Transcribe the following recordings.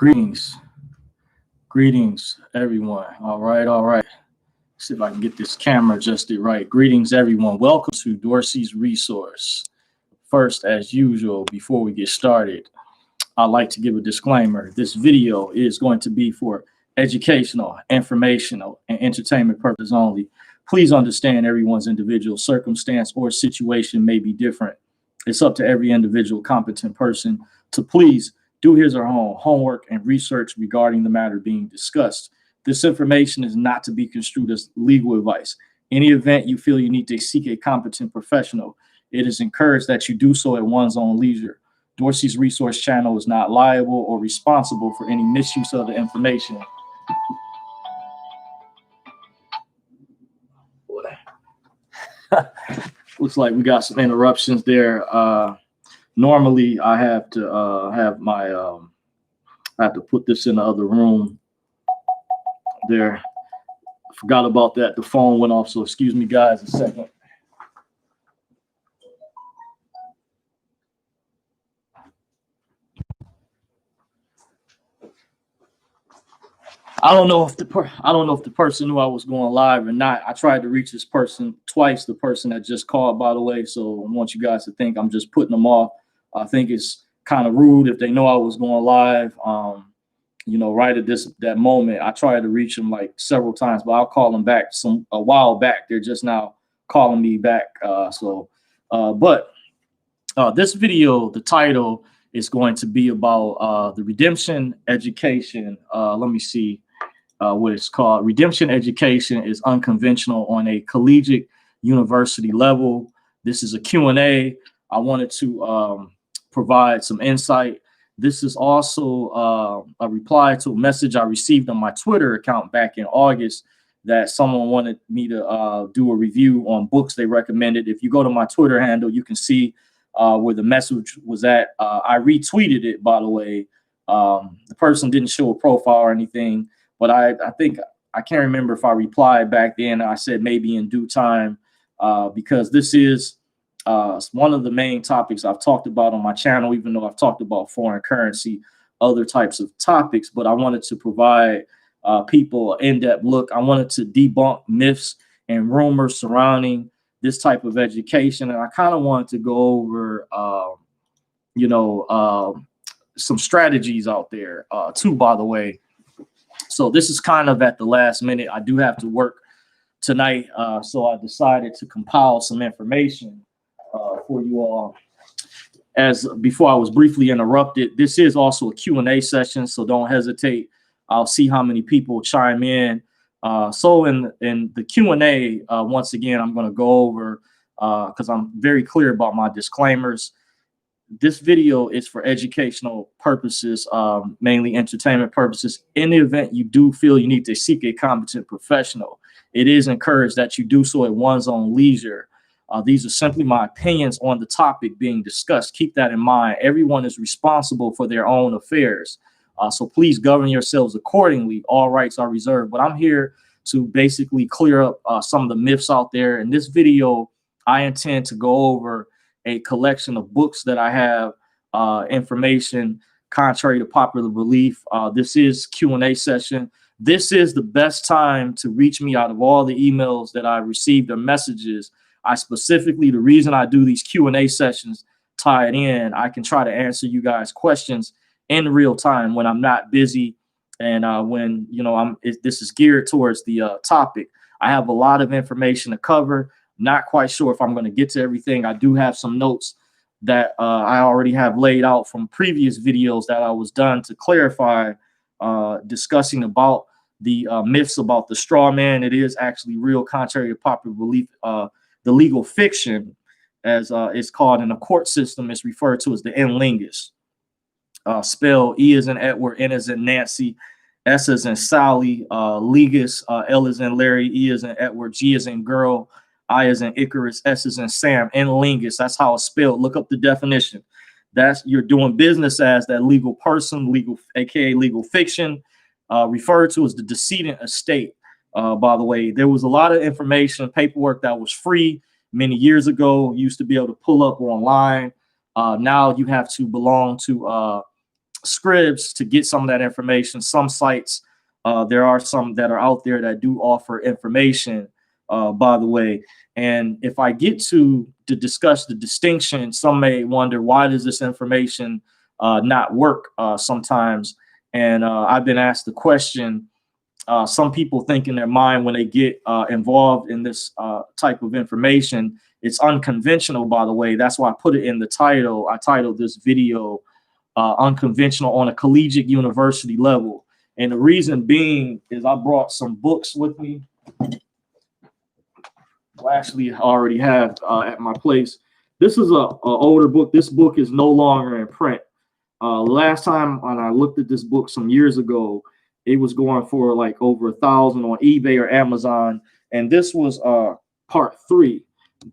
Greetings, greetings, everyone. All right. See if I can get this camera adjusted right. Greetings, everyone. Welcome to Dorsey's Resource. First, as usual, before we get started, I'd like to give a disclaimer. This video is going to be for educational, informational, and entertainment purposes only. Please understand everyone's individual circumstance or situation may be different. It's up to every individual competent person to please do his or her homework and research regarding the matter being discussed. This information is not to be construed as legal advice. Any event you feel you need to seek a competent professional, it is encouraged that you do so at one's own leisure. Dorsey's Resource Channel is not liable or responsible for any misuse of the information. Looks like we got some interruptions there. Normally, I have to I have to put this in the other room. There, forgot about that. The phone went off, so excuse me, guys, a second. I don't know if the person knew I was going live or not. I tried to reach this person twice, the person that just called, by the way. So I want you guys to think I'm just putting them off. I think it's kind of rude if they know I was going live. Right at that moment, I tried to reach them like several times, but I'll call them back a while back. They're just now calling me back. This video, the title is going to be about the redemption education. Let me see what it's called. Redemption education is unconventional on a collegiate university level. This is a Q&A. I wanted to provide some insight. This is also a reply to a message I received on my Twitter account back in August that someone wanted me to do a review on books they recommended. If you go to my Twitter handle, you can see where the message was at. I retweeted it, by the way. The person didn't show a profile or anything, but I think I can't remember if I replied back then. I said maybe in due time, because this is one of the main topics I've talked about on my channel, even though I've talked about foreign currency, other types of topics, but I wanted to provide people an in-depth look. I wanted to debunk myths and rumors surrounding this type of education. And I kind of wanted to go over, some strategies out there too, by the way. So this is kind of at the last minute. I do have to work tonight. So I decided to compile some information for you all. As before I was briefly interrupted, this is also a Q&A session, so don't hesitate. I'll see how many people chime in. So in the Q&A, once again, I'm going to go over, because I'm very clear about my disclaimers. This video is for educational purposes, mainly entertainment purposes. In the event you do feel you need to seek a competent professional, it is encouraged that you do so at one's own leisure. These are simply my opinions on the topic being discussed. Keep that in mind. Everyone is responsible for their own affairs. So please govern yourselves accordingly. All rights are reserved. But I'm here to basically clear up some of the myths out there. In this video, I intend to go over a collection of books that I have, information contrary to popular belief. This is Q&A session. This is the best time to reach me out of all the emails that I received or messages. The reason I do these Q&A sessions tied in, I can try to answer you guys' questions in real time when I'm not busy, and when this is geared towards the topic. I have a lot of information to cover. Not quite sure if I'm going to get to everything. I do have some notes that I already have laid out from previous videos that I was done to clarify, discussing about the myths about the straw man. It is actually real, contrary to popular belief. The legal fiction, as it's called in the court system, is referred to as the in lingus. Spell E as in Edward, N as in Nancy, S as in Sally, Ligus, L as in Larry, E as in Edward, G as in girl, I as in Icarus, S as in Sam, in lingus. That's how it's spelled. Look up the definition. That's you're doing business as that legal person, aka legal fiction, referred to as the decedent estate. By the way, there was a lot of information, paperwork that was free many years ago. You used to be able to pull up online. Now you have to belong to Scribs to get some of that information. Some sites, there are some that are out there that do offer information, by the way. And if I get to discuss the distinction, some may wonder, why does this information not work sometimes? And I've been asked the question. Some people think in their mind when they get involved in this type of information, it's unconventional, by the way. That's why I put it in the title. I titled this video Unconventional on a Collegiate University Level. And the reason being is I brought some books with me. Well, actually, I already have at my place. This is a older book. This book is no longer in print. Last time when I looked at this book some years ago, it was going for like over 1,000 on eBay or Amazon, and this was part 3.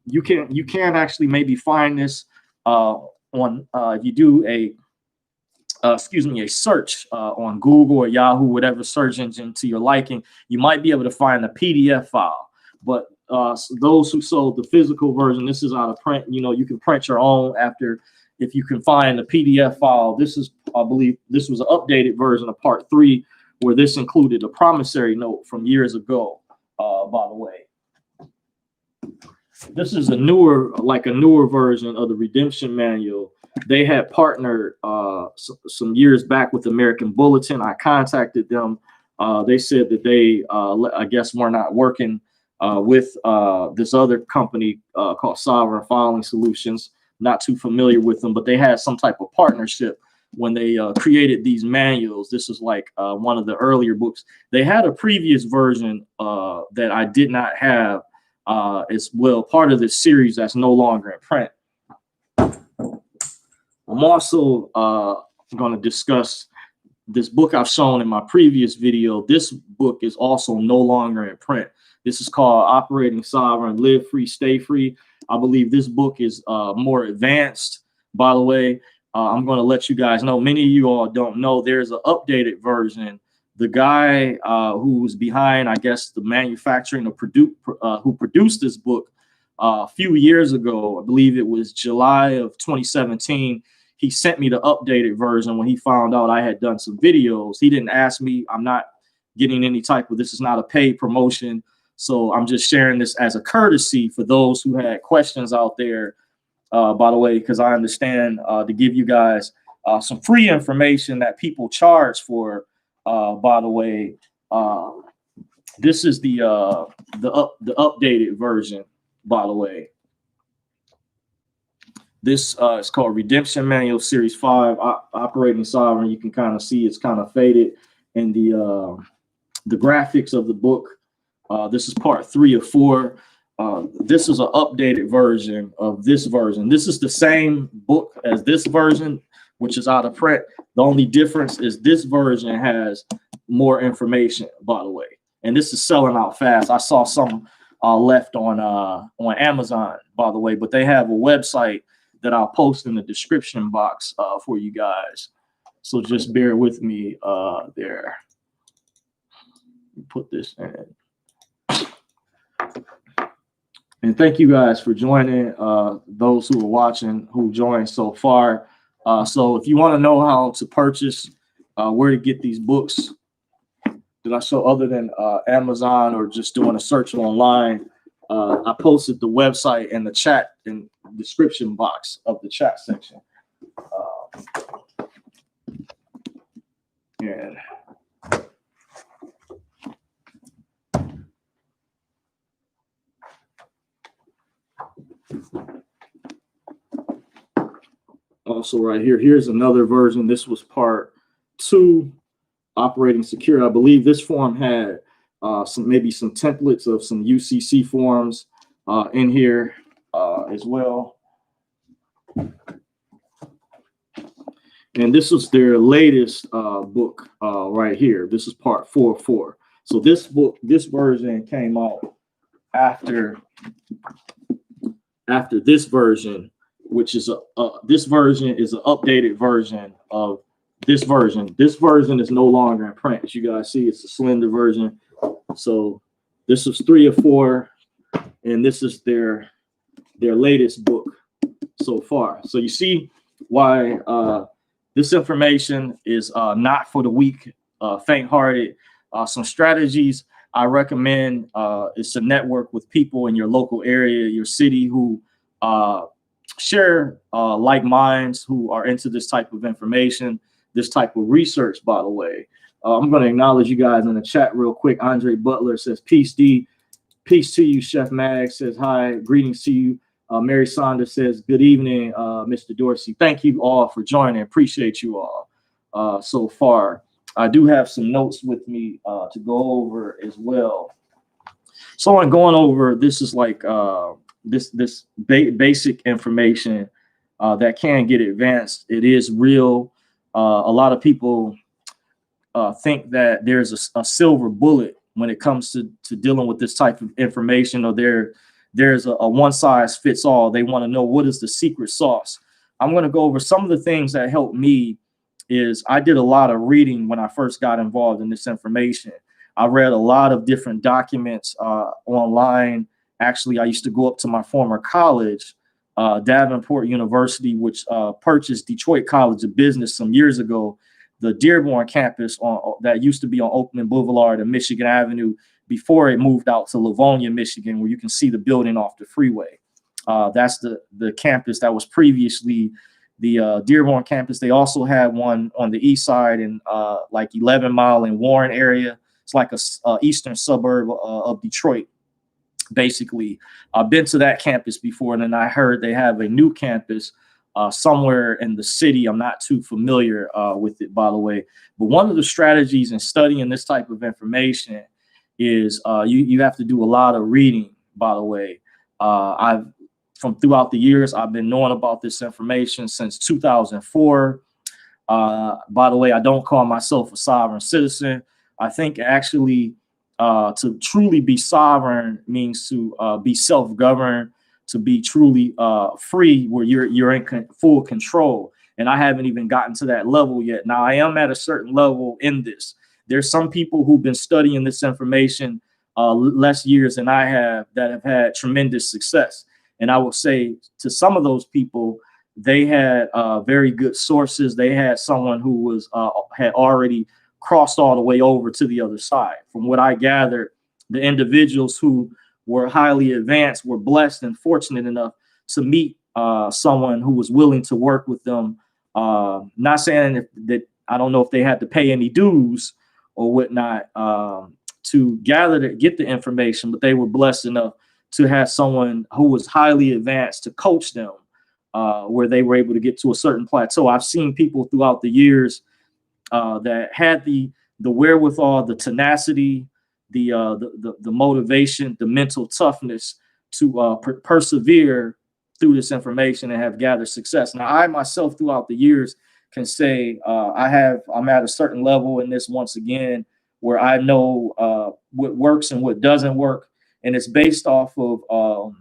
You can actually maybe find this on if you do a search on Google or Yahoo, whatever search engine to your liking. You might be able to find a PDF file. But those who sold the physical version, this is out of print. You know, you can print your own after. If you can find the PDF file, this is, I believe, this was an updated version of part 3, where this included a promissory note from years ago, by the way. This is a newer version of the redemption manual. They had partnered some years back with American Bulletin. I contacted them. They said that they, I guess, were not working with this other company called Sovereign Filing Solutions. Not too familiar with them, but they had some type of partnership when they created these manuals. This is like one of the earlier books. They had a previous version that I did not have as well, part of this series that's no longer in print. I'm also going to discuss this book I've shown in my previous video. This book is also no longer in print. This is called Operating Sovereign, Live Free, Stay Free. I believe this book is more advanced, by the way. I'm going to let you guys know. Many of you all don't know there's an updated version. The guy who was behind, I guess, the manufacturing or who produced this book a few years ago, I believe it was July of 2017, he sent me the updated version when he found out I had done some videos. He didn't ask me. I'm not getting any type of, this is not a paid promotion. So I'm just sharing this as a courtesy for those who had questions out there, by the way, because I understand to give you guys some free information that people charge for, by the way. This is the updated version, by the way. This is called Redemption Manual Series 5, Operating Sovereign. You can kind of see it's kind of faded in the graphics of the book. This is part 3 of 4. This is an updated version of this version. This is the same book as this version, which is out of print. The only difference is this version has more information, by the way. And this is selling out fast. I saw some left on Amazon, by the way, but they have a website that I'll post in the description box for you guys. So just bear with me there. Put this in. And thank you guys for joining, those who are watching, who joined so far. So if you want to know how to purchase, where to get these books that I show other than Amazon or just doing a search online, I posted the website in the chat in the description box of the chat section. And also right here, here's another version. This was part 2, Operating Secure. I believe this form had maybe some templates of some UCC forms in here as well. And this was their latest book right here. This is part 4 of 4. So this book, this version came out after this version, which is this version is an updated version of this version. This version is no longer in print. As you guys see, it's a slender version. So this is 3 of 4, and this is their latest book so far. So you see why This information is not for the weak, faint-hearted. Some strategies I recommend is to network with people in your local area, your city, who uh, share like minds, who are into this type of information, this type of research, by the way. I'm going to acknowledge you guys in the chat real quick. Andre Butler says, Peace, D. Peace to you. Chef Mag says, hi. Greetings to you. Mary Saunders says, good evening, Mr. Dorsey. Thank you all for joining. Appreciate you all so far. I do have some notes with me to go over as well. So I'm going over, this is like this basic information that can get advanced. It is real. A lot of people think that there's a silver bullet when it comes to dealing with this type of information, or there's a one size fits all. They want to know, what is the secret sauce. I'm going to go over some of the things that helped me. Is I did a lot of reading when I first got involved in this information. I read a lot of different documents online. Actually, I used to go up to my former college, Davenport University, which purchased Detroit College of Business some years ago. The Dearborn campus that used to be on Oakland Boulevard and Michigan Avenue before it moved out to Livonia, Michigan, where you can see the building off the freeway. That's the campus that was previously the Dearborn campus. They also had one on the east side in like 11 Mile and Warren area. It's like a eastern suburb of Detroit, basically. I've been to that campus before, and then I heard they have a new campus somewhere in the city. I'm not too familiar with it, by the way. But one of the strategies in studying this type of information is you have to do a lot of reading, by the way. From throughout the years, I've been knowing about this information since 2004. By the way, I don't call myself a sovereign citizen. I think actually to truly be sovereign means to be self-governed, to be truly free, where you're in full control. And I haven't even gotten to that level yet. Now, I am at a certain level in this. There's some people who've been studying this information less years than I have, that have had tremendous success. And I will say, to some of those people, they had very good sources. They had someone who was had already crossed all the way over to the other side. From what I gathered, the individuals who were highly advanced were blessed and fortunate enough to meet someone who was willing to work with them. Not saying that I don't know if they had to pay any dues or whatnot to get the information, but they were blessed enough to have someone who was highly advanced to coach them, where they were able to get to a certain plateau. I've seen people throughout the years that had the wherewithal, the tenacity, the motivation, the mental toughness to persevere through this information and have gathered success. Now, I myself, throughout the years, can say I'm at a certain level in this, once again, where I know what works and what doesn't work. And it's based off of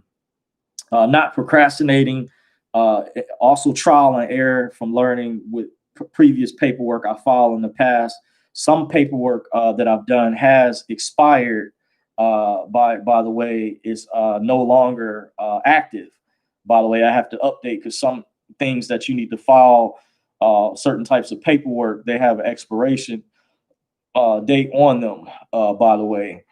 not procrastinating, also trial and error from learning with previous paperwork I filed in the past. Some paperwork that I've done has expired, by the way, is no longer active. By the way, I have to update, because some things that you need to file, certain types of paperwork, they have an expiration date on them, by the way.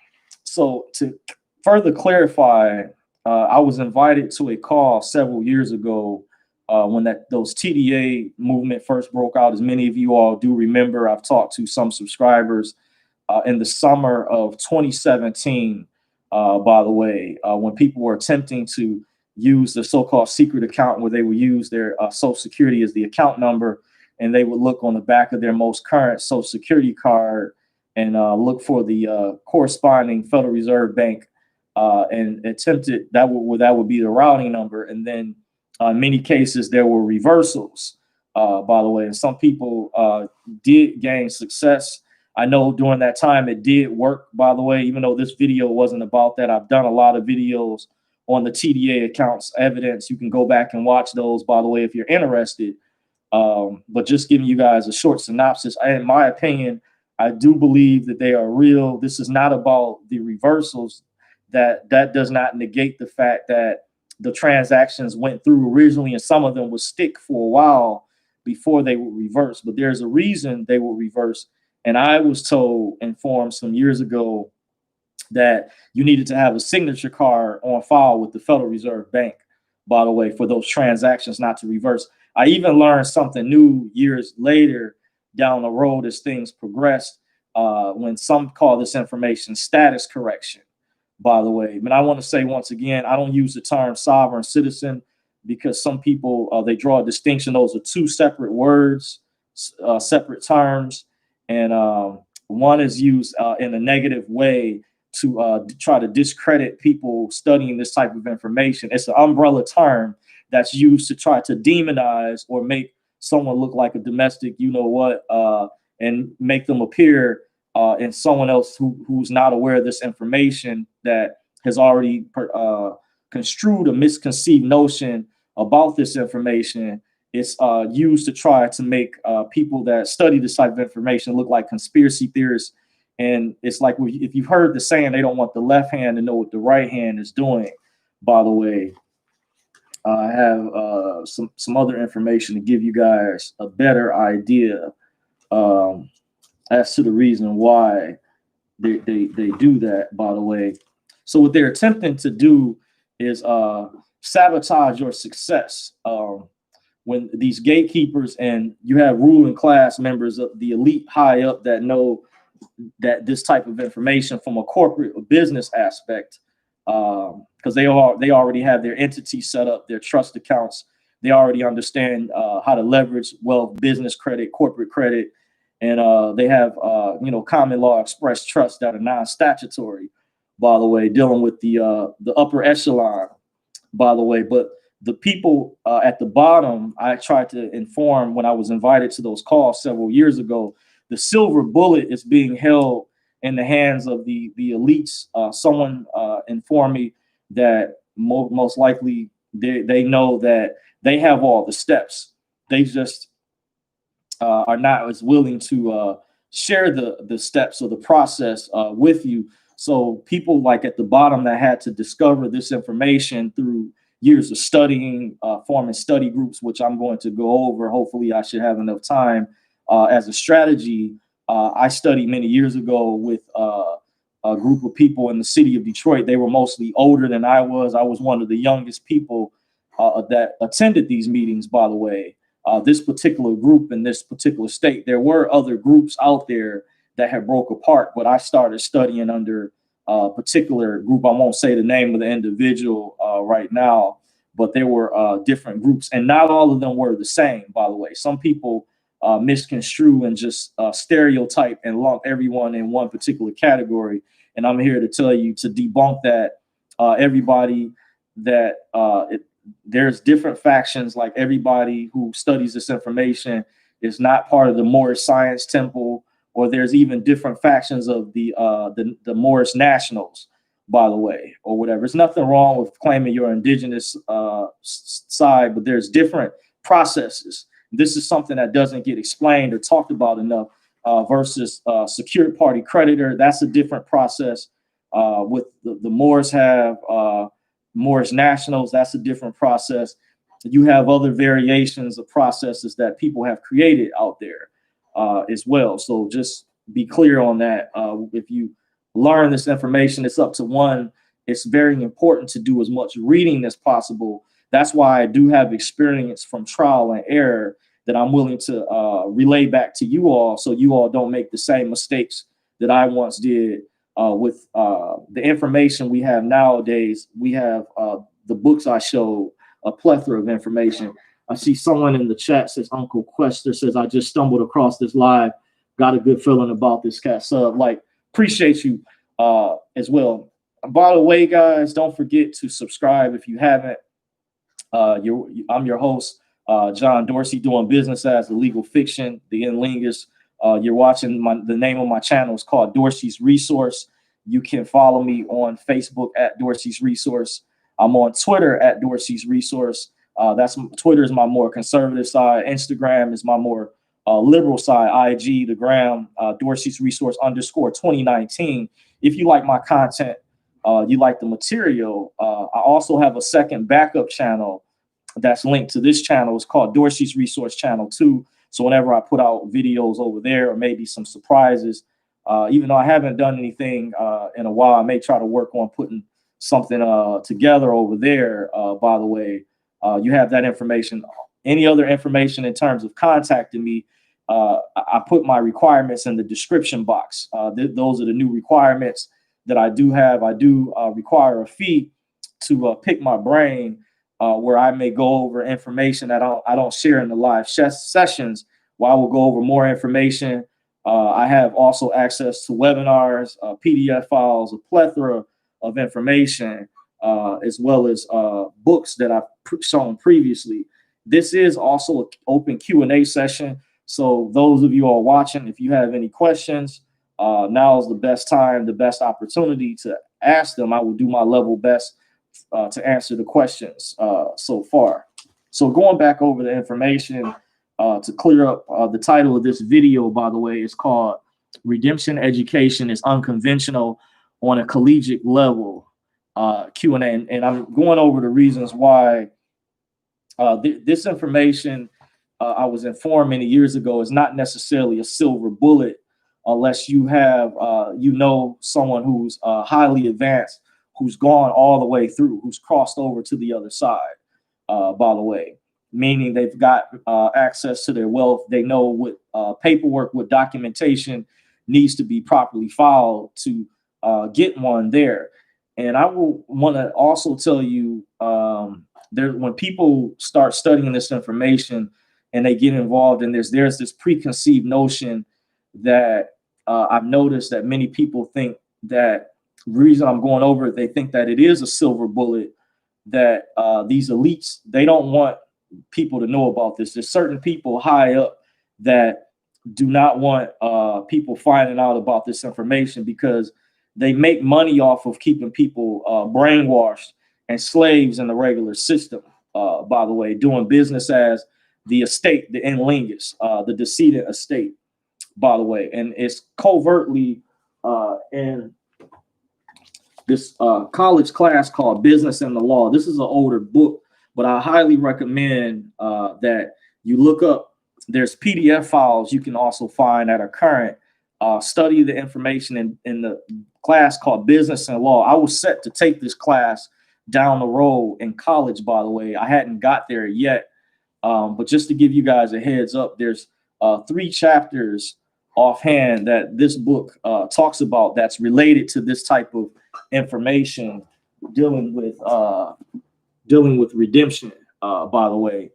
So to further clarify, I was invited to a call several years ago when those TDA movement first broke out. As many of you all do remember, I've talked to some subscribers in the summer of 2017, by the way, when people were attempting to use the so-called secret account, where they would use their Social Security as the account number, and they would look on the back of their most current Social Security card and look for the corresponding Federal Reserve Bank and attempted that would be the routing number. And then in many cases, there were reversals, by the way, and some people did gain success. I know during that time it did work, by the way, even though this video wasn't about that. I've done a lot of videos on the TDA accounts evidence. You can go back and watch those, by the way, if you're interested. But just giving you guys a short synopsis, in my opinion, I do believe that they are real. This is not about the reversals. That does not negate the fact that the transactions went through originally, and some of them would stick for a while. before they were reversed, but there's a reason they were reversed. And I was informed some years ago that you needed to have a signature card on file with the Federal Reserve Bank, by the way, for those transactions not to reverse. I even learned something new years later down the road as things progressed, when some call this information status correction, by the way. But I want to say once again, I don't use the term sovereign citizen because some people, they draw a distinction. Those are two separate words, separate terms. And one is used in a negative way to try to discredit people studying this type of information. It's an umbrella term that's used to try to demonize or make someone look like a domestic, and make them appear in someone else who's not aware of this information, that has already construed a misconceived notion about this information. It's used to try to make people that study this type of information look like conspiracy theorists. And it's like, if you've heard the saying, they don't want the left hand to know what the right hand is doing. By the way, I have some other information to give you guys a better idea as to the reason why they do that, by the way. So what they're attempting to do is sabotage your success. When these gatekeepers, and you have ruling class members of the elite high up that know that this type of information from a corporate or business aspect, because they already have their entity set up, their trust accounts. They already understand how to leverage wealth, business credit, corporate credit, and they have common law express trusts that are non-statutory, by the way, dealing with the upper echelon, by the way. But the people at the bottom, I tried to inform when I was invited to those calls several years ago. The silver bullet is being held in the hands of the elites. Someone informed me that most likely they know that they have all the steps. They just are not as willing to share the steps or the process with you. So people like at the bottom that had to discover this information through years of studying, forming study groups, which I'm going to go over. Hopefully I should have enough time. As a strategy, I studied many years ago with a group of people in the city of Detroit. They were mostly older than I was. I was one of the youngest people that attended these meetings, by the way. This particular group in this particular state, there were other groups out there that had broke apart, but I started studying under a particular group. I won't say the name of the individual right now, but there were different groups, and not all of them were the same, by the way. Some people misconstrue and just stereotype and lump everyone in one particular category. And I'm here to tell you to debunk that. Everybody that there's different factions. Like everybody who studies this information is not part of the Moorish Science Temple, or there's even different factions of the Moorish Nationals, by the way, or whatever. There's nothing wrong with claiming your indigenous side, but there's different processes. This is something that doesn't get explained or talked about enough versus secured party creditor. That's a different process. With the Moors have Moorish Nationals. That's a different process. You have other variations of processes that people have created out there as well. So just be clear on that. If you learn this information, it's up to one. It's very important to do as much reading as possible. That's why I do have experience from trial and error that I'm willing to relay back to you all, so you all don't make the same mistakes that I once did. With the information we have nowadays, we have the books I showed, a plethora of information. I see someone in the chat says, Uncle Quester says, I just stumbled across this live. Got a good feeling about this cat sub. Like, appreciate you as well. By the way, guys, don't forget to subscribe if you haven't. I'm your host, John Dorsey, doing business as the legal fiction, the Lingus. You're watching the name of my channel is called Dorsey's Resource. You can follow me on Facebook at Dorsey's Resource. I'm on Twitter at Dorsey's Resource. Twitter is my more conservative side. Instagram is my more liberal side. IG, the gram, Dorsey's Resource _2019. If you like my content, you like the material, I also have a second backup channel that's linked to this channel. It's called Dorsey's Resource Channel 2. So whenever I put out videos over there, or maybe some surprises, even though I haven't done anything in a while, I may try to work on putting something together over there. By the way, you have that information. Any other information in terms of contacting me, I put my requirements in the description box. Those are the new requirements that I do have. I do require a fee to pick my brain, where I may go over information that I don't share in the live sessions, where I will go over more information. I have also access to webinars, PDF files, a plethora of information, as well as books that I've shown previously. This is also an open Q&A session. So those of you who are watching, if you have any questions, now is the best time, the best opportunity to ask them. I will do my level best to answer the questions so far. So going back over the information, to clear up, the title of this video, by the way, is called Redemption Education is Unconventional on a Collegiate Level, Q&A. And I'm going over the reasons why this information, I was informed many years ago, is not necessarily a silver bullet unless you have, someone who's highly advanced, who's gone all the way through, who's crossed over to the other side, by the way, meaning they've got access to their wealth. They know what paperwork, what documentation needs to be properly filed to get one there. And I will want to also tell you, when people start studying this information and they get involved, and there's this preconceived notion that I've noticed that many people think that the reason I'm going over it, they think that it is a silver bullet, that these elites, they don't want people to know about this. There's certain people high up that do not want people finding out about this information, because they make money off of keeping people brainwashed and slaves in the regular system, by the way, doing business as the estate, the in lingus, the decedent estate, by the way. And it's covertly in this college class called Business and the Law. This is an older book, but I highly recommend that you look up. There's PDF files you can also find that are current. Study the information in the class called Business and Law. I was set to take this class down the road in college, by the way. I hadn't got there yet, but just to give you guys a heads up, there's 3 chapters offhand that this book talks about that's related to this type of information, dealing with redemption, by the way.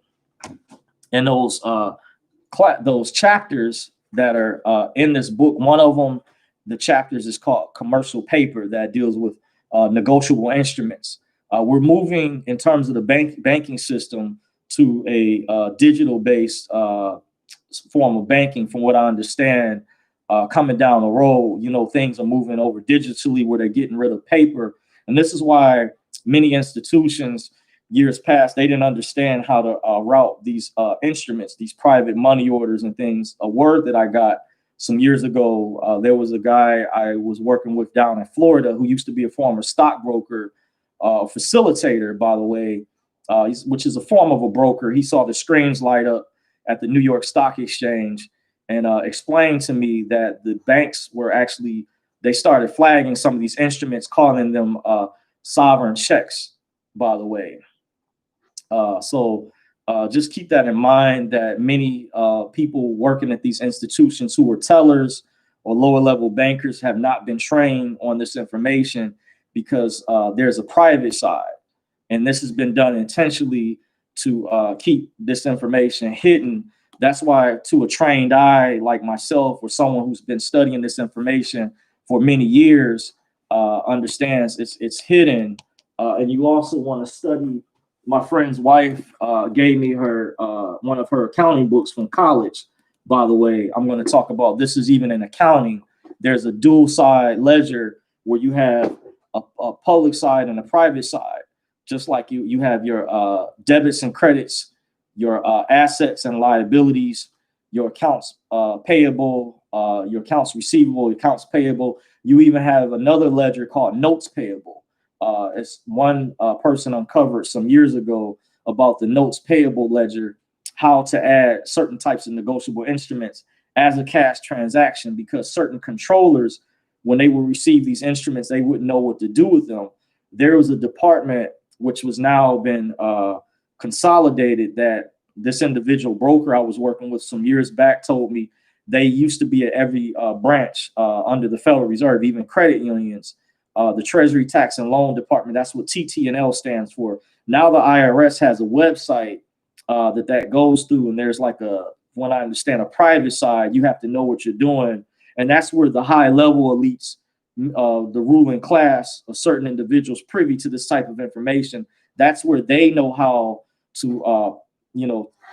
And those chapters that are in this book, one of them, the chapters is called Commercial Paper, that deals with negotiable instruments. We're moving in terms of the banking system to a digital-based form of banking, from what I understand. Coming down the road, things are moving over digitally, where they're getting rid of paper. And this is why many institutions, years past, they didn't understand how to route these instruments, these private money orders and things. A word that I got some years ago, there was a guy I was working with down in Florida who used to be a former stockbroker, facilitator, by the way, which is a form of a broker. He saw the screens light up at the New York Stock Exchange, and explained to me that the banks were actually, they started flagging some of these instruments, calling them sovereign checks, by the way. So just keep that in mind, that many people working at these institutions who are tellers or lower level bankers have not been trained on this information, because there's a private side. And this has been done intentionally to keep this information hidden. That's why, to a trained eye like myself, or someone who's been studying this information for many years, understands it's hidden. And you also want to study. My friend's wife gave me her one of her accounting books from college. By the way, I'm going to talk about this. Is even in accounting, there's a dual side ledger where you have a public side and a private side. Just like you have your debits and credits, your assets and liabilities, your accounts payable, your accounts receivable, your accounts payable. You even have another ledger called notes payable. As one person uncovered some years ago, about the notes payable ledger, how to add certain types of negotiable instruments as a cash transaction, because certain controllers, when they will receive these instruments, they wouldn't know what to do with them. There was a department which was now been consolidated, that this individual broker I was working with some years back told me they used to be at every branch under the Federal Reserve, even credit unions, the Treasury Tax and Loan Department. That's what TT&L stands for. Now the IRS has a website that goes through, and there's like when I understand, a private side. You have to know what you're doing, and that's where the high level elites, the ruling class of certain individuals privy to this type of information. That's where they know how to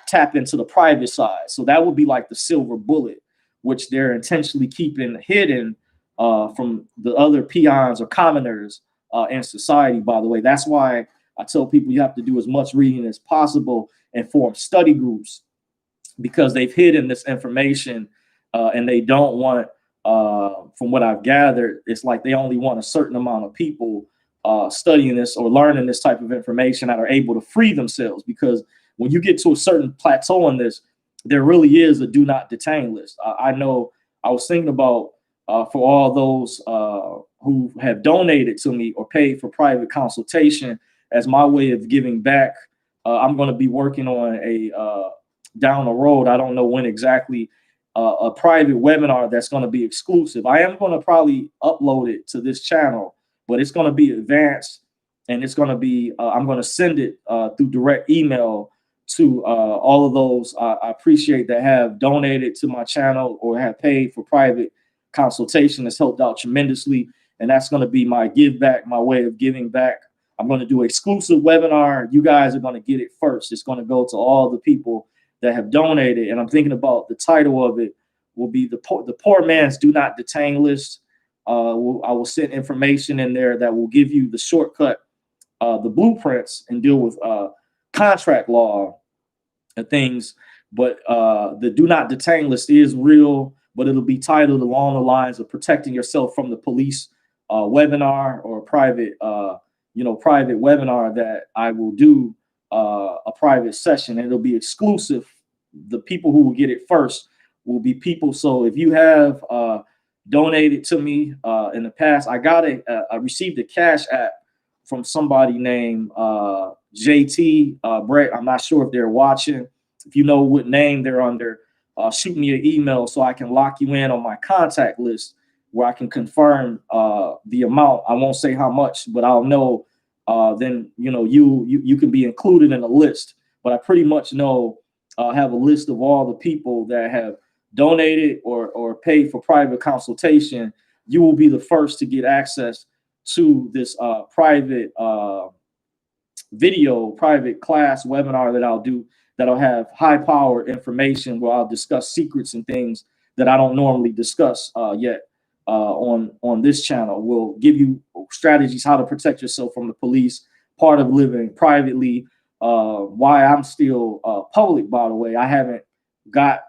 tap into the private side. So that would be like the silver bullet, which they're intentionally keeping hidden from the other peons or commoners in society, by the way. That's why I tell people you have to do as much reading as possible and form study groups, because they've hidden this information and they don't want, from what I've gathered, it's like they only want a certain amount of people studying this or learning this type of information that are able to free themselves. Because when you get to a certain plateau on this, there really is a do not detain list. I know I was thinking about for all those who have donated to me or paid for private consultation as my way of giving back. I'm going to be working on a down the road, I don't know when exactly, a private webinar that's going to be exclusive. I am going to probably upload it to this channel, but it's going to be advanced, and it's going to be, I'm going to send it through direct email to all of those I appreciate that have donated to my channel or have paid for private consultation. It's helped out tremendously, and that's going to be my give back, my way of giving back. I'm going to do an exclusive webinar. You guys are going to get it first. It's going to go to all the people that have donated, and I'm thinking about the title of it will be the poor man's do not detain list. I will send information in there that will give you the shortcut, the blueprints, and deal with contract law and things. But the do not detain list is real, but it'll be titled along the lines of protecting yourself from the police webinar, or a private private webinar that I will do, a private session, and it'll be exclusive. The people who will get it first will be people. So if you have donated to me in the past, I received a cash app from somebody named JT Brett. I'm not sure if they're watching. If you know what name they're under, shoot me an email so I can lock you in on my contact list, where I can confirm the amount. I won't say how much, but I'll know. Then you can be included in a list. But I pretty much know, have a list of all the people that have donated or paid for private consultation. You will be the first to get access to this private private class webinar that I'll do, that'll have high power information, where I'll discuss secrets and things that I don't normally discuss yet on this channel. We'll give you strategies how to protect yourself from the police, part of living privately, why I'm still public, by the way. I haven't got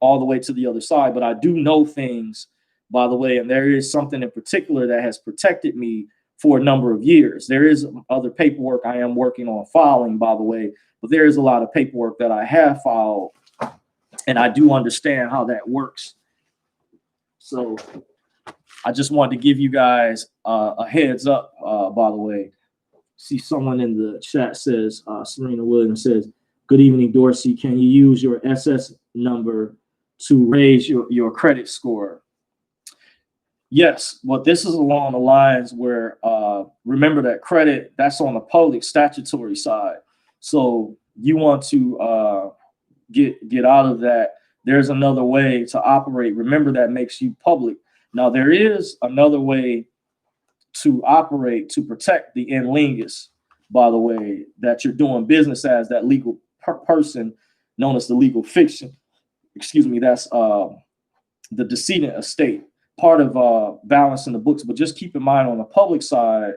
all the way to the other side, but I do know things, by the way, and there is something in particular that has protected me for a number of years. There is other paperwork I am working on filing, by the way, but there is a lot of paperwork that I have filed, and I do understand how that works. So I just wanted to give you guys a heads up, by the way. See, someone in the chat says, Serena Williams says, good evening, Dorsey. Can you use your SS number to raise your credit score? Yes, well, this is along the lines where, remember that credit, that's on the public statutory side. So you want to get out of that. There's another way to operate. Remember, that makes you public. Now, there is another way to operate to protect the in lingus, by the way, that you're doing business as that legal person known as the legal fiction. Excuse me, that's the decedent estate, part of balancing the books. But just keep in mind, on the public side,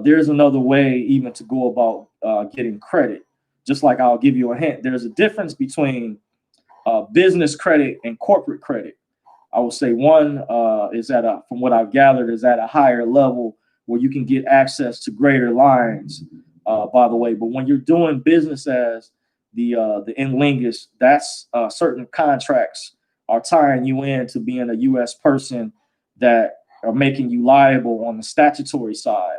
there's another way even to go about getting credit. Just like I'll give you a hint, there's a difference between business credit and corporate credit. I would say one is from what I've gathered, is at a higher level where you can get access to greater lines by the way. But when you're doing business as the in lingus, that's certain contracts are tying you in to being a U.S. person that are making you liable on the statutory side.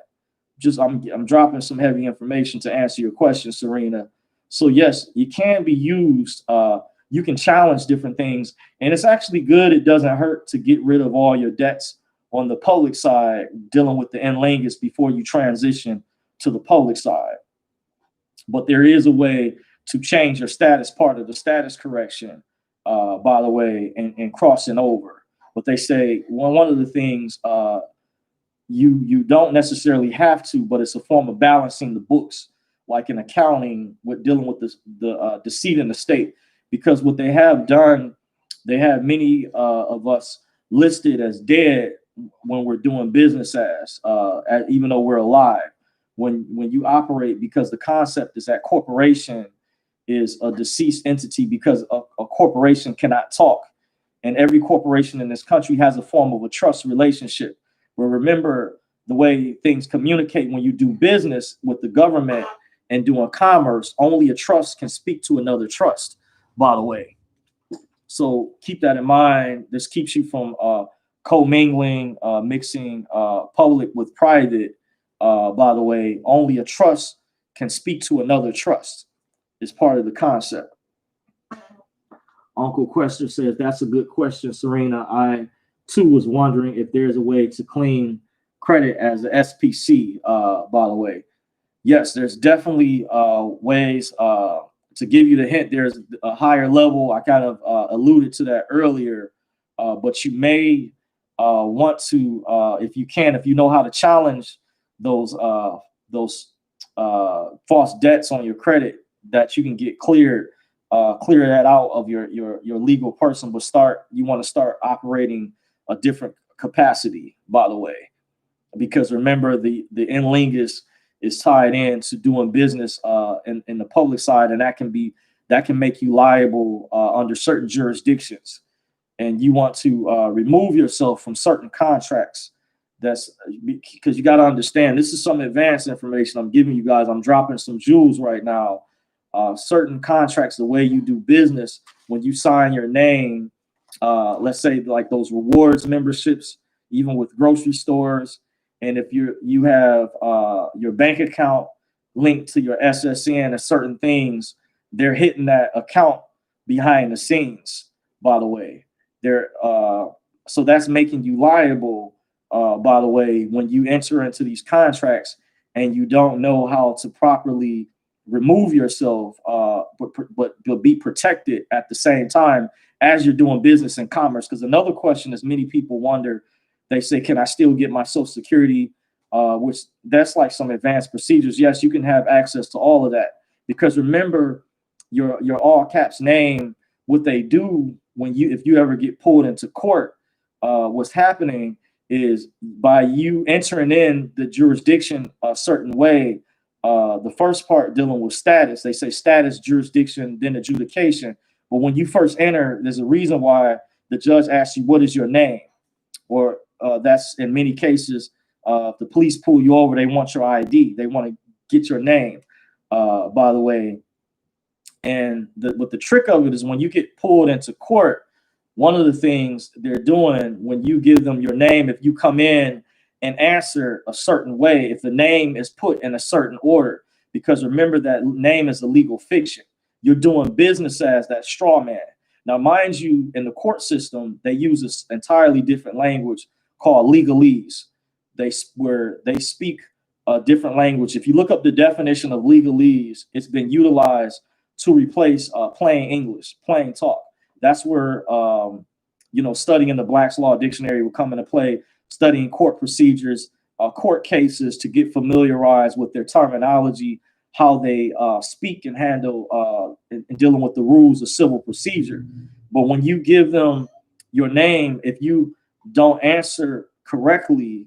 Just I'm dropping some heavy information to answer your question, Serena. So yes, you can be used. You can challenge different things, and it's actually good. It doesn't hurt to get rid of all your debts on the public side, dealing with the in lingus before you transition to the public side. But there is a way to change your status, part of the status correction, by the way, and crossing over. But they say one of the things you don't necessarily have to, but it's a form of balancing the books, like in accounting, with dealing with the deceit in the state. Because what they have done, they have many of us listed as dead when we're doing business even though we're alive. When you operate, because the concept is that corporation is a deceased entity, because a corporation cannot talk, and every corporation in this country has a form of a trust relationship. But remember, the way things communicate when you do business with the government and doing commerce, only a trust can speak to another trust, by the way. So keep that in mind. This keeps you from commingling, mixing public with private. By the way, only a trust can speak to another trust. Is part of the concept. Uncle Quester says, that's a good question, Serena. I too was wondering if there's a way to clean credit as the SPC, by the way. Yes, there's definitely ways to give you the hint. There's a higher level. I kind of alluded to that earlier, but you may want to, if you know how to challenge those false debts on your credit, that you can get clear that out of your legal person. But you want to start operating a different capacity, by the way, because remember the in lingus is tied in to doing business in the public side, and that can make you liable under certain jurisdictions, and you want to remove yourself from certain contracts. That's because you got to understand, this is some advanced information I'm giving you guys. I'm dropping some jewels right now. Certain contracts, the way you do business, when you sign your name, let's say like those rewards memberships, even with grocery stores, and if you have your bank account linked to your SSN and certain things, they're hitting that account behind the scenes, by the way. So that's making you liable, by the way, when you enter into these contracts and you don't know how to properly remove yourself, but be protected at the same time as you're doing business and commerce. Because another question is, many people wonder, they say, can I still get my Social Security? Which that's like some advanced procedures. Yes, you can have access to all of that, because remember your all caps name, what they do if you ever get pulled into court, what's happening is, by you entering in the jurisdiction a certain way, the first part dealing with status, they say status, jurisdiction, then adjudication. But when you first enter, there's a reason why the judge asks you, what is your name? Or that's in many cases, if the police pull you over, they want your ID. They want to get your name, by the way. And the trick of it is, when you get pulled into court, one of the things they're doing when you give them your name, if you come in and answer a certain way, if the name is put in a certain order, because remember that name is a legal fiction. You're doing business as that straw man. Now, mind you, in the court system, they use this entirely different language called legalese. They speak a different language. If you look up the definition of legalese, it's been utilized to replace plain English, plain talk. That's where studying the Black's Law Dictionary will come into play, studying court procedures, court cases, to get familiarized with their terminology, how they speak and handle in dealing with the rules of civil procedure. But when you give them your name, if you don't answer correctly,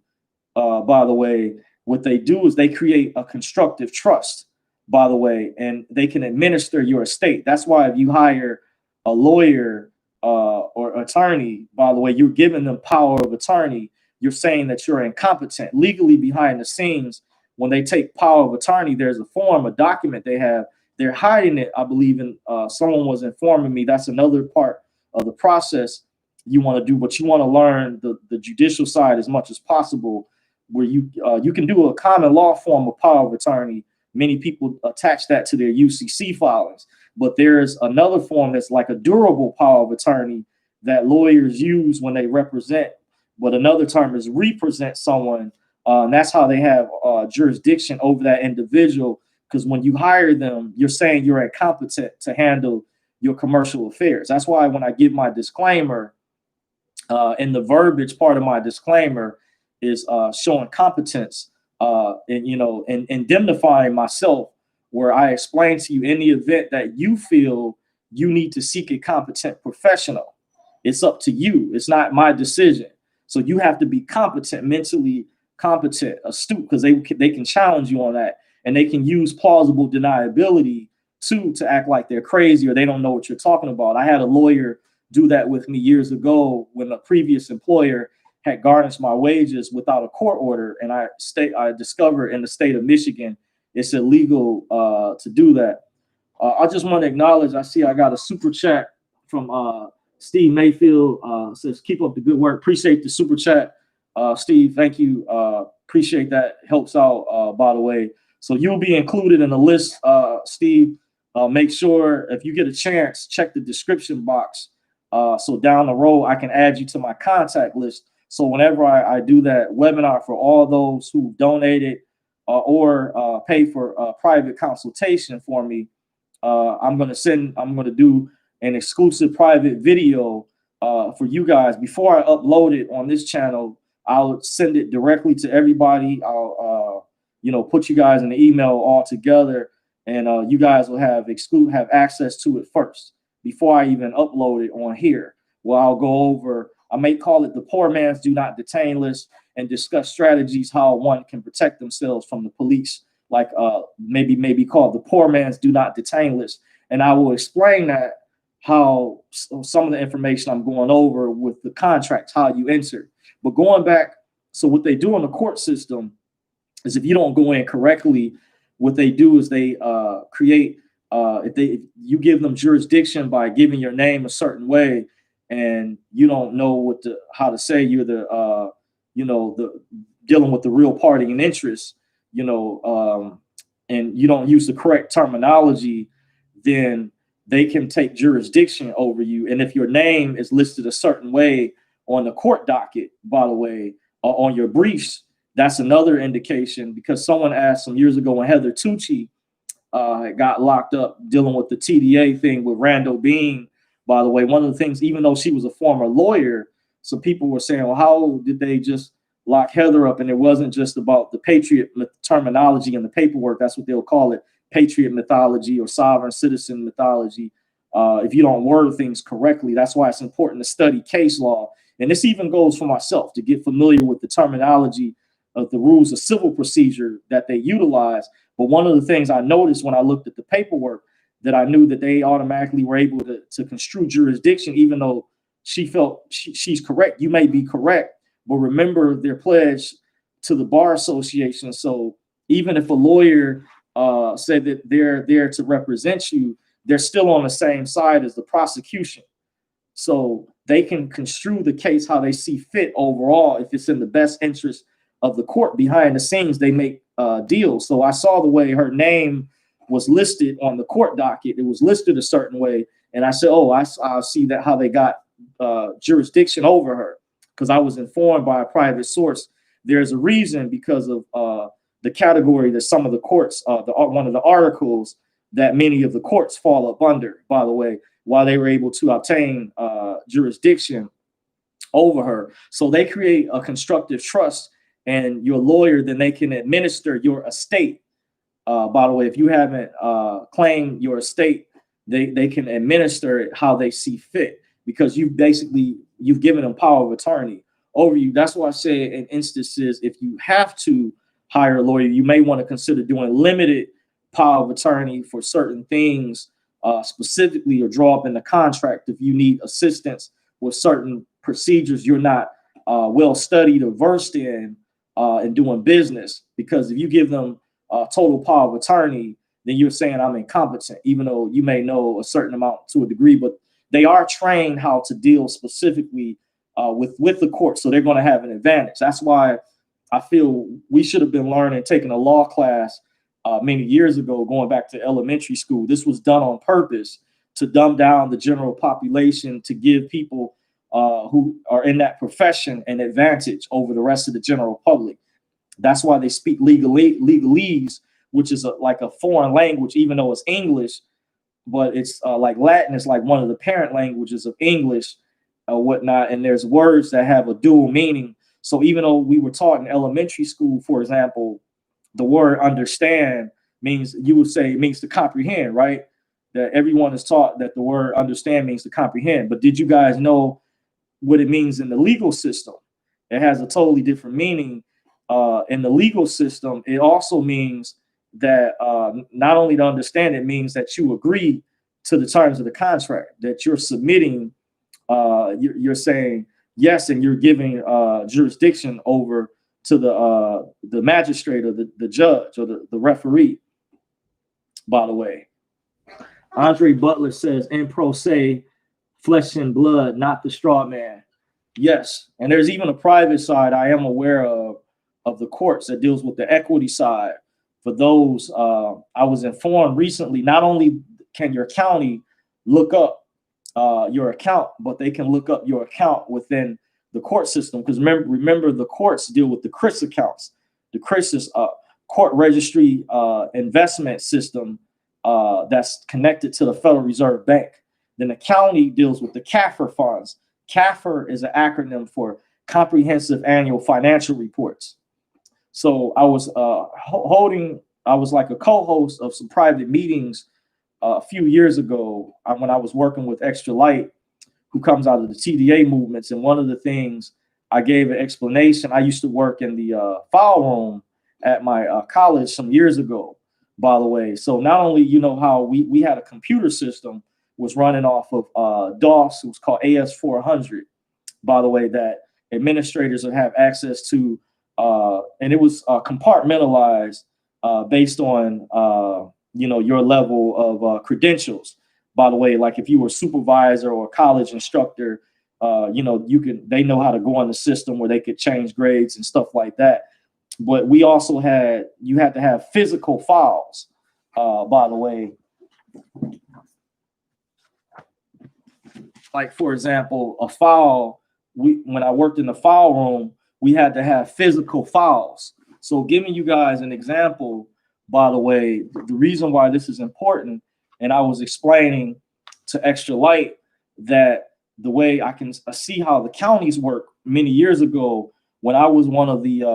by the way, what they do is they create a constructive trust, by the way, and they can administer your estate. That's why if you hire a lawyer or attorney, by the way, you're giving them power of attorney. You're saying that you're incompetent legally behind the scenes. when they take power of attorney, there's a form, a document they have. They're hiding it, I believe. In someone was informing me that's another part of the process you want to do, but you want to learn the judicial side as much as possible, where you can do a common law form of power of attorney. Many people attach that to their UCC filings, but there's another form that's like a durable power of attorney that lawyers use when they represent, but another term is represent someone, and that's how they have jurisdiction over that individual. Because when you hire them, you're saying you're incompetent to handle your commercial affairs. That's why when I give my disclaimer, in the verbiage part of my disclaimer is showing competence, and and indemnifying myself, where I explain to you in the event that you feel you need to seek a competent professional, it's up to you. It's not my decision. So you have to be competent, mentally competent, astute, because they can challenge you on that, and they can use plausible deniability to act like they're crazy or they don't know what you're talking about. I had a lawyer do that with me years ago when a previous employer had garnished my wages without a court order, and I discovered in the state of Michigan it's illegal to do that. I just want to acknowledge, I see I got a super chat from Steve Mayfield, says keep up the good work. Appreciate the super chat, Steve. Thank you. Appreciate that. Helps out, by the way. So you'll be included in the list, Steve. Make sure if you get a chance, check the description box. So down the road, I can add you to my contact list. So whenever I do that webinar for all those who donated or pay for a private consultation for me, I'm going to do an exclusive private video for you guys. Before I upload it on this channel, I'll send it directly to everybody. I'll put you guys in the email all together, and you guys will have access to it first before I even upload it on here. Well, I'll go over, I may call it the poor man's do not detain list, and discuss strategies how one can protect themselves from the police, like maybe called the poor man's do not detain list. And I will explain that how some of the information I'm going over with the contracts, how you ensure. But going back, so what they do in the court system is if you don't go in correctly, what they do is they create, if you give them jurisdiction by giving your name a certain way, and you don't know how to say you're the dealing with the real party and interest, and you don't use the correct terminology, then they can take jurisdiction over you. And if your name is listed a certain way on the court docket, by the way, or on your briefs, that's another indication. Because someone asked some years ago when Heather Tucci got locked up dealing with the TDA thing with Randall Bean, by the way, one of the things, even though she was a former lawyer, some people were saying, well, how did they just lock Heather up? And it wasn't just about the patriot terminology and the paperwork. That's what they'll call it, patriot mythology or sovereign citizen mythology. If you don't word things correctly, that's why it's important to study case law. And this even goes for myself, to get familiar with the terminology of the rules of civil procedure that they utilize. But one of the things I noticed when I looked at the paperwork, that I knew that they automatically were able to construe jurisdiction, even though she felt she's correct. You may be correct, but remember their pledge to the Bar Association. So even if a lawyer said that they're there to represent you, they're still on the same side as the prosecution. So they can construe the case how they see fit overall. If it's in the best interest of the court, behind the scenes, they make deals. So I saw the way her name was listed on the court docket. It was listed a certain way. And I said, oh, I see that how they got jurisdiction over her, because I was informed by a private source. There's a reason, because of the category that some of the courts, one of the articles that many of the courts fall up under, by the way, while they were able to obtain jurisdiction over her. So they create a constructive trust, and your lawyer, then they can administer your estate. By the way, if you haven't claimed your estate, they can administer it how they see fit, because you've given them power of attorney over you. That's why I say in instances, if you have to hire a lawyer, you may want to consider doing limited power of attorney for certain things specifically, or draw up in the contract if you need assistance with certain procedures you're not well studied or versed in, in doing business. Because if you give them total power of attorney, then you're saying I'm incompetent, even though you may know a certain amount to a degree. But they are trained how to deal specifically with the court, so they're going to have an advantage. That's why I feel we should have been learning, taking a law class many years ago, going back to elementary school. This was done on purpose to dumb down the general population, to give people who are in that profession an advantage over the rest of the general public. That's why they speak legalese, which is like a foreign language, even though it's English, but it's like Latin is like one of the parent languages of English or whatnot. And there's words that have a dual meaning. So even though we were taught in elementary school, for example, the word understand means, you would say it means to comprehend, right? That everyone is taught that the word understand means to comprehend. But did you guys know what it means in the legal system? It has a totally different meaning. In the legal system, it also means that not only to understand, it means that you agree to the terms of the contract, that you're submitting, you're saying yes, and you're giving jurisdiction over to the magistrate or the judge or the referee, by the way. Andre Butler says, in pro se, flesh and blood, not the straw man. Yes, and there's even a private side I am aware of the courts that deals with the equity side. For those, I was informed recently, not only can your county look up your account, but they can look up your account within the court system. Because remember, the courts deal with the CRIS accounts. The CRIS is court registry investment system that's connected to the Federal Reserve Bank. Then the county deals with the CAFR funds. CAFR is an acronym for Comprehensive Annual Financial Reports. So I was I was like a co-host of some private meetings a few years ago when I was working with Extra Light, who comes out of the TDA movements. And one of the things I gave an explanation, I used to work in the file room at my college some years ago, by the way. So not only, you know, how we had a computer system was running off of DOS, it was called AS400, by the way, that administrators would have access to, and it was compartmentalized based on, you know, your level of credentials. By the way, like if you were a supervisor or a college instructor, you know, they know how to go on the system where they could change grades and stuff like that. But we also you had to have physical files, by the way. Like, for example, a file, when I worked in the file room, we had to have physical files. So giving you guys an example, by the way, the reason why this is important, and I was explaining to Extra Light that the way I can see how the counties work many years ago, when I was one of the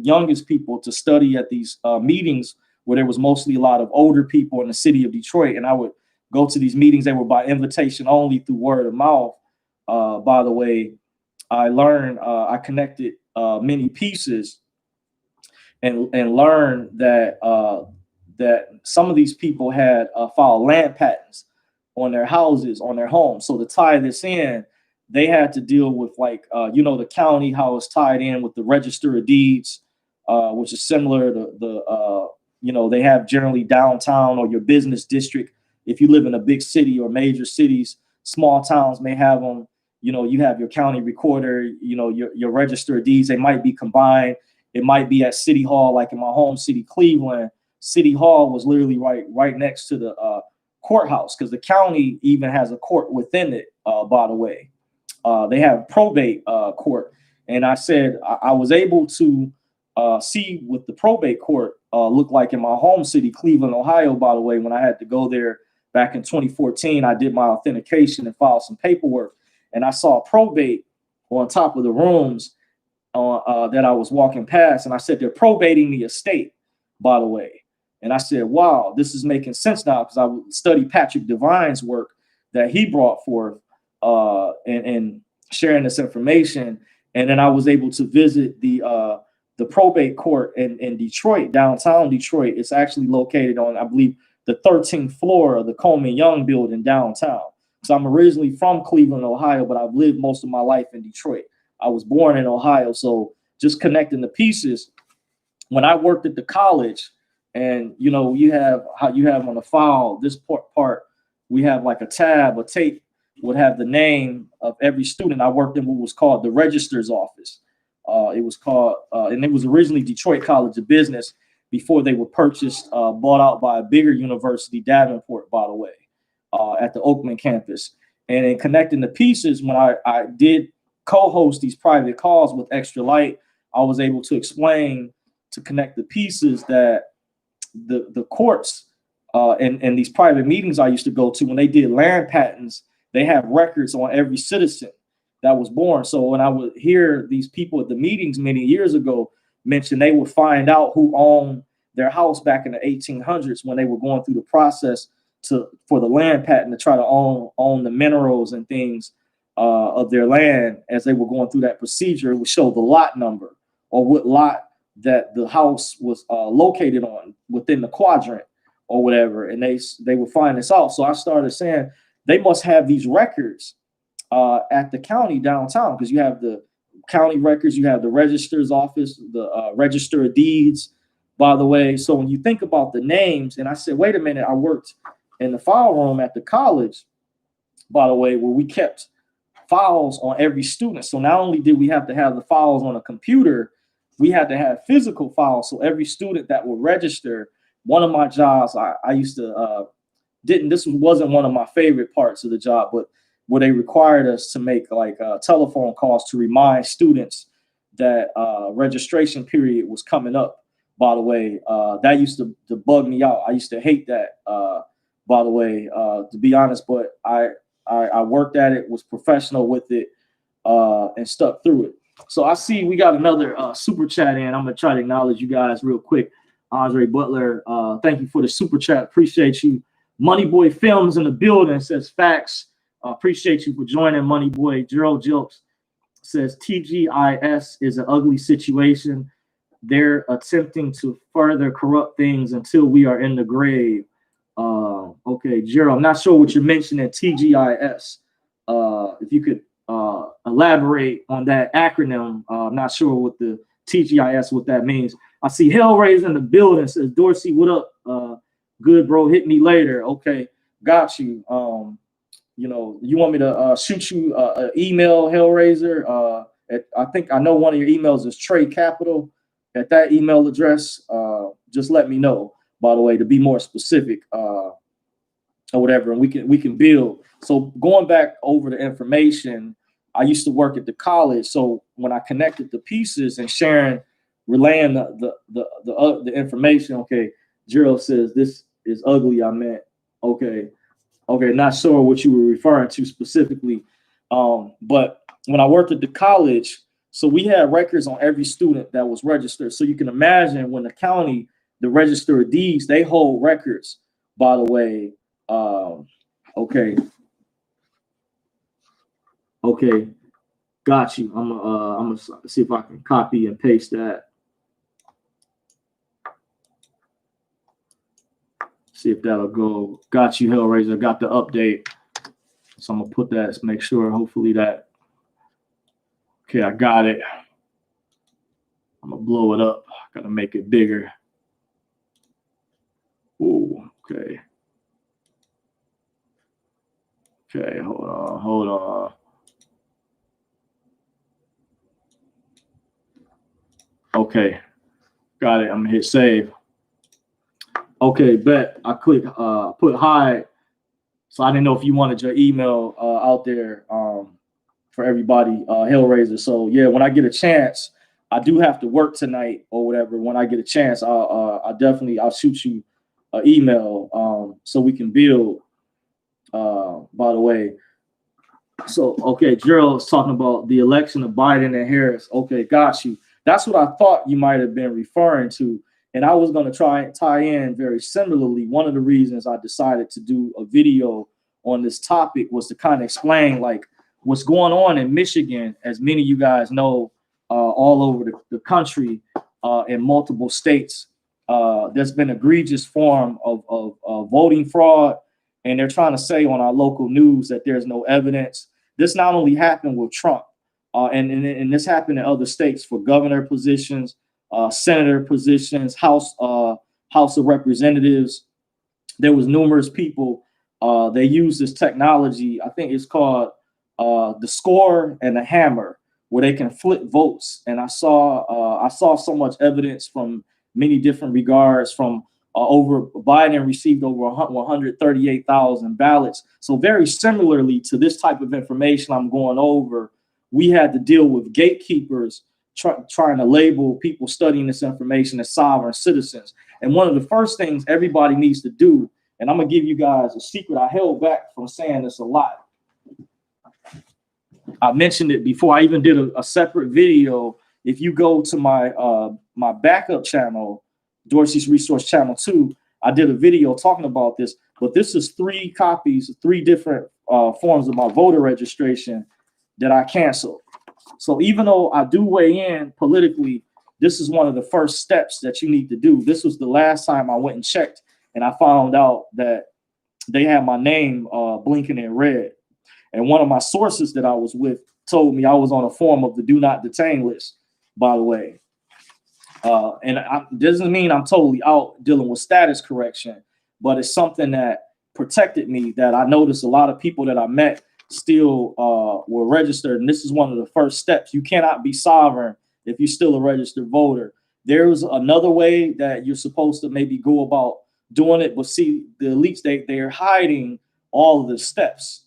youngest people to study at these meetings where there was mostly a lot of older people in the city of Detroit, and I would go to these meetings. They were by invitation only, through word of mouth. By the way, I learned, I connected many pieces and learned that some of these people had filed land patents on their houses, on their homes. So to tie this in, they had to deal with, like, you know, the county, how it's tied in with the Register of Deeds, which is similar to you know, they have generally downtown or your business district. If you live in a big city or major cities, small towns may have them. You know, you have your county recorder, you know, your Register of Deeds. They might be combined. It might be at City Hall, like in my home city, Cleveland. City Hall was literally right next to the courthouse, because the county even has a court within it, by the way. They have probate court. And I said I was able to see what the probate court looked like in my home city, Cleveland, Ohio, by the way. When I had to go there back in 2014, I did my authentication and filed some paperwork. And I saw probate on top of the rooms that I was walking past. And I said, they're probating the estate, by the way. And I said, wow, this is making sense now, because I would study Patrick Devine's work that he brought forth and sharing this information. And then I was able to visit the probate court in Detroit, downtown Detroit. It's actually located on, I believe, the 13th floor of the Coleman Young building downtown. So I'm originally from Cleveland, Ohio, but I've lived most of my life in Detroit. I was born in Ohio, so just connecting the pieces. When I worked at the college, and you have how you have on the file this part, we have like a tab, a tape would have the name of every student. I worked in what was called the registrar's office. It was called, and it was originally Detroit College of Business before they were purchased, bought out by a bigger university, Davenport, by the way, at the Oakland campus. And in connecting the pieces, when I did co-host these private calls with Extra Light, I was able to explain, to connect the pieces, that the courts and these private meetings I used to go to, when they did land patents, they have records on every citizen that was born. So when I would hear these people at the meetings many years ago mention they would find out who owned their house back in the 1800s when they were going through the process for the land patent to try to own the minerals and things of their land, as they were going through that procedure, it would show the lot number or what lot that the house was located on within the quadrant or whatever, and they would find this out. So I started saying they must have these records at the county downtown, because you have the county records, you have the registrar's office, the register of deeds, by the way. So when you think about the names, and I said, wait a minute, I worked in the file room at the college, by the way, where we kept files on every student. So not only did we have to have the files on a computer, we had to have physical files. So every student that would register, one of my jobs, I used to, this wasn't one of my favorite parts of the job, but where they required us to make like telephone calls to remind students that registration period was coming up, by the way. That used to bug me out. I used to hate that, by the way, to be honest, but I worked at it, was professional with it, and stuck through it. So I see we got another super chat in. I'm going to try to acknowledge you guys real quick. Andre Butler, thank you for the super chat. Appreciate you. Moneyboy Films in the building says facts. Appreciate you for joining, Moneyboy. Gerald Jilks says TGIS is an ugly situation. They're attempting to further corrupt things until we are in the grave. Okay, Gerald, I'm not sure what you're mentioning, TGIS. If you could elaborate on that acronym. I'm not sure what the TGIS, what that means. I see Hellraiser in the building, says Dorsey, what up? Good, bro, hit me later. Okay, got you. You want me to shoot you an email, Hellraiser? I think I know one of your emails is Trey Capital. At that email address, just let me know, by the way, to be more specific, or whatever, and we can build. So going back over the information, I used to work at the college. So when I connected the pieces and relaying the information, okay, Gerald says this is ugly. I meant, okay, not sure what you were referring to specifically. But when I worked at the college, so we had records on every student that was registered. So you can imagine when the county, the register of deeds, they hold records, by the way. Okay, got you. I'm gonna see if I can copy and paste that. See if that'll go. Got you, Hellraiser. Got the update. So I'm gonna put that, make sure, hopefully that. Okay, I got it. I'm gonna blow it up. Gotta make it bigger. Ooh, okay. Okay, hold on. Okay, got it. I'm gonna hit save. Okay, bet. I click put hide. So I didn't know if you wanted your email out there for everybody, Hellraiser. So yeah, when I get a chance, I do have to work tonight or whatever. When I get a chance, I'll shoot you an email so we can build. By the way, so okay, Gerald's talking about the election of Biden and Harris. Okay, got you. That's what I thought you might have been referring to. And I was going to try and tie in very similarly. One of the reasons I decided to do a video on this topic was to kind of explain like what's going on in Michigan. As many of you guys know, all over the country, in multiple states, there's been egregious form of voting fraud. And they're trying to say on our local news that there's no evidence. This not only happened with Trump, And this happened in other states for governor positions, senator positions, House of Representatives. There was numerous people. They used this technology. I think it's called the score and the hammer, where they can flip votes. And I saw so much evidence from many different regards. From over Biden received over 138,000 ballots. So very similarly to this type of information I'm going over, we had to deal with gatekeepers trying to label people studying this information as sovereign citizens. And one of the first things everybody needs to do, and I'm gonna give you guys a secret I held back from saying this a lot. I mentioned it before. I even did a separate video. If you go to my backup channel, Dorsey's Resource Channel 2, I did a video talking about this. But this is 3 copies, 3 different forms of my voter registration that I canceled. So even though I do weigh in politically, this is one of the first steps that you need to do. This was the last time I went and checked, and I found out that they had my name blinking in red. And one of my sources that I was with told me I was on a form of the do not detain list, by the way. Doesn't mean I'm totally out dealing with status correction, but it's something that protected me, that I noticed a lot of people that I met still were registered. And this is one of the first steps. You cannot be sovereign if you're still a registered voter. There's another way that you're supposed to maybe go about doing it, but see, the elites, they're hiding all of the steps,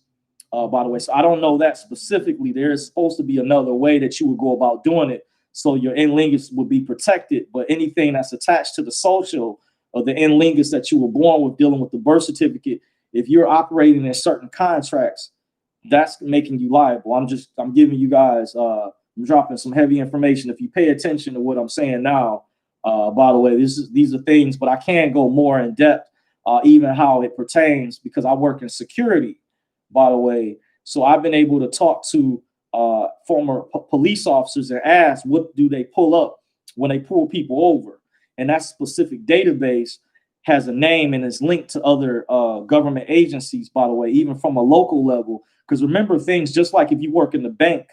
by the way. So I don't know that specifically. There's supposed to be another way that you would go about doing it, so your in lingus would be protected. But anything that's attached to the social or the in lingus that you were born with, dealing with the birth certificate, if you're operating in certain contracts, that's making you liable. I'm giving you guys, I'm dropping some heavy information. If you pay attention to what I'm saying now, by the way, these are things, but I can go more in depth, even how it pertains, because I work in security, by the way. So I've been able to talk to former police officers and ask, what do they pull up when they pull people over? And that specific database has a name and is linked to other government agencies, by the way, even from a local level. Because remember, things just like if you work in the bank,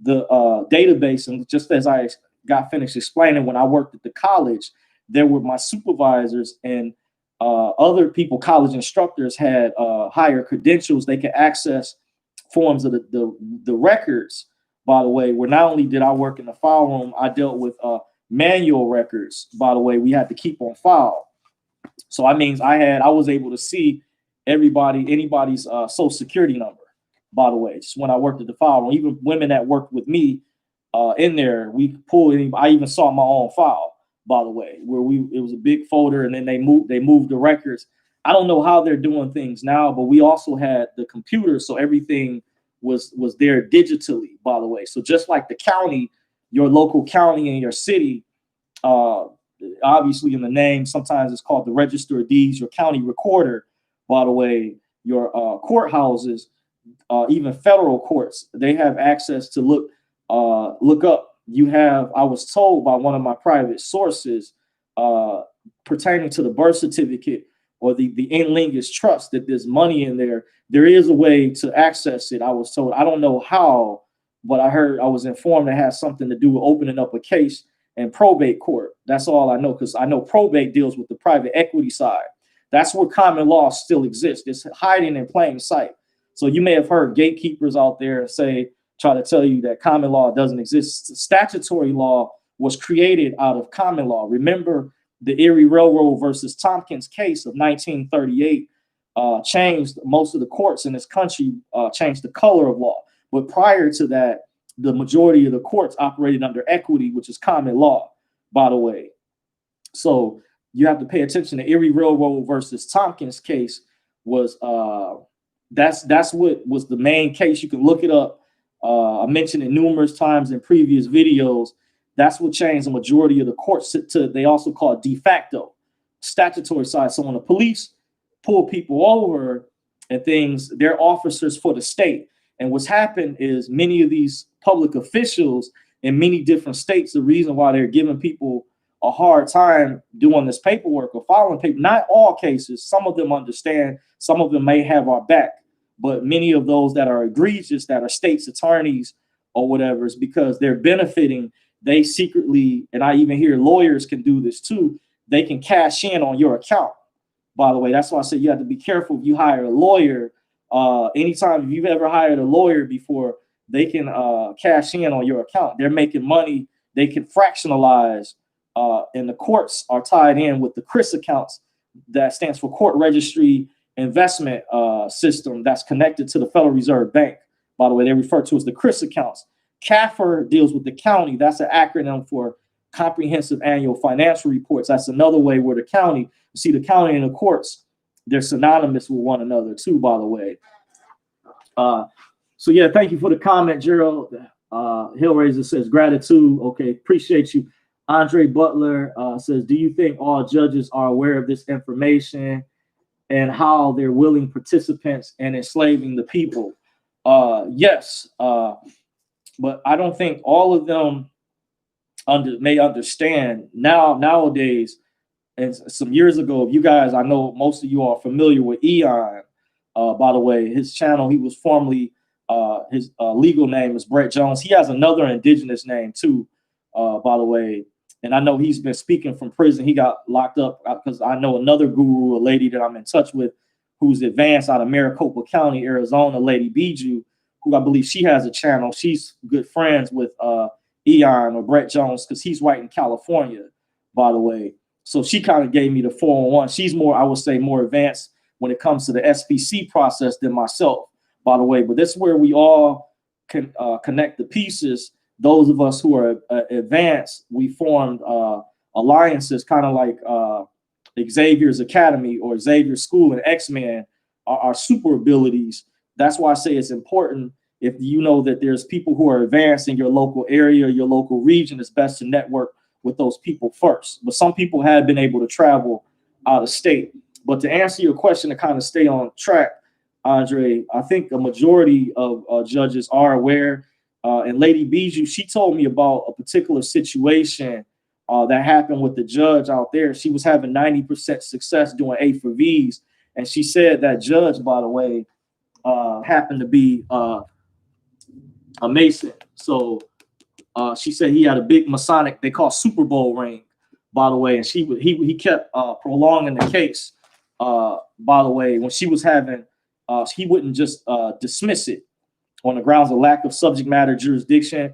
the database, and just as I got finished explaining, when I worked at the college, there were my supervisors and other people, college instructors, had higher credentials. They could access forms of the records, by the way, where not only did I work in the file room, I dealt with manual records, by the way, we had to keep on file. So I means I was able to see anybody's social security number, by the way, just when I worked at the file room. Even women that worked with me in there, we pulled any. I even saw my own file, by the way, where it was a big folder, and then they moved the records. I don't know how they're doing things now, but we also had the computer, so everything was there digitally, by the way. So just like the county, your local county and your city, obviously in the name, sometimes it's called the Register of Deeds, your county recorder, by the way, your courthouses, even federal courts, they have access to look up. I was told by one of my private sources pertaining to the birth certificate or the in lingus trust, that there's money in there. There is a way to access it, I was told. I don't know how, but I was informed it has something to do with opening up a case in probate court. That's all I know, because I know probate deals with the private equity side. That's where common law still exists. It's hiding in plain sight. So you may have heard gatekeepers out there try to tell you that common law doesn't exist. Statutory law was created out of common law. Remember the Erie Railroad versus Tompkins case of 1938 changed most of the courts in this country, changed the color of law. But prior to that, the majority of the courts operated under equity, which is common law, by the way. So you have to pay attention. The Erie Railroad versus Tompkins case was that's what was the main case. You can look it up. I mentioned it numerous times in previous videos. That's what changed the majority of the courts to they also call it de facto statutory side. So when the police pull people over and things, they're officers for the state. And what's happened is many of these public officials in many different states, the reason why they're giving people a hard time doing this paperwork or following paper, not all cases, some of them understand, some of them may have our back, but many of those that are egregious, that are state's attorneys or whatever is because they're benefiting. They secretly, and I even hear lawyers can do this too, they can cash in on your account. By the way, that's why I said you have to be careful if you hire a lawyer. Anytime if you've ever hired a lawyer before, they can cash in on your account. They're making money. They can fractionalize, and the courts are tied in with the CRIS accounts. That stands for Court Registry Investment System. That's connected to the Federal Reserve Bank. By the way, they refer to as the CRIS accounts. CAFR deals with the county. That's an acronym for Comprehensive Annual Financial Reports. That's another way where the county, you see the county and the courts, they're synonymous with one another too, by the way. So yeah, thank you for the comment, Gerald. Hillraiser says gratitude. Okay, appreciate you. Andre Butler says, do you think all judges are aware of this information and how they're willing participants in enslaving the people? Yes, but I don't think all of them may understand nowadays. And some years ago, you guys, I know most of you are familiar with Eon. By the way, his channel, he was formerly, his legal name is Brett Jones. He has another indigenous name too, by the way. And I know he's been speaking from prison. He got locked up because I know another guru, a lady that I'm in touch with, who's advanced out of Maricopa County, Arizona, Lady Biju, who I believe she has a channel. She's good friends with Eon or Brett Jones because he's right in California, by the way. So she kind of gave me the 411. She's more, I would say, more advanced when it comes to the SPC process than myself, by the way. But this is where we all can connect the pieces. Those of us who are advanced, we formed alliances, kind of like Xavier's Academy or Xavier's School and X-Men are super abilities. That's why I say it's important. If you know that there's people who are advanced in your local area, your local region, it's best to network with those people first. But some people have been able to travel out of state. But to answer your question, to kind of stay on track, Andre, I think a majority of judges are aware. And Lady Bijou, she told me about a particular situation that happened with the judge out there. She was having 90% success doing A for Vs. And she said that judge, by the way, happened to be a Mason. So she said he had a big Masonic, they call Super Bowl ring, by the way. And he kept prolonging the case, by the way. When she was having, he wouldn't just dismiss it on the grounds of lack of subject matter jurisdiction.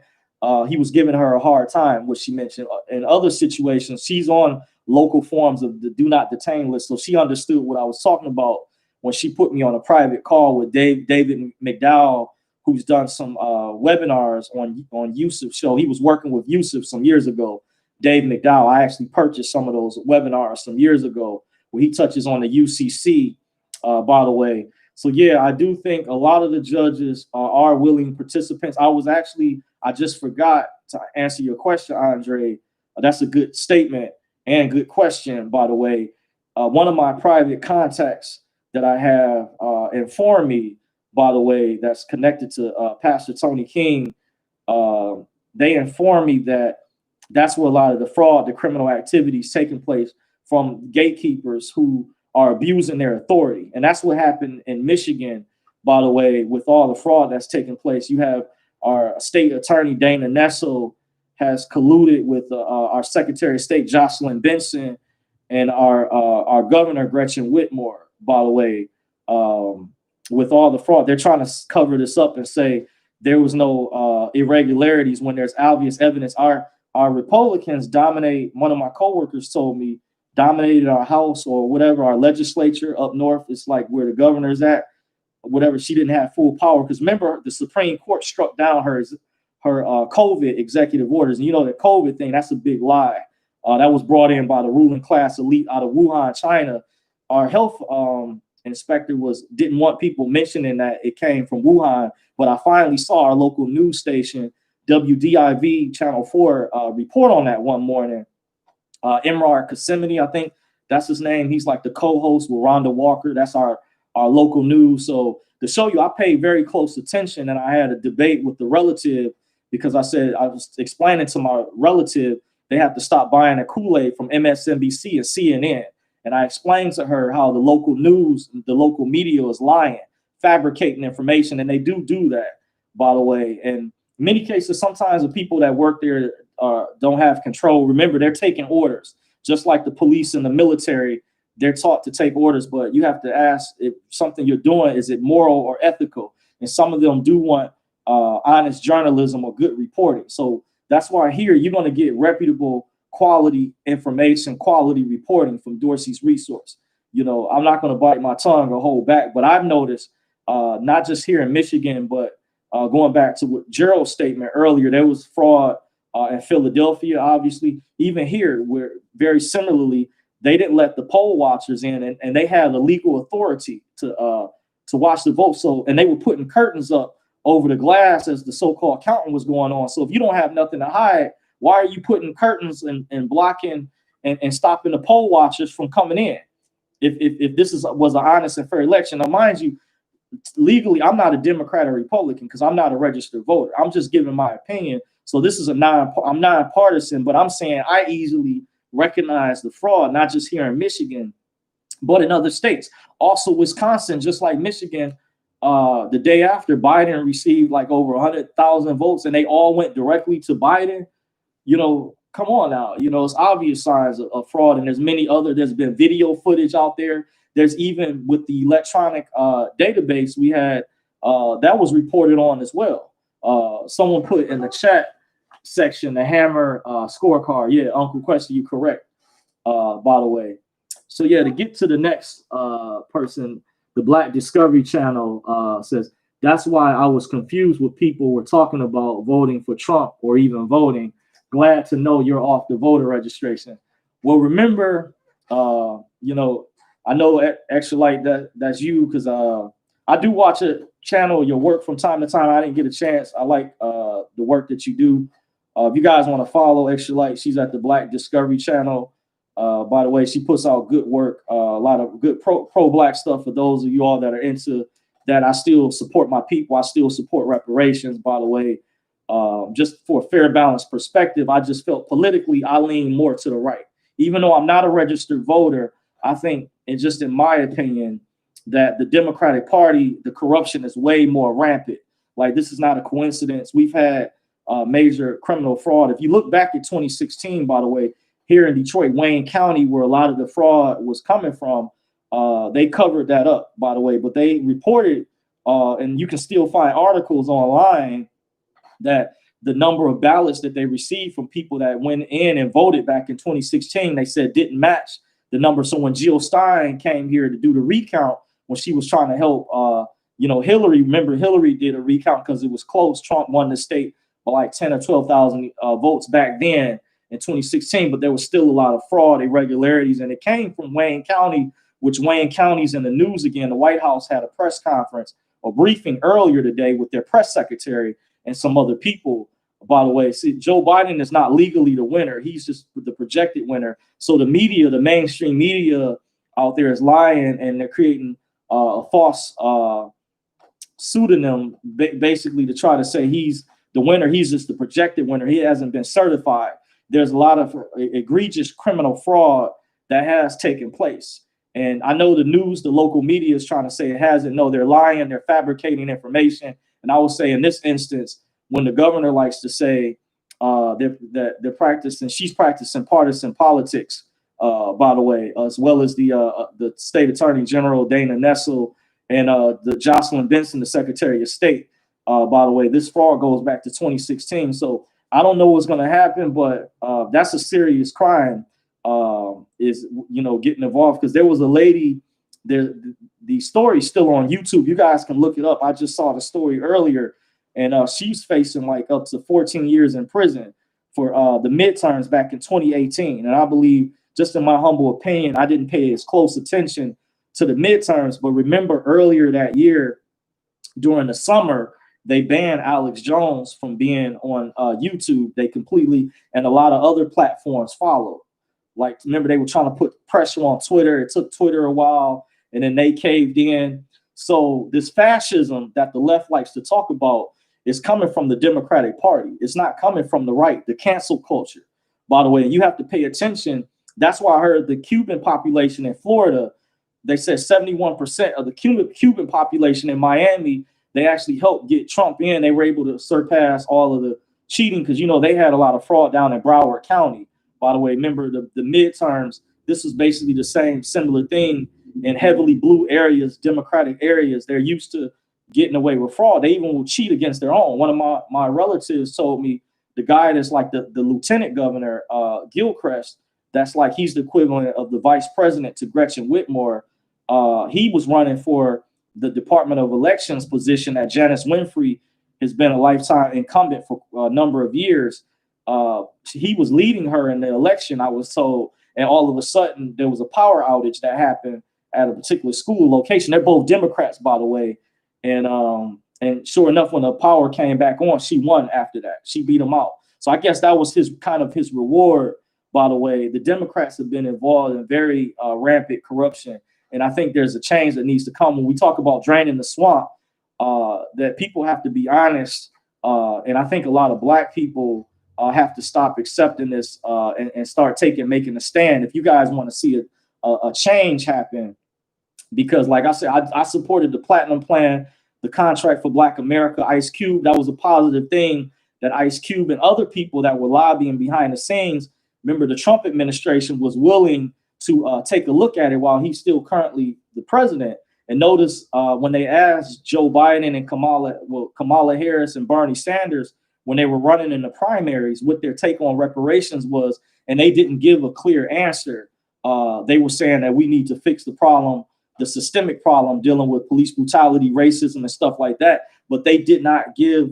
He was giving her a hard time, which she mentioned. In other situations, she's on local forms of the do not detain list. So she understood what I was talking about when she put me on a private call with David McDowell, who's done some webinars on Yusuf's show. He was working with Yusuf some years ago. Dave McDowell, I actually purchased some of those webinars some years ago where he touches on the UCC, by the way. So yeah, I do think a lot of the judges are willing participants. I just forgot to answer your question, Andre. That's a good statement and good question, by the way. One of my private contacts that I have informed me, by the way, that's connected to Pastor Tony King. They informed me that that's where a lot of the fraud, the criminal activities taking place from gatekeepers who are abusing their authority. And that's what happened in Michigan, by the way, with all the fraud that's taking place. You have our state attorney, Dana Nessel, has colluded with our Secretary of State, Jocelyn Benson, and our governor, Gretchen Whitmore, by the way, with all the fraud. They're trying to cover this up and say there was no irregularities when there's obvious evidence. Our Republicans dominate, one of my coworkers told me, dominated our House or whatever, our legislature up north. It's like where the governor's at, whatever. She didn't have full power because remember, the Supreme Court struck down her COVID executive orders. And you know that COVID thing, that's a big lie. That was brought in by the ruling class elite out of Wuhan, China. Our health inspector didn't want people mentioning that it came from Wuhan, but I finally saw our local news station, WDIV Channel 4, report on that one morning. Imrar Kasimini, I think that's his name. He's like the co-host with Rhonda Walker. That's our local news. So to show you, I paid very close attention, and I had a debate with the relative because I said I was explaining to my relative they have to stop buying a Kool-Aid from MSNBC and CNN. And I explained to her how the local news, the local media is lying, fabricating information, and they do that, by the way. And In many cases, sometimes the people that work there don't have control. Remember, they're taking orders, just like the police and the military. They're taught to take orders, but you have to ask if something you're doing, is it moral or ethical? And some of them do want honest journalism or good reporting. So that's why here you're going to get reputable, quality information, quality reporting from Dorsey's Resource. You know, I'm not going to bite my tongue or hold back, but I've noticed not just here in Michigan, but going back to what Gerald's statement earlier, there was fraud in Philadelphia, obviously. Even here, where very similarly, they didn't let the poll watchers in, and they had the legal authority to watch the vote. So, and they were putting curtains up over the glass as the so-called counting was going on. So if you don't have nothing to hide, why are you putting curtains and blocking and stopping the poll watchers from coming in? If this was an honest and fair election. Now, mind you, legally, I'm not a Democrat or Republican because I'm not a registered voter. I'm just giving my opinion. So this is I'm nonpartisan, but I'm saying I easily recognize the fraud, not just here in Michigan, but in other states. Also, Wisconsin, just like Michigan, the day after Biden received like over 100,000 votes and they all went directly to Biden, you know, come on now, you know, it's obvious signs of fraud. And there's been video footage out there. There's even with the electronic database we had, that was reported on as well. Someone put in the chat section, the Hammer scorecard. Yeah, Uncle Question, you correct, by the way. So yeah, to get to the next person, the Black Discovery Channel says, that's why I was confused what people were talking about voting for Trump or even voting. Glad to know you're off the voter registration. Well, remember, you know, I know Extra Light that's you because I do watch a channel, your work from time to time. I didn't get a chance. I like the work that you do. If you guys want to follow Extra Light, she's at the Black Discovery Channel. By the way, she puts out good work, a lot of good pro-Black stuff for those of you all that are into that. I still support my people. I still support reparations, by the way. Just for a fair, balanced perspective, I just felt politically I lean more to the right. Even though I'm not a registered voter, I think, and just in my opinion, that the Democratic Party, the corruption is way more rampant. Like, this is not a coincidence. We've had major criminal fraud. If you look back at 2016, by the way, here in Detroit, Wayne County, where a lot of the fraud was coming from, they covered that up, by the way. But they reported, and you can still find articles online, that the number of ballots that they received from people that went in and voted back in 2016, they said didn't match the number. So when Jill Stein came here to do the recount, when she was trying to help, Hillary, remember Hillary did a recount because it was close. Trump won the state by like 10 or 12,000 votes back then in 2016, but there was still a lot of fraud, irregularities, and it came from Wayne County, which Wayne County's in the news again. The White House had a press conference, a briefing earlier today with their press secretary and some other people. By the way, see, Joe Biden is not legally the winner. He's just the projected winner. So the media, the mainstream media out there is lying, and they're creating a false pseudonym, basically to try to say he's the winner. He's just the projected winner. He hasn't been certified. There's a lot of egregious criminal fraud that has taken place. And I know the news, the local media is trying to say it hasn't. No, they're lying. They're fabricating information. And I will say in this instance, when the governor likes to say they're practicing, she's practicing partisan politics, by the way, as well as the state attorney general, Dana Nessel, and the Jocelyn Benson, the secretary of state. By the way, this fraud goes back to 2016. So I don't know what's going to happen, but that's a serious crime, is, getting involved, because there was a lady there. The story's still on YouTube. You guys can look it up. I just saw the story earlier, and she's facing like up to 14 years in prison for the midterms back in 2018. And I believe, just in my humble opinion, I didn't pay as close attention to the midterms, but remember earlier that year during the summer, they banned Alex Jones from being on YouTube. They completely, and a lot of other platforms followed. Like, remember, they were trying to put pressure on Twitter. It took Twitter a while, and then they caved in. So this fascism that the left likes to talk about is coming from the Democratic Party. It's not coming from the right, the cancel culture, by the way. And you have to pay attention. That's why I heard the Cuban population in Florida, they said 71% of the Cuban population in Miami they actually helped get Trump in. They were able to surpass all of the cheating because, you know, they had a lot of fraud down in Broward County. By the way, remember the midterms, this was basically the same similar thing in heavily blue areas, Democratic areas. They're used to getting away with fraud. They even will cheat against their own. One of my relatives told me the guy that's like the lieutenant governor, Gilchrist, that's like he's the equivalent of the vice president to Gretchen Whitmore. He was running for the Department of Elections position that Janice Winfrey has been a lifetime incumbent for a number of years. He was leading her in the election, I was told, and all of a sudden there was a power outage that happened at a particular school location. They're both Democrats, by the way. And sure enough, when the power came back on, she won after that. She beat him out. So I guess that was his reward, by the way. The Democrats have been involved in very rampant corruption. And I think there's a change that needs to come. When we talk about draining the swamp, that people have to be honest. And I think a lot of Black people have to stop accepting this and start making a stand. If you guys want to see a change happen, because like I said, I supported the Platinum Plan, the contract for Black America, Ice Cube. That was a positive thing that Ice Cube and other people that were lobbying behind the scenes. Remember, the Trump administration was willing to take a look at it while he's still currently the president. And notice when they asked Joe Biden and Kamala Harris and Bernie Sanders, when they were running in the primaries, what their take on reparations was, and they didn't give a clear answer. They were saying that we need to fix the problem, the systemic problem dealing with police brutality, racism, and stuff like that. But they did not give,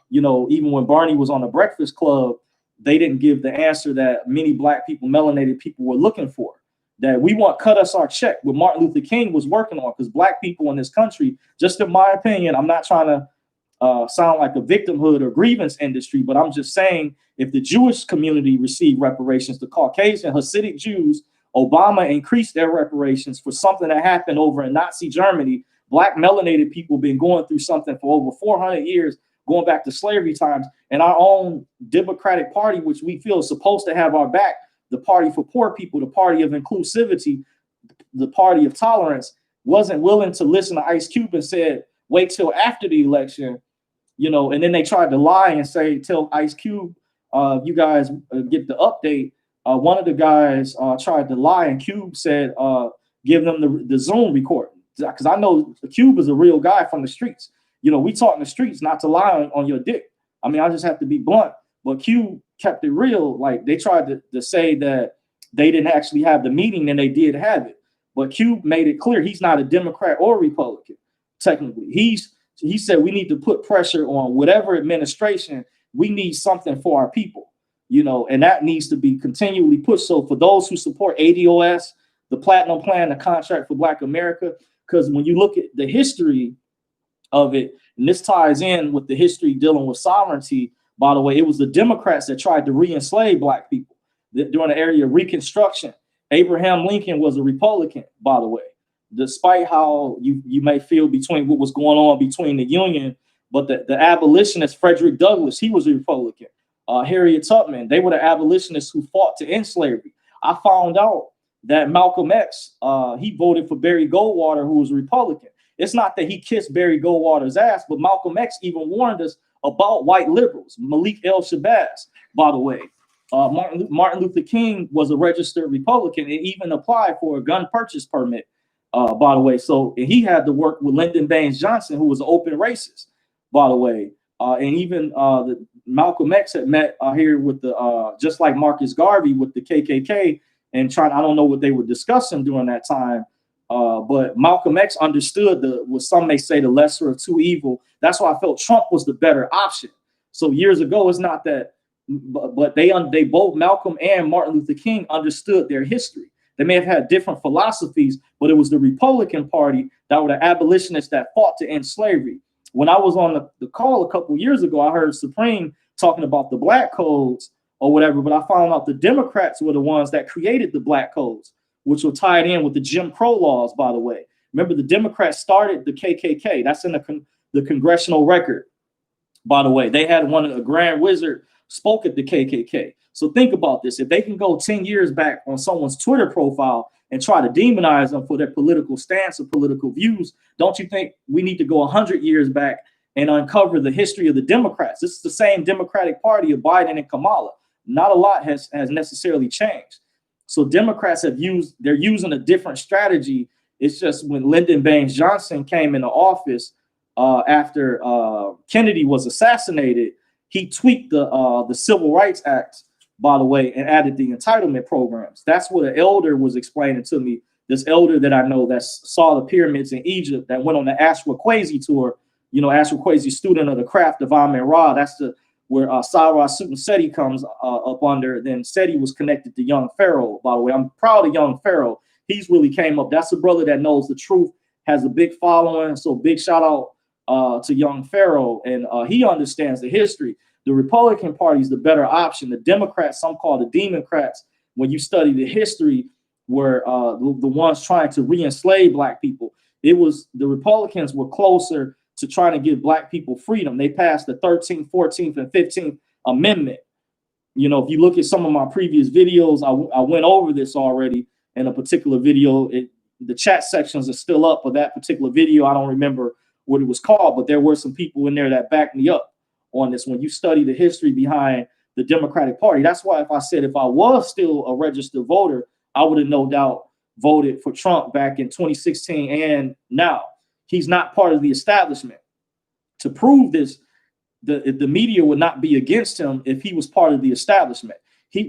even when Bernie was on the Breakfast Club, they didn't give the answer that many Black people, melanated people were looking for. That we want cut us our check, what Martin Luther King was working on, because Black people in this country, just in my opinion, I'm not trying to sound like a victimhood or grievance industry, but I'm just saying if the Jewish community received reparations, the Caucasian Hasidic Jews, Obama increased their reparations for something that happened over in Nazi Germany. Black melanated people been going through something for over 400 years, going back to slavery times. And our own Democratic Party, which we feel is supposed to have our back, the party for poor people, the party of inclusivity, the party of tolerance, wasn't willing to listen to Ice Cube and said, wait till after the election, and then they tried to lie and say, tell Ice Cube, you guys get the update. One of the guys tried to lie, and Cube said, give them the Zoom recording. Because I know Cube is a real guy from the streets. We talk in the streets not to lie on your dick. I mean, I just have to be blunt. But Cube kept it real. Like, they tried to say that they didn't actually have the meeting, and they did have it. But Cube made it clear he's not a Democrat or Republican, technically. He said we need to put pressure on whatever administration. We need something for our people. And that needs to be continually pushed. So for those who support ADOS, the Platinum Plan, the contract for Black America, because when you look at the history of it, and this ties in with the history dealing with sovereignty, by the way, it was the Democrats that tried to re-enslave Black people during the area of Reconstruction. Abraham Lincoln was a Republican, by the way, despite how you may feel between what was going on between the Union, but the abolitionist Frederick Douglass, he was a Republican. Harriet Tubman, they were the abolitionists who fought to end slavery. I found out that Malcolm X, he voted for Barry Goldwater, who was a Republican. It's not that he kissed Barry Goldwater's ass, but Malcolm X even warned us about white liberals. Malik El-Shabazz, by the way. Martin Luther King was a registered Republican and even applied for a gun purchase permit, by the way. So he had to work with Lyndon Baines Johnson, who was an open racist, by the way. And even Malcolm X had met here with just like Marcus Garvey with the KKK and I don't know what they were discussing during that time. But Malcolm X understood what some may say the lesser of two evil. That's why I felt Trump was the better option. So years ago, it's not that, but they both, Malcolm and Martin Luther King, understood their history. They may have had different philosophies, but it was the Republican Party that were the abolitionists that fought to end slavery. When I was on the call a couple years ago, I heard Supreme talking about the black codes or whatever, but I found out the Democrats were the ones that created the black codes, which were tied in with the Jim Crow laws, by the way. Remember, the Democrats started the KKK. That's in the congressional record. By the way, they had one of the Grand Wizard spoke at the KKK. So think about this. If they can go 10 years back on someone's Twitter profile and try to demonize them for their political stance or political views, don't you think we need to go 100 years back and uncover the history of the Democrats? This is the same Democratic Party of Biden and Kamala. Not a lot has necessarily changed. So Democrats they're using a different strategy. It's just when Lyndon Baines Johnson came into office after Kennedy was assassinated, he tweaked the Civil Rights Act, by the way, and added the entitlement programs. That's what an elder was explaining to me. This elder that I know that saw the pyramids in Egypt, that went on the Ashwakwasi tour. You know, Ashwakwasi, student of the craft of Amen Ra. That's where Sarah Sutton Seti comes up under. Then Seti was connected to young Pharaoh, by the way. I'm proud of young Pharaoh. He's really came up. That's a brother that knows the truth, has a big following. So big shout out to young Pharaoh. And he understands the history. The Republican Party is the better option. The Democrats, some call the Democrats, when you study the history, were the ones trying to re-enslave Black people. It was the Republicans were closer to trying to give Black people freedom. They passed the 13th, 14th, and 15th Amendment. You know, if you look at some of my previous videos, I went over this already in a particular video. The chat sections are still up for that particular video. I don't remember what it was called, but there were some people in there that backed me up on this. When you study the history behind the Democratic Party, that's why if I was still a registered voter, I would have no doubt voted for Trump back in 2016 and now. He's not part of the establishment. To prove this, the media would not be against him if he was part of the establishment.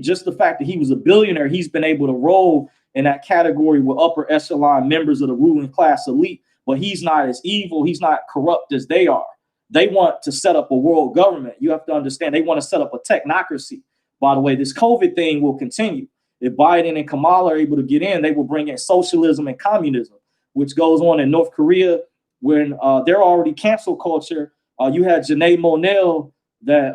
Just the fact that he was a billionaire, he's been able to roll in that category with upper echelon members of the ruling class elite, but he's not as evil, he's not corrupt as they are. They want to set up a world government. You have to understand, they want to set up a technocracy. By the way, this COVID thing will continue. If Biden and Kamala are able to get in, they will bring in socialism and communism, which goes on in North Korea when they're already cancel culture. You had Janae Monell that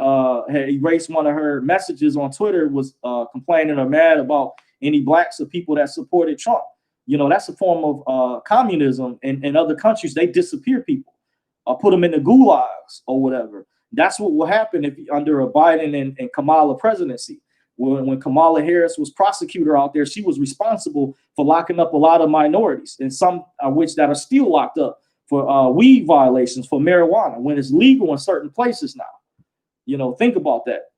had erased one of her messages on Twitter, was complaining or mad about any Blacks or people that supported Trump. You know, that's a form of communism. In other countries, they disappear people. Put them in the gulags or whatever. That's what will happen if under a Biden and Kamala presidency. When Kamala Harris was prosecutor out there, she was responsible for locking up a lot of minorities, and some of which that are still locked up for weed violations, for marijuana, when it's legal in certain places now. You know, think about that.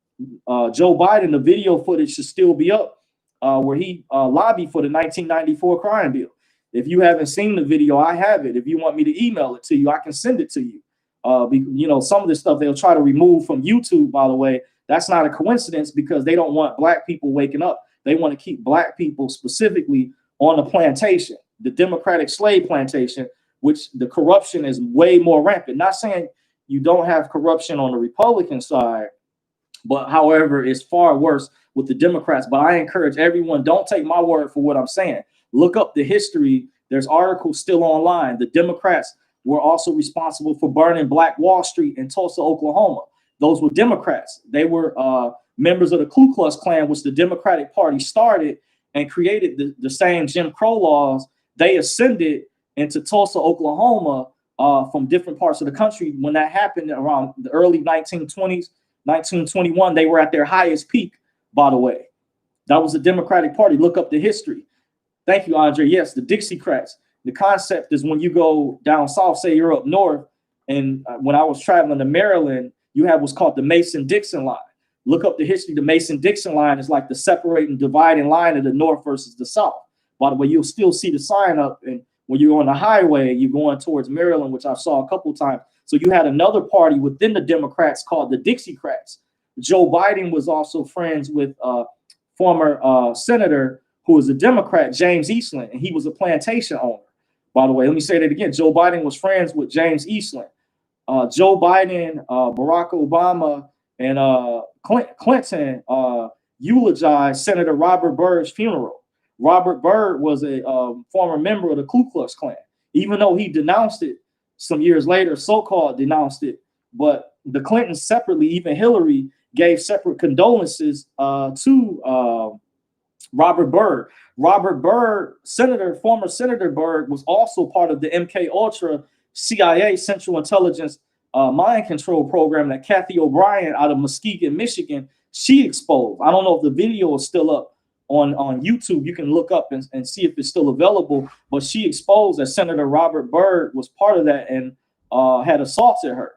Joe Biden, the video footage should still be up where he lobbied for the 1994 crime bill. If you haven't seen the video, I have it. If you want me to email it to you, I can send it to you. You know, some of this stuff they'll try to remove from YouTube, by the way. That's not a coincidence, because they don't want Black people waking up. They want to keep Black people specifically on the plantation, the Democratic slave plantation, which the corruption is way more rampant. Not saying you don't have corruption on the Republican side, but however, it's far worse with the Democrats. But I encourage everyone, don't take my word for what I'm saying. Look up the history. There's articles still online. The Democrats were also responsible for burning Black Wall Street in Tulsa, Oklahoma. Those were Democrats. They were members of the Ku Klux Klan, which the Democratic Party started and created the same Jim Crow laws. They ascended into Tulsa, Oklahoma from different parts of the country. When that happened around the early 1920s, 1921, they were at their highest peak, by the way. That was the Democratic Party. Look up the history. Thank you, Andre. Yes, the Dixiecrats. The concept is when you go down south, say you're up north, and when I was traveling to Maryland, you have what's called the Mason-Dixon line. Look up the history. The Mason-Dixon line is like the separating, dividing line of the north versus the south. By the way, you'll still see the sign up, and when you're on the highway, you're going towards Maryland, which I saw a couple of times. So you had another party within the Democrats called the Dixiecrats. Joe Biden was also friends with former senator who was a Democrat, James Eastland, and he was a plantation owner. By the way, let me say that again. Joe Biden was friends with James Eastland. Joe Biden, Barack Obama, and Clinton eulogized Senator Robert Byrd's funeral. Robert Byrd was a former member of the Ku Klux Klan. Even though he denounced it some years later, so-called denounced it, but the Clintons separately, even Hillary, gave separate condolences to Robert Byrd. Robert Byrd, former Senator Byrd, was also part of the MK Ultra CIA Central Intelligence mind control program that Kathy O'Brien out of Muskegon, Michigan, she exposed. I don't know if the video is still up on YouTube. You can look up and see if it's still available. But she exposed that Senator Robert Byrd was part of that and had assaulted her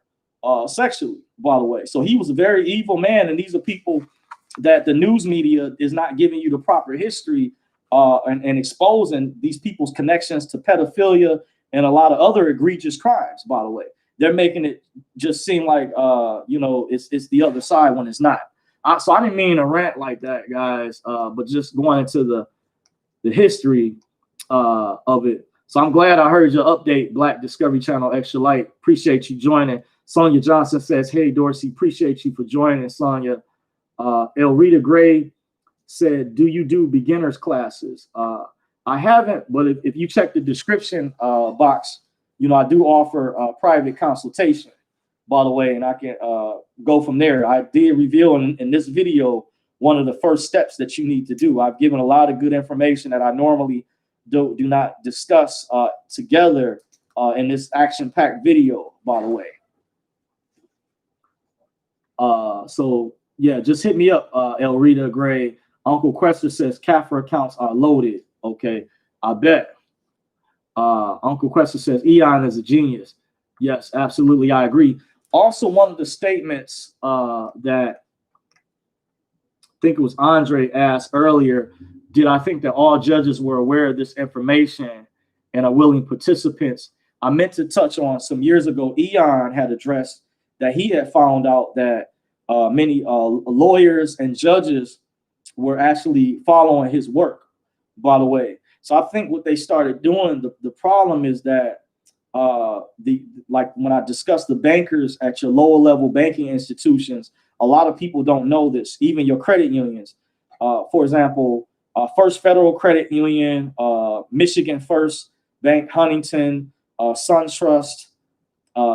sexually, by the way. So he was a very evil man. And these are people that the news media is not giving you the proper history and exposing these people's connections to pedophilia and a lot of other egregious crimes, by the way. They're making it just seem like, it's the other side when it's not. So I didn't mean to rant like that, guys, but just going into the history of it. So I'm glad I heard your update, Black Discovery Channel Extra Light. Appreciate you joining. Sonia Johnson says, hey, Dorsey, appreciate you for joining, Sonia. Elrita Gray said, do you do beginners classes? I haven't, but if you check the description box, I do offer private consultation, by the way, and I can go from there. I did reveal in this video one of the first steps that you need to do. I've given a lot of good information that I normally do not discuss together in this action-packed video, by the way. So yeah, just hit me up, Elrita Gray. Uncle Quester says CAFR accounts are loaded. Okay, I bet. Uncle Quester says Eon is a genius. Yes, absolutely, I agree. Also, one of the statements that I think it was Andre asked earlier, did I think that all judges were aware of this information and are willing participants? I meant to touch on some years ago, Eon had addressed that he had found out that many lawyers and judges were actually following his work, by the way. So I think what they started doing, the problem is that like when I discussed the bankers at your lower level banking institutions, a lot of people don't know this, even your credit unions. For example, First Federal Credit Union, Michigan First Bank, Huntington, SunTrust,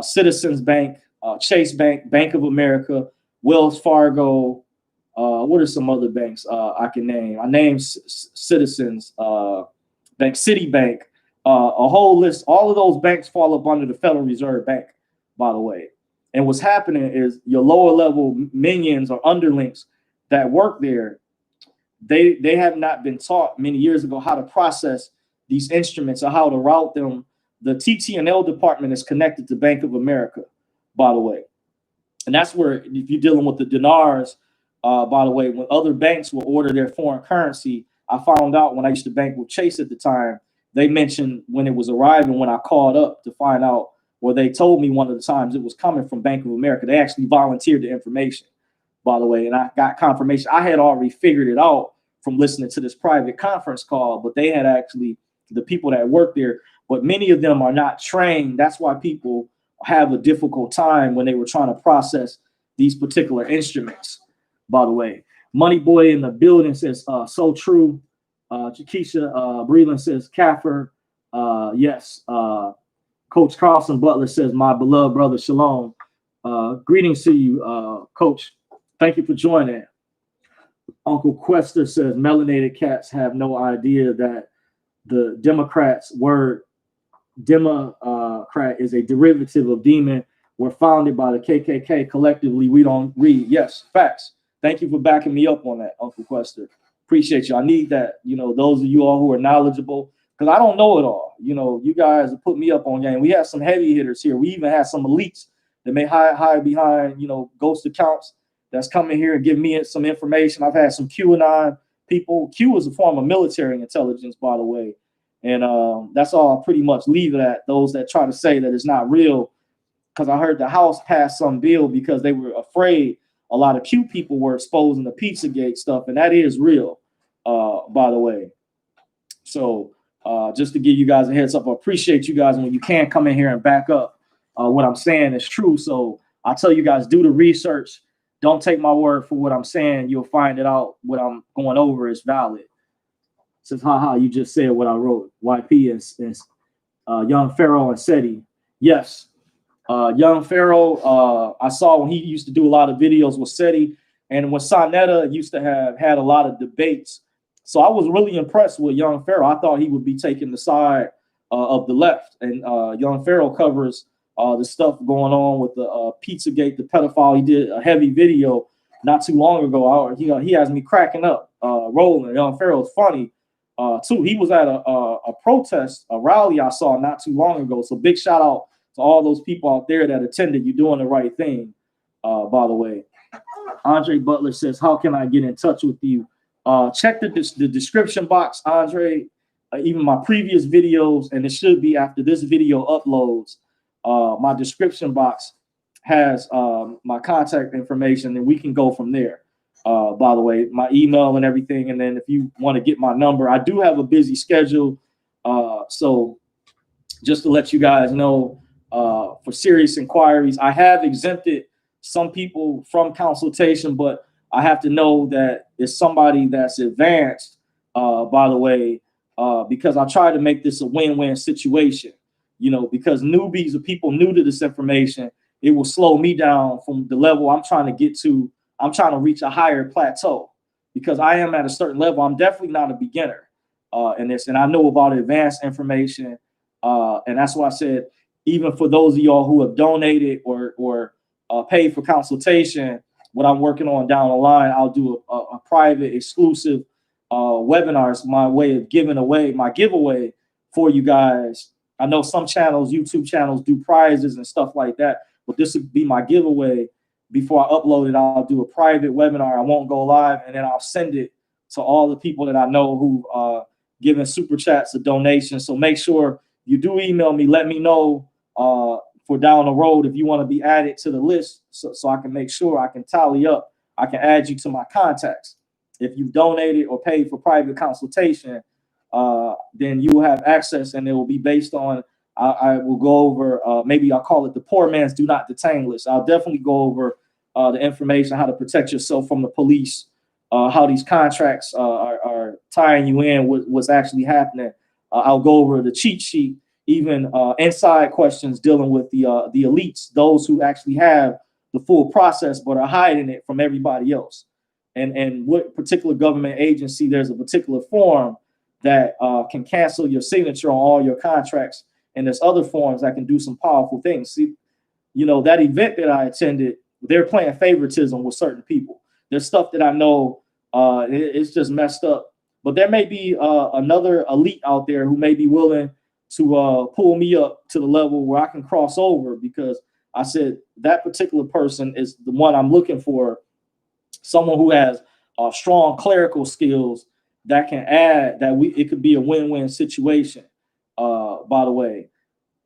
Citizens Bank, Chase Bank, Bank of America, Wells Fargo. What are some other banks I can name? I named Citizens Bank, Citibank, a whole list. All of those banks fall up under the Federal Reserve Bank, by the way. And what's happening is your lower level minions or underlings that work there, they have not been taught many years ago how to process these instruments or how to route them. The TT&L department is connected to Bank of America, by the way. And that's where, if you're dealing with the dinars, by the way, when other banks will order their foreign currency, I found out when I used to bank with Chase at the time, they mentioned when it was arriving, when I called up to find out, well, they told me one of the times it was coming from Bank of America. They actually volunteered the information, by the way, and I got confirmation. I had already figured it out from listening to this private conference call, but they had actually, the people that work there, but many of them are not trained. That's why people have a difficult time when they were trying to process these particular instruments, by the way. Money Boy in the building says, so true. Jakisha Breland says, CAFR, yes. Coach Carlson Butler says, my beloved brother, shalom. Greetings to you, Coach. Thank you for joining. Uncle Quester says, melanated cats have no idea that the Democrats' word Democrat is a derivative of demon. We're founded by the KKK. Collectively, we don't read. Yes, facts. Thank you for backing me up on that, Uncle Quester. Appreciate you. I need that. Those of you all who are knowledgeable, because I don't know it all. You guys have put me up on game. We have some heavy hitters here. We even have some elites that may hide behind, ghost accounts that's coming here and give me some information. I've had some QAnon people. Q is a form of military intelligence, by the way. And that's all I pretty much leave it at, those that try to say that it's not real. Because I heard the House pass some bill because they were afraid a lot of Q people were exposing the Pizzagate stuff. And that is real, by the way. So just to give you guys a heads up, I appreciate you guys. And when you can come in here and back up what I'm saying is true. So I tell you guys, do the research. Don't take my word for what I'm saying. You'll find it out. What I'm going over is valid. Says, haha, you just said what I wrote. YP is Young Pharaoh and SETI. Yes. Young Pharaoh, I saw when he used to do a lot of videos with SETI. And when Sonetta used to have had a lot of debates. So I was really impressed with Young Pharaoh. I thought he would be taking the side of the left. And Young Pharaoh covers the stuff going on with the Pizzagate, the pedophile. He did a heavy video not too long ago. He has me cracking up, rolling. Young Pharaoh's funny too. He was at a protest, a rally I saw not too long ago. So big shout out to all those people out there that attended. You're doing the right thing, by the way. Andre Butler says, how can I get in touch with you? Check the description box, Andre. Even my previous videos, and it should be after this video uploads, my description box has my contact information, and we can go from there. By the way, my email and everything. And then if you want to get my number, I do have a busy schedule. So just to let you guys know, for serious inquiries, I have exempted some people from consultation, but I have to know that it's somebody that's advanced, by the way, because I try to make this a win-win situation, because newbies or people new to this information, it will slow me down from the level I'm trying to get to. I'm trying to reach a higher plateau because I am at a certain level. I'm definitely not a beginner in this, and I know about advanced information. And that's why I said, even for those of y'all who have donated or paid for consultation, what I'm working on down the line, I'll do a private, exclusive webinars, my way of giving away my giveaway for you guys. I know some channels, YouTube channels, do prizes and stuff like that, but this would be my giveaway. Before I upload it, I'll do a private webinar. I won't go live, and then I'll send it to all the people that I know who given super chats, a donation. So make sure you do email me. Let me know for down the road if you want to be added to the list, so I can make sure I can tally up. I can add you to my contacts. If you've donated or paid for private consultation, then you will have access, and it will be based on. I will go over. Maybe I'll call it the poor man's do not detain list. I'll definitely go over the information, how to protect yourself from the police, how these contracts are tying you in, what's actually happening. I'll go over the cheat sheet, even inside questions dealing with the elites, those who actually have the full process but are hiding it from everybody else. And what particular government agency, there's a particular form that can cancel your signature on all your contracts. And there's other forms that can do some powerful things. See, that event that I attended, they're playing favoritism with certain people. There's stuff that I know it's just messed up. But there may be another elite out there who may be willing to pull me up to the level where I can cross over, because I said that particular person is the one I'm looking for, someone who has strong clerical skills that can add that it could be a win-win situation, by the way.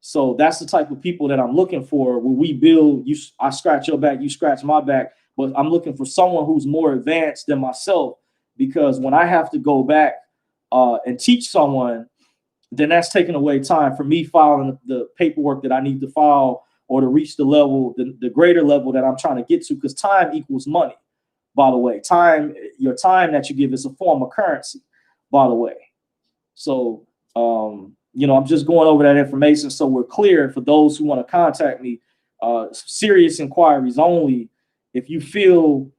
So that's the type of people that I'm looking for, where we build, I scratch your back, you scratch my back, but I'm looking for someone who's more advanced than myself, because when I have to go back and teach someone, then that's taking away time for me filing the paperwork that I need to file, or to reach the level, the greater level that I'm trying to get to, because time equals money, by the way. Your time that you give is a form of currency, by the way. So, I'm just going over that information so we're clear for those who want to contact me. Serious inquiries only. If you feel,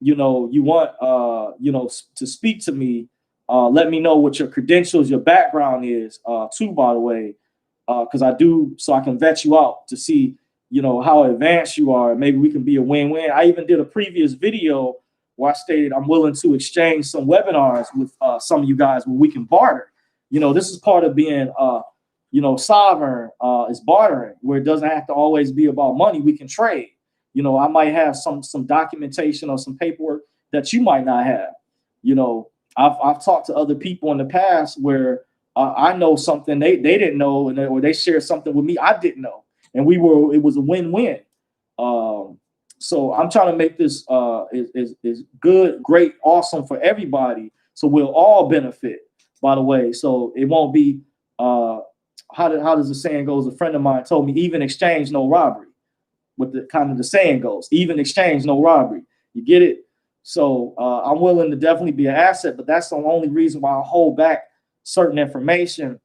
you want, to speak to me, let me know what your credentials, your background is, too, by the way, because I do, so I can vet you out to see, how advanced you are. Maybe we can be a win-win. I even did a previous video where I stated I'm willing to exchange some webinars with some of you guys where we can barter. This is part of being, sovereign, is bartering, where it doesn't have to always be about money. We can trade. I might have some documentation or some paperwork that you might not have. I've talked to other people in the past where I know something they didn't know, or they shared something with me I didn't know, and it was a win-win. So I'm trying to make this is good, great, awesome for everybody, so we'll all benefit, by the way. So it won't be how does the saying goes? A friend of mine told me, even exchange, no robbery. With the kind of the saying goes, even exchange, no robbery. You get it? So I'm willing to definitely be an asset, but that's the only reason why I hold back certain information.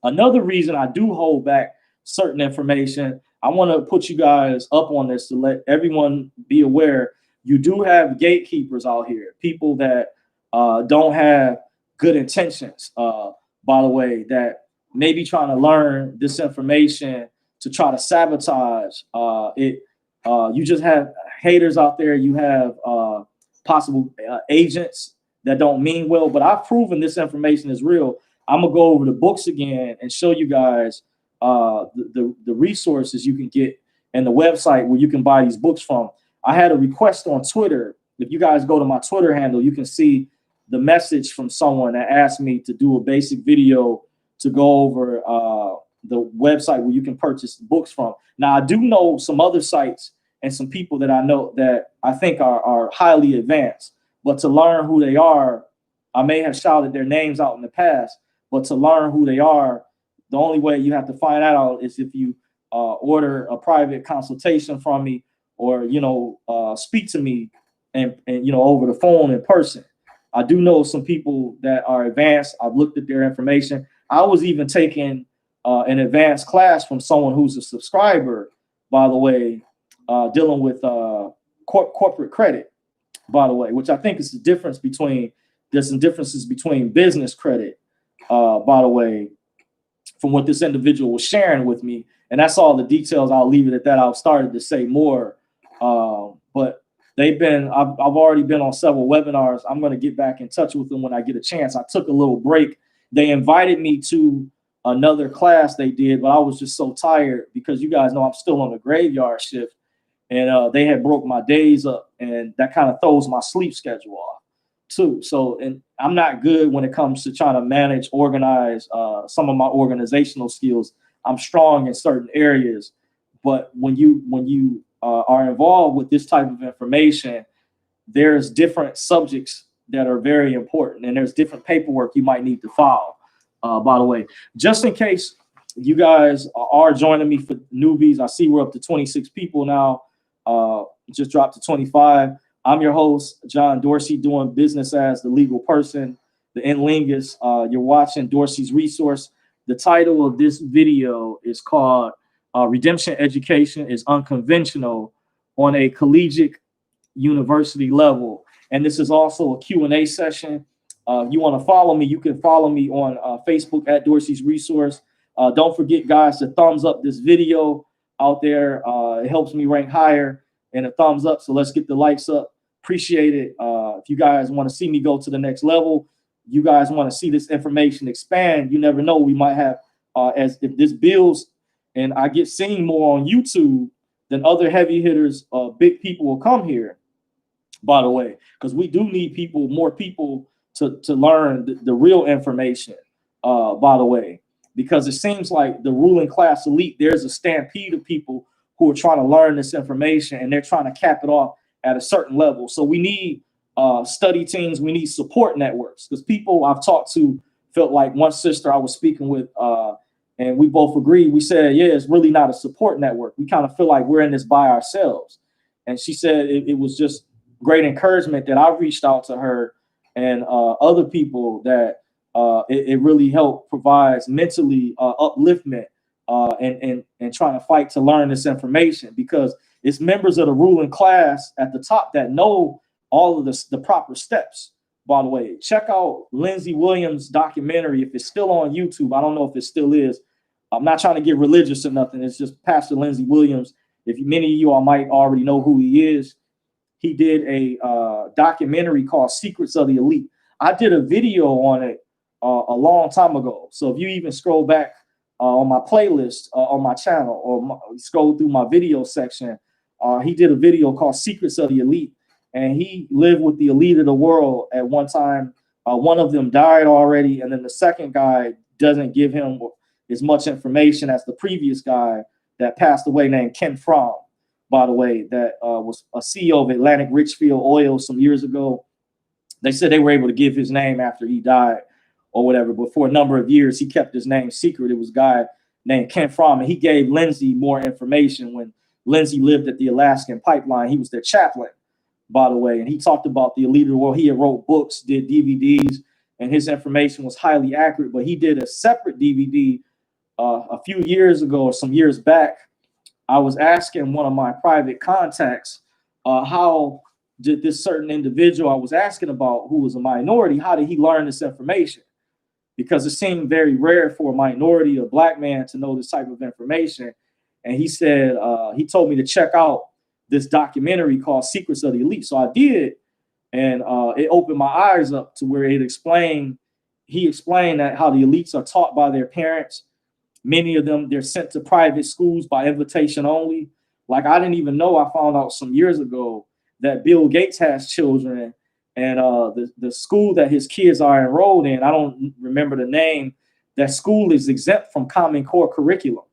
Another reason I do hold back certain information, I want to put you guys up on this to let everyone be aware. You do have gatekeepers out here, people that don't have good intentions, by the way, that may be trying to learn this information to try to sabotage it. You just have haters out there. You have possible agents that don't mean well. But I've proven this information is real. I'm gonna go over the books again and show you guys the resources you can get and the website where you can buy these books from. I had a request on Twitter. If you guys go to my Twitter handle, you can see the message from someone that asked me to do a basic video to go over the website where you can purchase the books from. Now, I do know some other sites and some people that I know that I think are highly advanced, but to learn who they are, I may have shouted their names out in the past, but to learn who they are, the only way you have to find that out is if you order a private consultation from me, or speak to me and over the phone in person. I do know some people that are advanced. I've looked at their information. I was even taking an advanced class from someone who's a subscriber, by the way, dealing with corporate credit, by the way, which I think is the difference between, there's some differences between business credit, by the way, from what this individual was sharing with me. And that's all the details. I'll leave it at that. I've started to say more, but I've already been on several webinars. I'm going to get back in touch with them when I get a chance. I took a little break. They invited me to another class they did, but I was just so tired because you guys know I'm still on the graveyard shift, and they had broke my days up, and that kind of throws my sleep schedule off too. So, and I'm not good when it comes to trying to manage, organize some of my organizational skills. I'm strong in certain areas, but when you are involved with this type of information, there's different subjects that are very important, and there's different paperwork you might need to file. By the way, just in case you guys are joining me for newbies, I see we're up to 26 people now. Just dropped to 25. I'm your host, John Dorsey, doing business as the legal person, the Lingus. You're watching Dorsey's Resource. The title of this video is called Redemption Education is Unconventional on a Collegiate University Level. And this is also a Q&A session. You want to follow me, you can follow me on Facebook at Dorsey's Resource. Don't forget, guys, to thumbs up this video out there. It helps me rank higher, and a thumbs up. So let's get the likes up. Appreciate it. If you guys want to see me go to the next level, you guys want to see this information expand, you never know, we might have, as if this builds and I get seen more on YouTube, then other heavy hitters, big people will come here, by the way, because we do need more people to learn the real information, by the way, because it seems like the ruling class elite, there's a stampede of people who are trying to learn this information, and they're trying to cap it off at a certain level. So we need study teams, we need support networks, because people I've talked to felt like, one sister I was speaking with, and we both agreed, we said, yeah, it's really not a support network. We kind of feel like we're in this by ourselves. And she said it was just great encouragement that I reached out to her and other people, that it really helped provides mentally upliftment and trying to fight to learn this information, because it's members of the ruling class at the top that know all of the proper steps. By the way, check out Lindsey Williams' documentary if it's still on YouTube. I don't know if it still is. I'm not trying to get religious or nothing. It's just Pastor Lindsey Williams. If many of you all might already know who he is, he did a documentary called Secrets of the Elite. I did a video on it a long time ago. So if you even scroll back on my playlist on my channel, or scroll through my video section, he did a video called Secrets of the Elite. And he lived with the elite of the world at one time. One of them died already, and then the second guy doesn't give him as much information as the previous guy that passed away, named Ken Fromm, by the way, that was a CEO of Atlantic Richfield Oil some years ago. They said they were able to give his name after he died or whatever, but for a number of years, he kept his name secret. It was a guy named Ken Fromm, and he gave Lindsey more information when Lindsey lived at the Alaskan pipeline. He was their chaplain, by the way, and he talked about the elite of the world. He had wrote books, did DVDs, and his information was highly accurate. But he did a separate DVD a few years ago, or some years back. I was asking one of my private contacts, how did this certain individual I was asking about, who was a minority, how did he learn this information? Because it seemed very rare for a minority, a black man, to know this type of information. and he said he told me to check out this documentary called Secrets of the Elite. So I did, and it opened my eyes up to where he explained that how the elites are taught by their parents. Many of them, they're sent to private schools by invitation only. Like, I didn't even know, I found out some years ago that Bill Gates has children, and the school that his kids are enrolled in, I don't remember the name, that school is exempt from Common Core curriculum.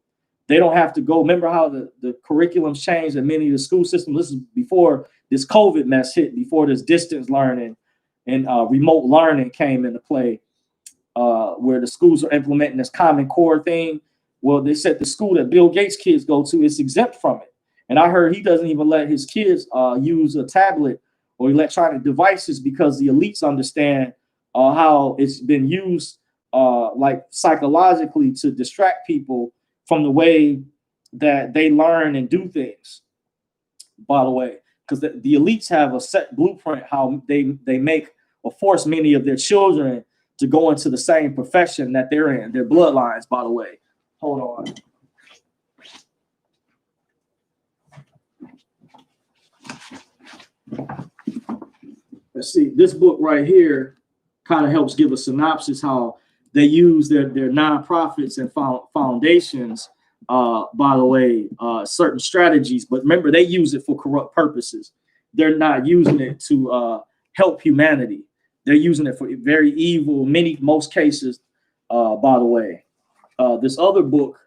They don't have to go. Remember how the curriculums changed in many of the school systems? This is before this COVID mess hit, before this distance learning and remote learning came into play, where the schools are implementing this Common Core thing. Well, they said the school that Bill Gates' kids go to is exempt from it. And I heard he doesn't even let his kids use a tablet or electronic devices because the elites understand how it's been used like psychologically to distract people from the way that they learn and do things, by the way, because the elites have a set blueprint how they make or force many of their children to go into the same profession that they're in, their bloodlines, by the way. Hold on. Let's see, this book right here kind of helps give a synopsis how they use their nonprofits and foundations, by the way, certain strategies. But remember, they use it for corrupt purposes. They're not using it to help humanity. They're using it for very evil, most cases, by the way. This other book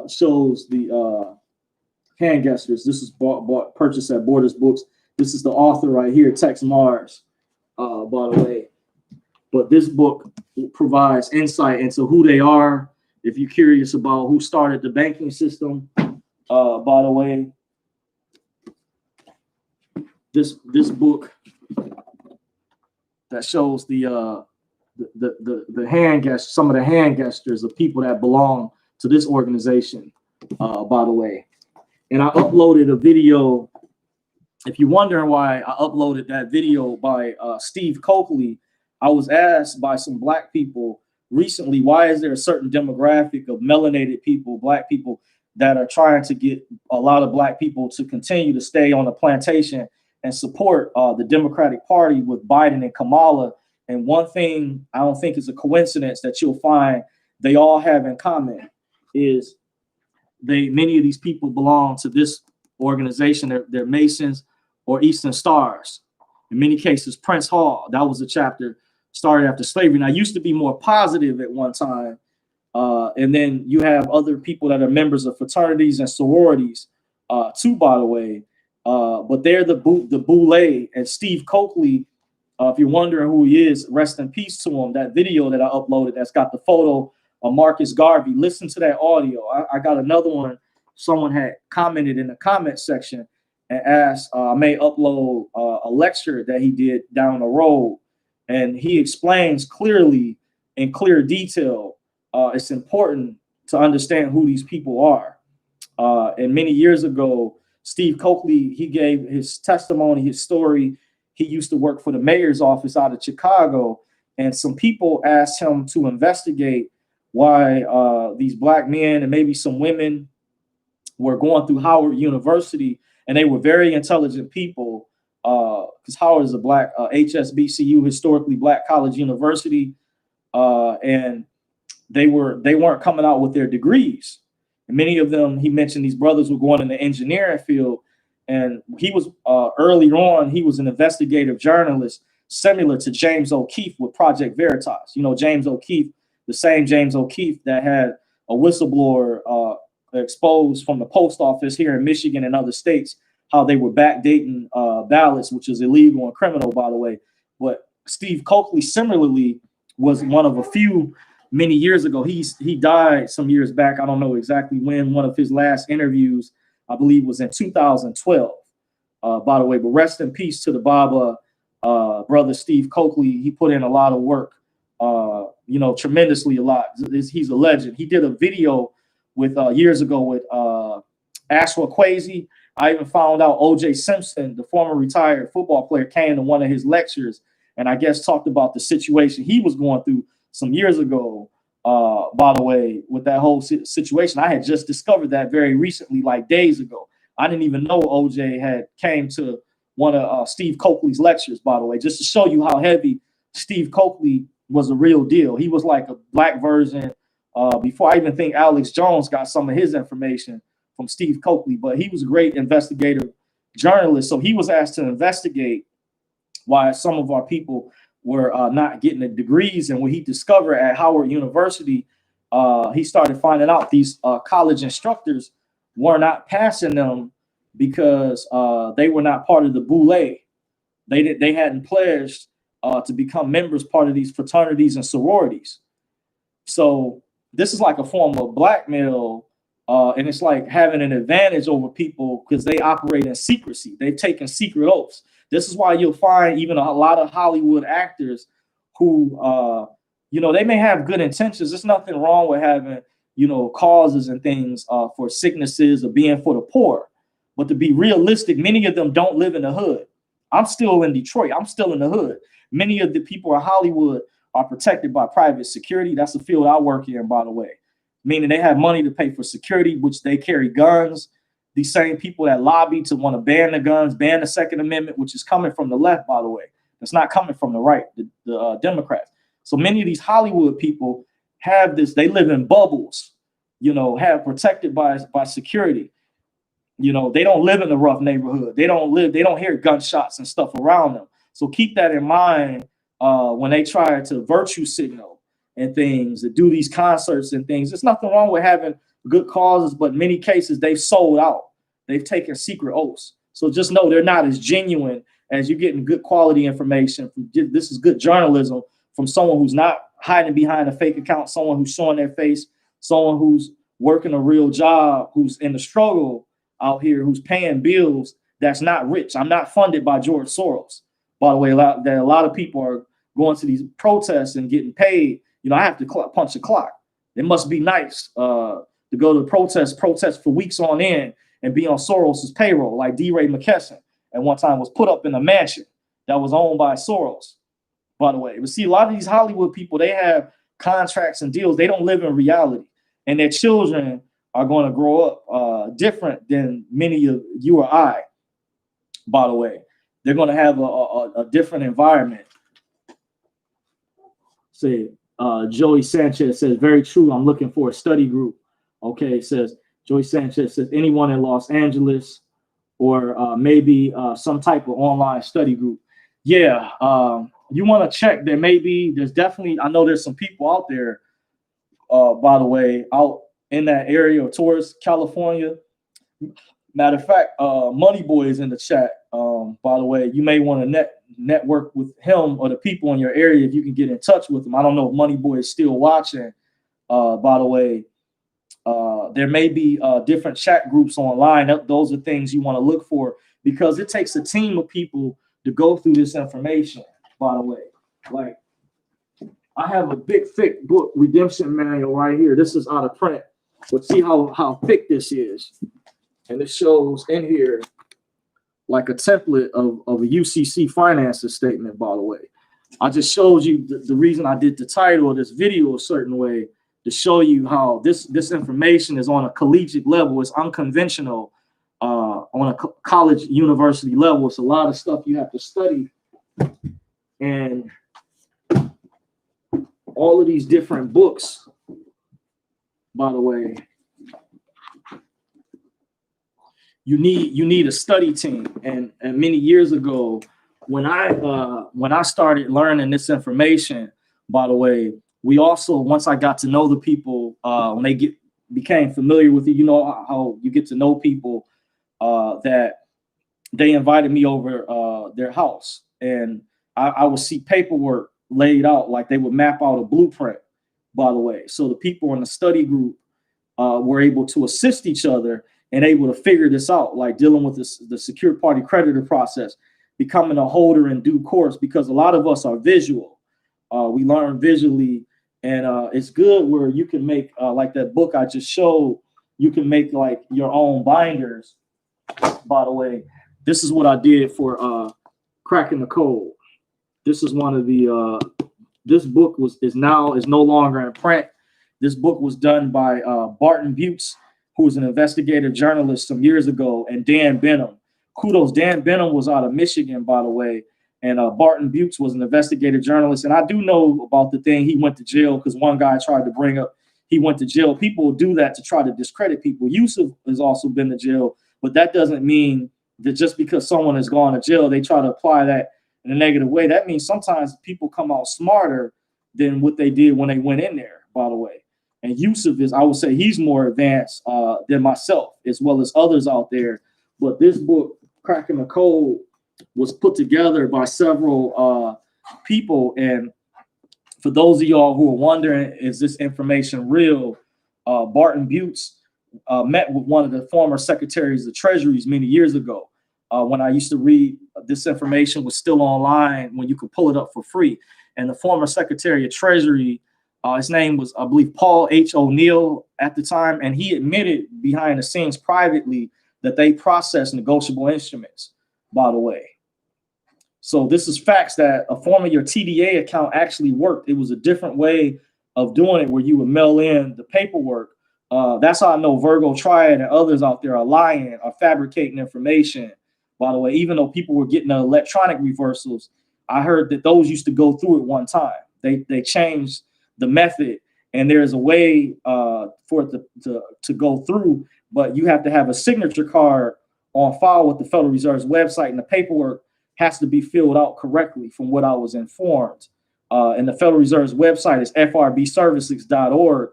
shows the hand gestures. This is purchased at Borders Books. This is the author right here, Tex Mars, by the way. But this book provides insight into who they are. If you're curious about who started the banking system, by the way, this book that shows the hand gestures, some of the hand gestures of people that belong to this organization, by the way. And I uploaded a video. If you're wondering why I uploaded that video by Steve Coakley, I was asked by some Black people recently, why is there a certain demographic of melanated people, Black people, that are trying to get a lot of Black people to continue to stay on the plantation and support the Democratic Party with Biden and Kamala. And one thing I don't think is a coincidence that you'll find they all have in common is many of these people belong to this organization. They're Masons or Eastern Stars. In many cases, Prince Hall, that was a chapter started after slavery. And I used to be more positive at one time. And then you have other people that are members of fraternities and sororities, too, by the way. But they're the Boule. And Steve Coakley, if you're wondering who he is, rest in peace to him. That video that I uploaded that's got the photo of Marcus Garvey. Listen to that audio. I got another one. Someone had commented in the comment section and asked, I may upload a lecture that he did down the road. And he explains clearly in clear detail. It's important to understand who these people are. And many years ago, Steve Coakley, he gave his testimony, his story. He used to work for the mayor's office out of Chicago. And some people asked him to investigate why these Black men and maybe some women were going through Howard University. And they were very intelligent people, because Howard is a Black HSBCU, historically Black college university. And they weren't coming out with their degrees. And many of them, he mentioned these brothers were going in the engineering field. And he was early on, he was an investigative journalist similar to James O'Keefe with Project Veritas. You know, James O'Keefe, the same James O'Keefe that had a whistleblower exposed from the post office here in Michigan and other states, how they were backdating ballots, which is illegal and criminal, by the way. But Steve Coakley similarly was one of a few many years ago. He died some years back. I don't know exactly when. One of his last interviews, I believe, was in 2012, by the way. But rest in peace to the Baba, brother Steve Coakley. He put in a lot of work, tremendously a lot. He's a legend. He did a video with years ago with Ashwa Kwesi. I even found out O.J. Simpson, the former retired football player, came to one of his lectures and I guess talked about the situation he was going through some years ago by the way, with that whole situation. I had just discovered that very recently, like days ago. I didn't even know OJ had came to one of Steve Coakley's lectures, by the way, just to show you how heavy Steve Coakley was a real deal. He was like a black version. Before I even think Alex Jones got some of his information from Steve Coakley, but he was a great investigative journalist. So he was asked to investigate why some of our people were not getting the degrees. And when he discovered at Howard University, he started finding out these college instructors were not passing them because they were not part of the Boule. They hadn't pledged to become members, part of these fraternities and sororities. So this is like a form of blackmail, and it's like having an advantage over people because they operate in secrecy. They've taken secret oaths. This is why you'll find even a lot of Hollywood actors who, they may have good intentions. There's nothing wrong with having, causes and things for sicknesses or being for the poor. But to be realistic, many of them don't live in the hood. I'm still in Detroit. I'm still in the hood. Many of the people in Hollywood are protected by private security. That's the field I work in, by the way. Meaning they have money to pay for security, which they carry guns. These same people that lobby to want to ban the guns, ban the Second Amendment, which is coming from the left, by the way. It's not coming from the right, the Democrats. So many of these Hollywood people have this, they live in bubbles, have protected by security. They don't live in the rough neighborhood. They don't hear gunshots and stuff around them. So keep that in mind when they try to virtue signal and things, to do these concerts and things. There's nothing wrong with having good causes, but in many cases they've sold out. They've taken secret oaths. So just know they're not as genuine as you're getting good quality information. This is good journalism from someone who's not hiding behind a fake account, someone who's showing their face, someone who's working a real job, who's in the struggle out here, who's paying bills, that's not rich. I'm not funded by George Soros. By the way, a lot of people are going to these protests and getting paid. I have to punch a clock. It must be nice to go to protest for weeks on end and be on Soros's payroll, like D. Ray McKesson at one time was put up in a mansion that was owned by Soros, by the way. But see, a lot of these Hollywood people, they have contracts and deals. They don't live in reality. And their children are going to grow up different than many of you or I, by the way. They're going to have a different environment. Say, Joey Sanchez says, very true. I'm looking for a study group. Okay, says Joey Sanchez says, anyone in Los Angeles or maybe some type of online study group. Yeah, you want to check. There's definitely, I know there's some people out there, by the way, out in that area towards California. Matter of fact, Money Boy is in the chat. By the way, you may want to network with him or the people in your area if you can get in touch with them. I don't know if Money Boy is still watching. By the way, there may be different chat groups online. Those are things you want to look for because it takes a team of people to go through this information. By the way, like I have a big, thick book, Redemption Manual, right here. This is out of print, but see how thick this is. And it shows in here like a template of a UCC finances statement, by the way. I just showed you the reason I did the title of this video a certain way to show you how this information is on a collegiate level. It's unconventional on a college university level. It's a lot of stuff you have to study. And all of these different books, by the way, you need a study team. And many years ago, when I started learning this information, by the way, we also, once I got to know the people, when they became familiar with you, how you get to know people, that they invited me over their house, and I would see paperwork laid out, like they would map out a blueprint, by the way. So the people in the study group were able to assist each other and able to figure this out, like dealing with the secured party creditor process, becoming a holder in due course, because a lot of us are visual. We learn visually, and it's good where you can make, like that book I just showed, you can make like your own binders. By the way, this is what I did for Cracking the Code. This is one of the, this book is no longer in print. This book was done by Barton Butts, who was an investigative journalist some years ago, and Dan Benham. Kudos. Dan Benham was out of Michigan, by the way, and Barton Butts was an investigative journalist. And I do know about the thing. He went to jail because one guy tried to bring up he went to jail. People do that to try to discredit people. Yusuf has also been to jail, but that doesn't mean that just because someone has gone to jail, they try to apply that in a negative way. That means sometimes people come out smarter than what they did when they went in there, by the way. And Yusuf is, I would say he's more advanced than myself, as well as others out there. But this book, Cracking the Code, was put together by several people. And for those of y'all who are wondering, is this information real? Barton Butts met with one of the former secretaries of treasuries many years ago. When I used to read, this information was still online when you could pull it up for free. And the former secretary of treasury, his name was, I believe, Paul H. O'Neill at the time. And he admitted behind the scenes privately that they processed negotiable instruments, by the way. So this is facts that a form of your TDA account actually worked. It was a different way of doing it where you would mail in the paperwork. That's how I know Virgo Triad and others out there are lying, are fabricating information. By the way, even though people were getting the electronic reversals, I heard that those used to go through at one time. They changed the method, and there's a way for it to go through, but you have to have a signature card on file with the Federal Reserve's website, and the paperwork has to be filled out correctly from what I was informed. And the Federal Reserve's website is frbservices.org.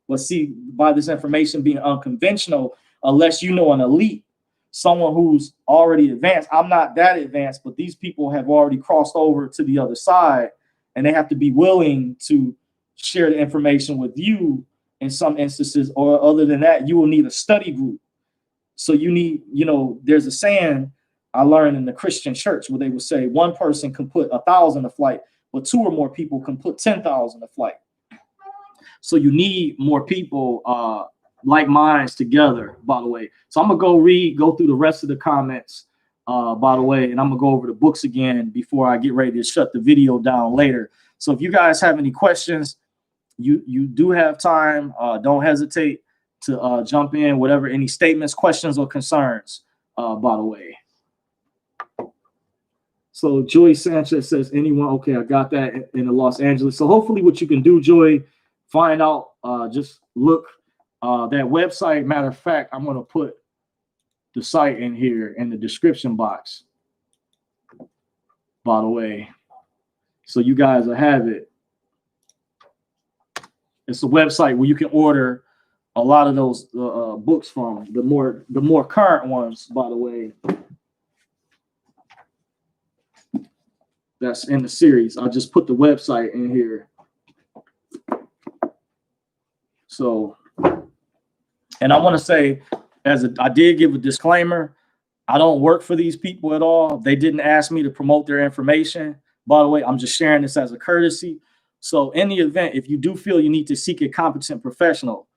But see, by this information being unconventional, unless you know an elite, someone who's already advanced, I'm not that advanced, but these people have already crossed over to the other side, and they have to be willing to share the information with you in some instances, or other than that, you will need a study group. So you need, there's a saying I learned in the Christian church where they would say one person can put 1,000 a flight, but 2 or more people can put 10,000 a flight. So you need more people like minds together, by the way. So I'm gonna go through the rest of the comments, by the way, and I'm gonna go over the books again before I get ready to shut the video down later. So if you guys have any questions, you do have time. Don't hesitate to jump in, whatever, any statements, questions, or concerns, by the way. So Joy Sanchez says, anyone? Okay, I got that in the Los Angeles. So hopefully what you can do, Joy, find out, just look that website. Matter of fact, I'm going to put the site in here in the description box, by the way, so you guys will have it. It's a website where you can order a lot of those books from, the more current ones, by the way. That's in the series. I'll just put the website in here. So, and I want to say, I did give a disclaimer, I don't work for these people at all. They didn't ask me to promote their information. By the way, I'm just sharing this as a courtesy. So in the event, if you do feel you need to seek a competent professional,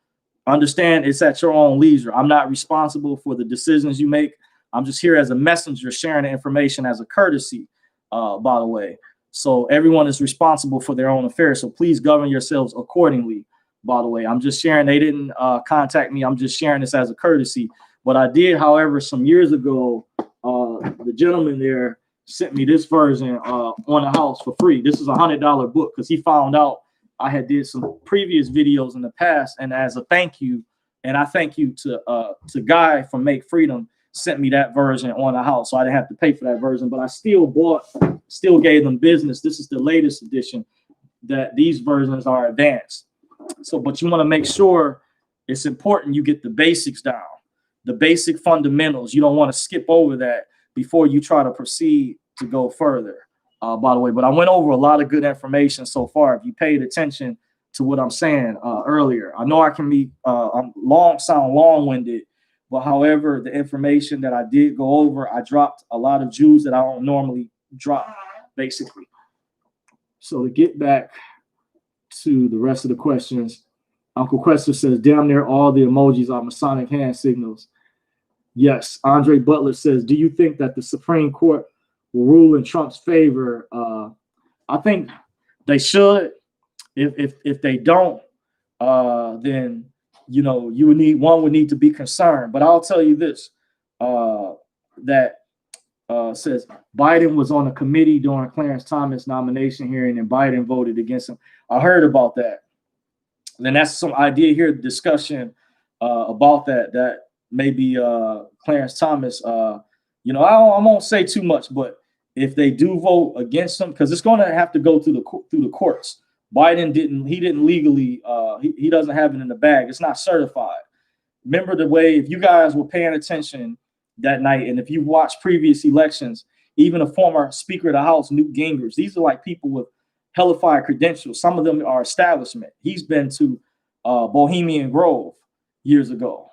understand it's at your own leisure. I'm not responsible for the decisions you make. I'm just here as a messenger, sharing the information as a courtesy, by the way. So everyone is responsible for their own affairs. So please govern yourselves accordingly, by the way. I'm just sharing. They didn't contact me. I'm just sharing this as a courtesy. But I did, however, some years ago, the gentleman there sent me this version on the house for free. This is a $100 book because he found out I had did some previous videos in the past, and as a thank you, and I thank you to Guy from Make Freedom, sent me that version on the house, so I didn't have to pay for that version. But I still gave them business. This is the latest edition. That these versions are advanced. So, but you want to make sure it's important you get the basics down, the basic fundamentals. You don't want to skip over that before you try to proceed to go further, by the way. But I went over a lot of good information so far. If you paid attention to what I'm saying earlier, I know I can be sound long-winded, but however, the information that I did go over, I dropped a lot of jewels that I don't normally drop, basically. So to get back to the rest of the questions, Uncle Quester says, damn near all the emojis are Masonic hand signals. Yes. Andre Butler says, do you think that the Supreme Court will rule in Trump's favor? I think they should. If they don't, then you would need to be concerned. But I'll tell you this, that says Biden was on a committee during Clarence Thomas nomination hearing, and Biden voted against him. I heard about that. Then that's some idea here, discussion about that maybe Clarence Thomas. I won't say too much, but if they do vote against him, because it's going to have to go through the courts. Biden didn't legally, he doesn't have it in the bag. It's not certified. Remember the way, if you guys were paying attention that night, and if you watched previous elections, even a former Speaker of the House, Newt Gingrich, these are like people with hellified credentials. Some of them are establishment. He's been to Bohemian Grove years ago,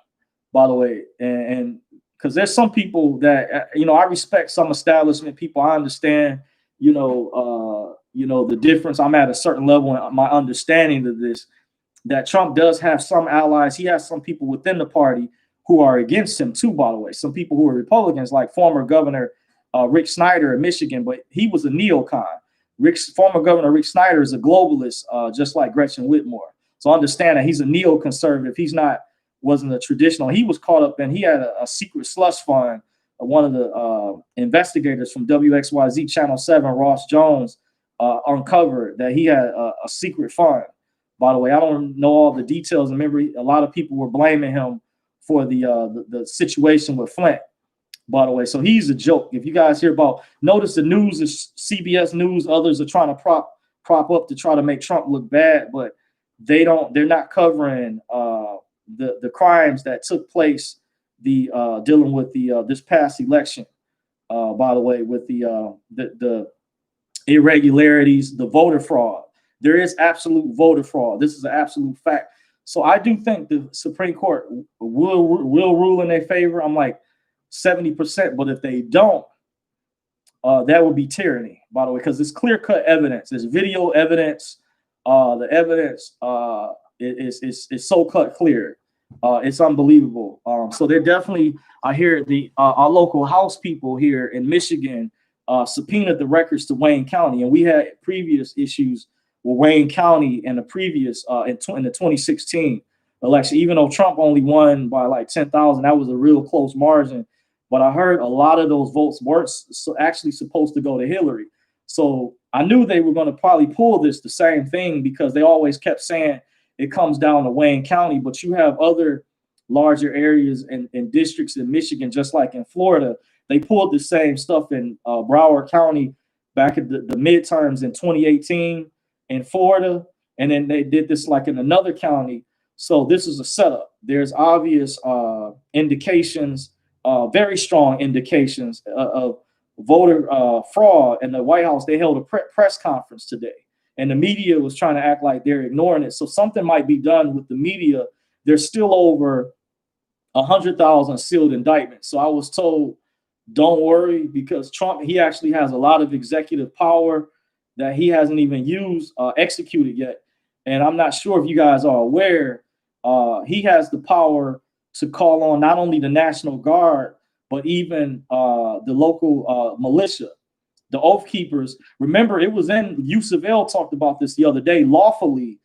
by the way, and because there's some people that I respect some establishment people. I understand, the difference. I'm at a certain level in my understanding of this, that Trump does have some allies. He has some people within the party who are against him too, by the way. Some people who are Republicans, like former Governor Rick Snyder of Michigan, but he was a neocon. Former Governor Rick Snyder is a globalist, just like Gretchen Whitmer. So understand that he's a neoconservative. Wasn't a traditional. He was caught up in, he had a secret slush fund. One of the investigators from WXYZ Channel 7, Ross Jones, uncovered that he had a secret fund. By the way, I don't know all the details. Remember, a lot of people were blaming him for the situation with Flint, by the way. So he's a joke. If you guys hear about, notice the news is CBS News. Others are trying to prop up to try to make Trump look bad, but they're not covering the crimes that took place, dealing with this past election, by the way, with the irregularities, the voter fraud. There is absolute voter fraud. This is an absolute fact. So I do think the Supreme Court will rule in their favor. I'm like 70%, but if they don't, that would be tyranny, by the way, because it's clear-cut evidence. There's video evidence. The evidence is so cut clear. It's unbelievable. So they're definitely, I hear our local House people here in Michigan subpoenaed the records to Wayne County, and we had previous issues with Wayne County in the previous in the 2016 election. Even though Trump only won by like 10,000, that was a real close margin. But I heard a lot of those votes weren't actually supposed to go to Hillary. So I knew they were going to probably pull the same thing, because they always kept saying it comes down to Wayne County. But you have other larger areas and districts in Michigan, just like in Florida. They pulled the same stuff in Broward County back at the midterms in 2018 in Florida. And then they did this like in another county. So this is a setup. There's obvious indications, very strong indications of voter fraud. And the White House, they held a press conference today, and the media was trying to act like they're ignoring it. So something might be done with the media. There's still over 100,000 sealed indictments. So I was told, don't worry, because Trump, he actually has a lot of executive power that he hasn't even executed yet. And I'm not sure if you guys are aware, he has the power to call on not only the National Guard, but even the local militia, the Oath Keepers. Remember, it was in Yusuf El talked about this the other day. Lawfully,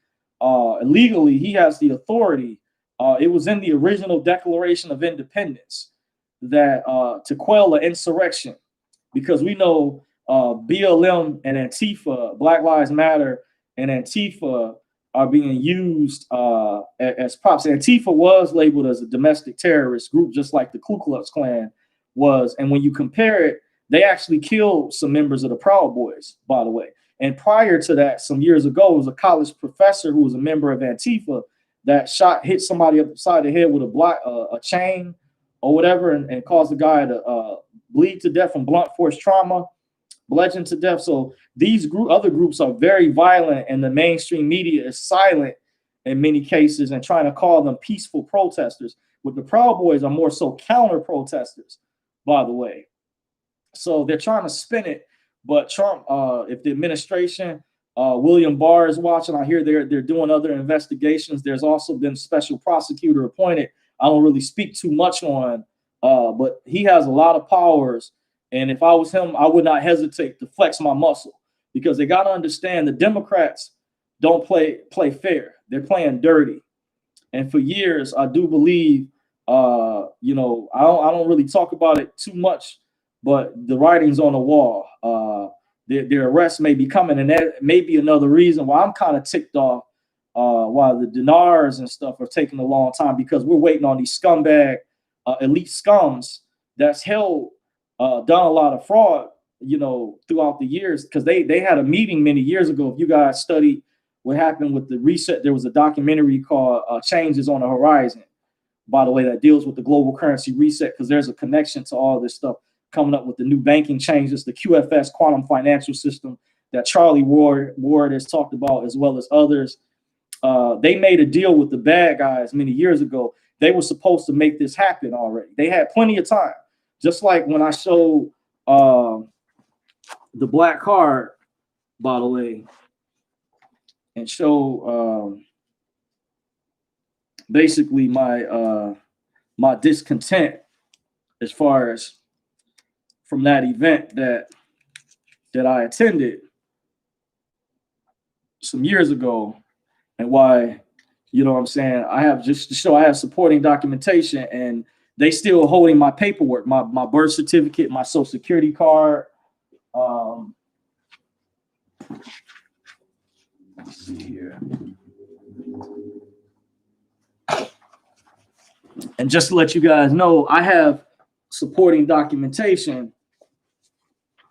legally, he has the authority. It was in the original Declaration of Independence that to quell an insurrection, because we know BLM and Antifa, Black Lives Matter, and Antifa are being used as props. Antifa was labeled as a domestic terrorist group, just like the Ku Klux Klan was. And when you compare it, they actually killed some members of the Proud Boys, by the way. And prior to that, some years ago, it was a college professor who was a member of Antifa that hit somebody upside the head with a chain or whatever, and caused the guy to bleed to death from blunt force trauma, bludgeoned to death. So these other groups are very violent, and the mainstream media is silent in many cases and trying to call them peaceful protesters. With the Proud Boys are more so counter protesters, by the way. So they're trying to spin it. But Trump, if the administration, William Barr is watching, I hear they're doing other investigations. There's also been special prosecutor appointed. I don't really speak too much on, but he has a lot of powers. And if I was him, I would not hesitate to flex my muscle, because they got to understand the Democrats, don't play fair. They're playing dirty. And for years, I do believe, I don't really talk about it too much, but the writing's on the wall. Their arrest may be coming, and that may be another reason why I'm kind of ticked off. Why the dinars and stuff are taking a long time, because we're waiting on these scumbag, elite scums that's held, done a lot of fraud, throughout the years, because they had a meeting many years ago. If you guys studied what happened with the reset, there was a documentary called Changes on the Horizon, by the way, that deals with the global currency reset, because there's a connection to all this stuff coming up with the new banking changes, the QFS quantum financial system that Charlie Ward has talked about, as well as others. They made a deal with the bad guys many years ago. They were supposed to make this happen already. They had plenty of time. Just like when I showed the black card, by the way, and show basically my discontent as far as from that event that I attended some years ago, and why, what I'm saying, I have, just to show I have supporting documentation, and they still holding my paperwork, my birth certificate, my social security card. Let's see here. And just to let you guys know, I have supporting documentation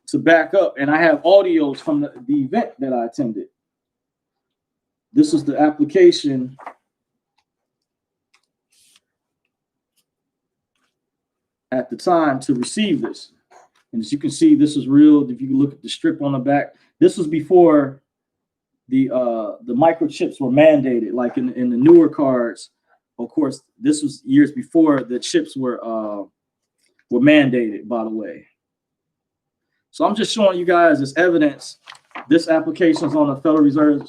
to back up, and I have audios from the event that I attended. This is the application at the time to receive this. And as you can see, this is real. If you can look at the strip on the back, this was before the microchips were mandated, like in the newer cards. Of course, this was years before the chips were mandated, by the way. So I'm just showing you guys as evidence. This application is on the Federal Reserve.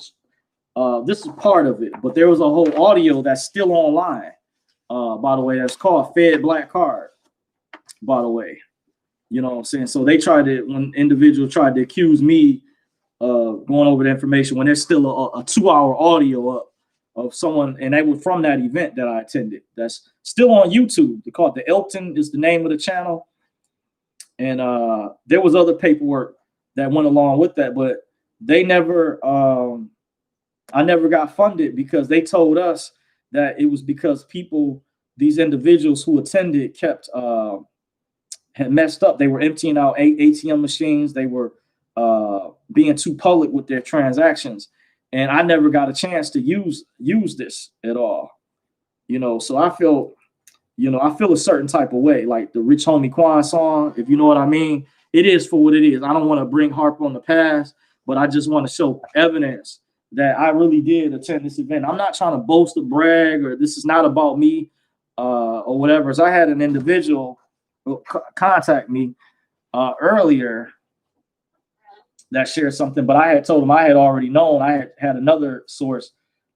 This is part of it, but there was a whole audio that's still online, by the way, that's called Fed Black Card, by the way. You know what I'm saying? So they tried to, when individuals tried to accuse me of going over the information, when there's still a 2-hour audio up of someone, and they were from that event that I attended. That's still on YouTube. They call it the Elton is the name of the channel. And there was other paperwork that went along with that, but they never, I never got funded, because they told us that it was because these individuals who attended had messed up. They were emptying out ATM machines. They were being too public with their transactions. And I never got a chance to use this at all. So I feel, I feel a certain type of way, like the Rich Homie Quan song, if you know what I mean. It is for what it is. I don't want to bring harp on the past, but I just want to show evidence that I really did attend this event. I'm not trying to boast or brag, or this is not about me or whatever. So I had an individual contact me earlier that shared something, but I had told him I had already known. I had another source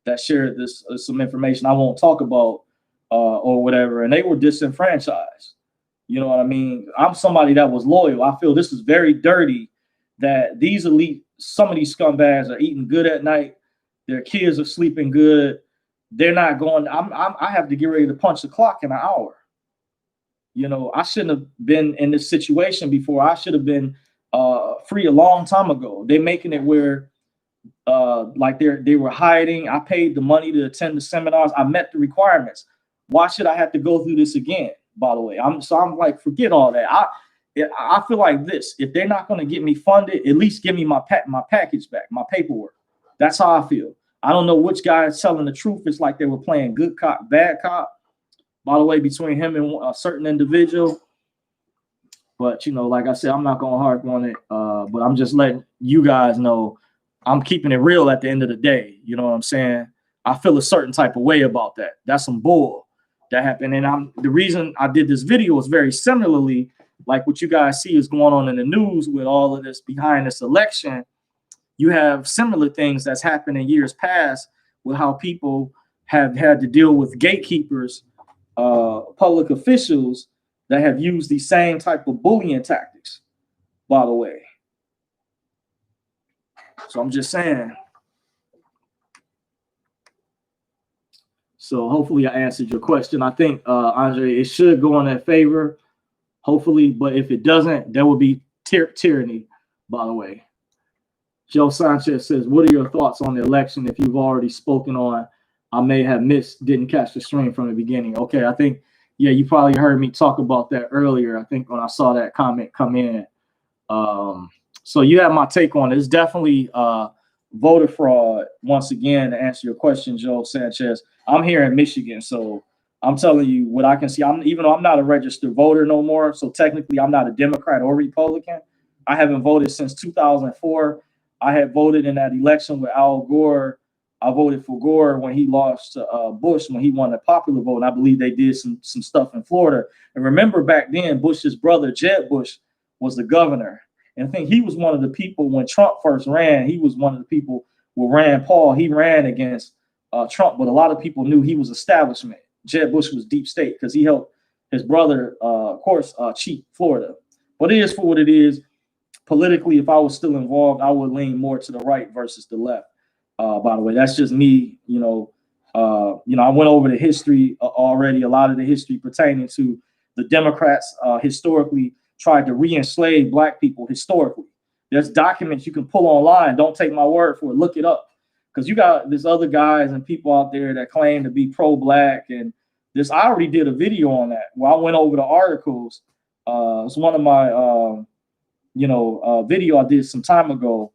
that shared this some information I won't talk about or whatever, and they were disenfranchised. You know what I mean? I'm somebody that was loyal. I feel this is very dirty that these elite, some of these scumbags are eating good at night. Their kids are sleeping good. They're not going. I have to get ready to punch the clock in an hour. I shouldn't have been in this situation before. I should have been free a long time ago. They're making it where like they were hiding. I paid the money to attend the seminars. I met the requirements. Why should I have to go through this again? By the way, I'm like, forget all that. I feel like this. If they're not going to get me funded, at least give me my package back, my paperwork. That's how I feel. I don't know which guy is telling the truth. It's like they were playing good cop, bad cop, by the way, between him and a certain individual. But, like I said, I'm not going to harp on it. But I'm just letting you guys know I'm keeping it real at the end of the day. You know what I'm saying? I feel a certain type of way about that. That's some bull that happened. And the reason I did this video is very similarly like what you guys see is going on in the news with all of this behind this election. You have similar things that's happened in years past with how people have had to deal with gatekeepers, public officials that have used these same type of bullying tactics, by the way. So I'm just saying, So hopefully I answered your question. I think, Andre, it should go in their favor, hopefully. But if it doesn't, there will be tyranny, by the way. Joe Sanchez says, what are your thoughts on the election? If you've already spoken on, I may have missed, didn't catch the stream from the beginning. Okay, I think, yeah, you probably heard me talk about that earlier. I think when I saw that comment come in. So you have my take on it. It's definitely voter fraud. Once again, to answer your question, Joe Sanchez, I'm here in Michigan, so I'm telling you what I can see. Even though I'm not a registered voter no more, so technically I'm not a Democrat or Republican. I haven't voted since 2004. I had voted in that election with Al Gore. I voted for Gore when he lost to Bush, when he won the popular vote. And I believe they did some stuff in Florida. And remember back then, Bush's brother, Jeb Bush, was the governor. And I think he was one of the people when Trump first ran. He was one of the people with Rand Paul. He ran against Trump, but a lot of people knew he was establishment. Jeb Bush was deep state because he helped his brother, of course, cheat Florida. But it is for what it is. Politically, if I was still involved, I would lean more to the right versus the left. By the way, that's just me. I went over the history already. A lot of the history pertaining to the Democrats historically tried to re-enslave Black people historically. There's documents you can pull online. Don't take my word for it. Look it up, because you got this other guys and people out there that claim to be pro-Black. And this, I already did a video on that where I went over the articles. It's one of my video I did some time ago.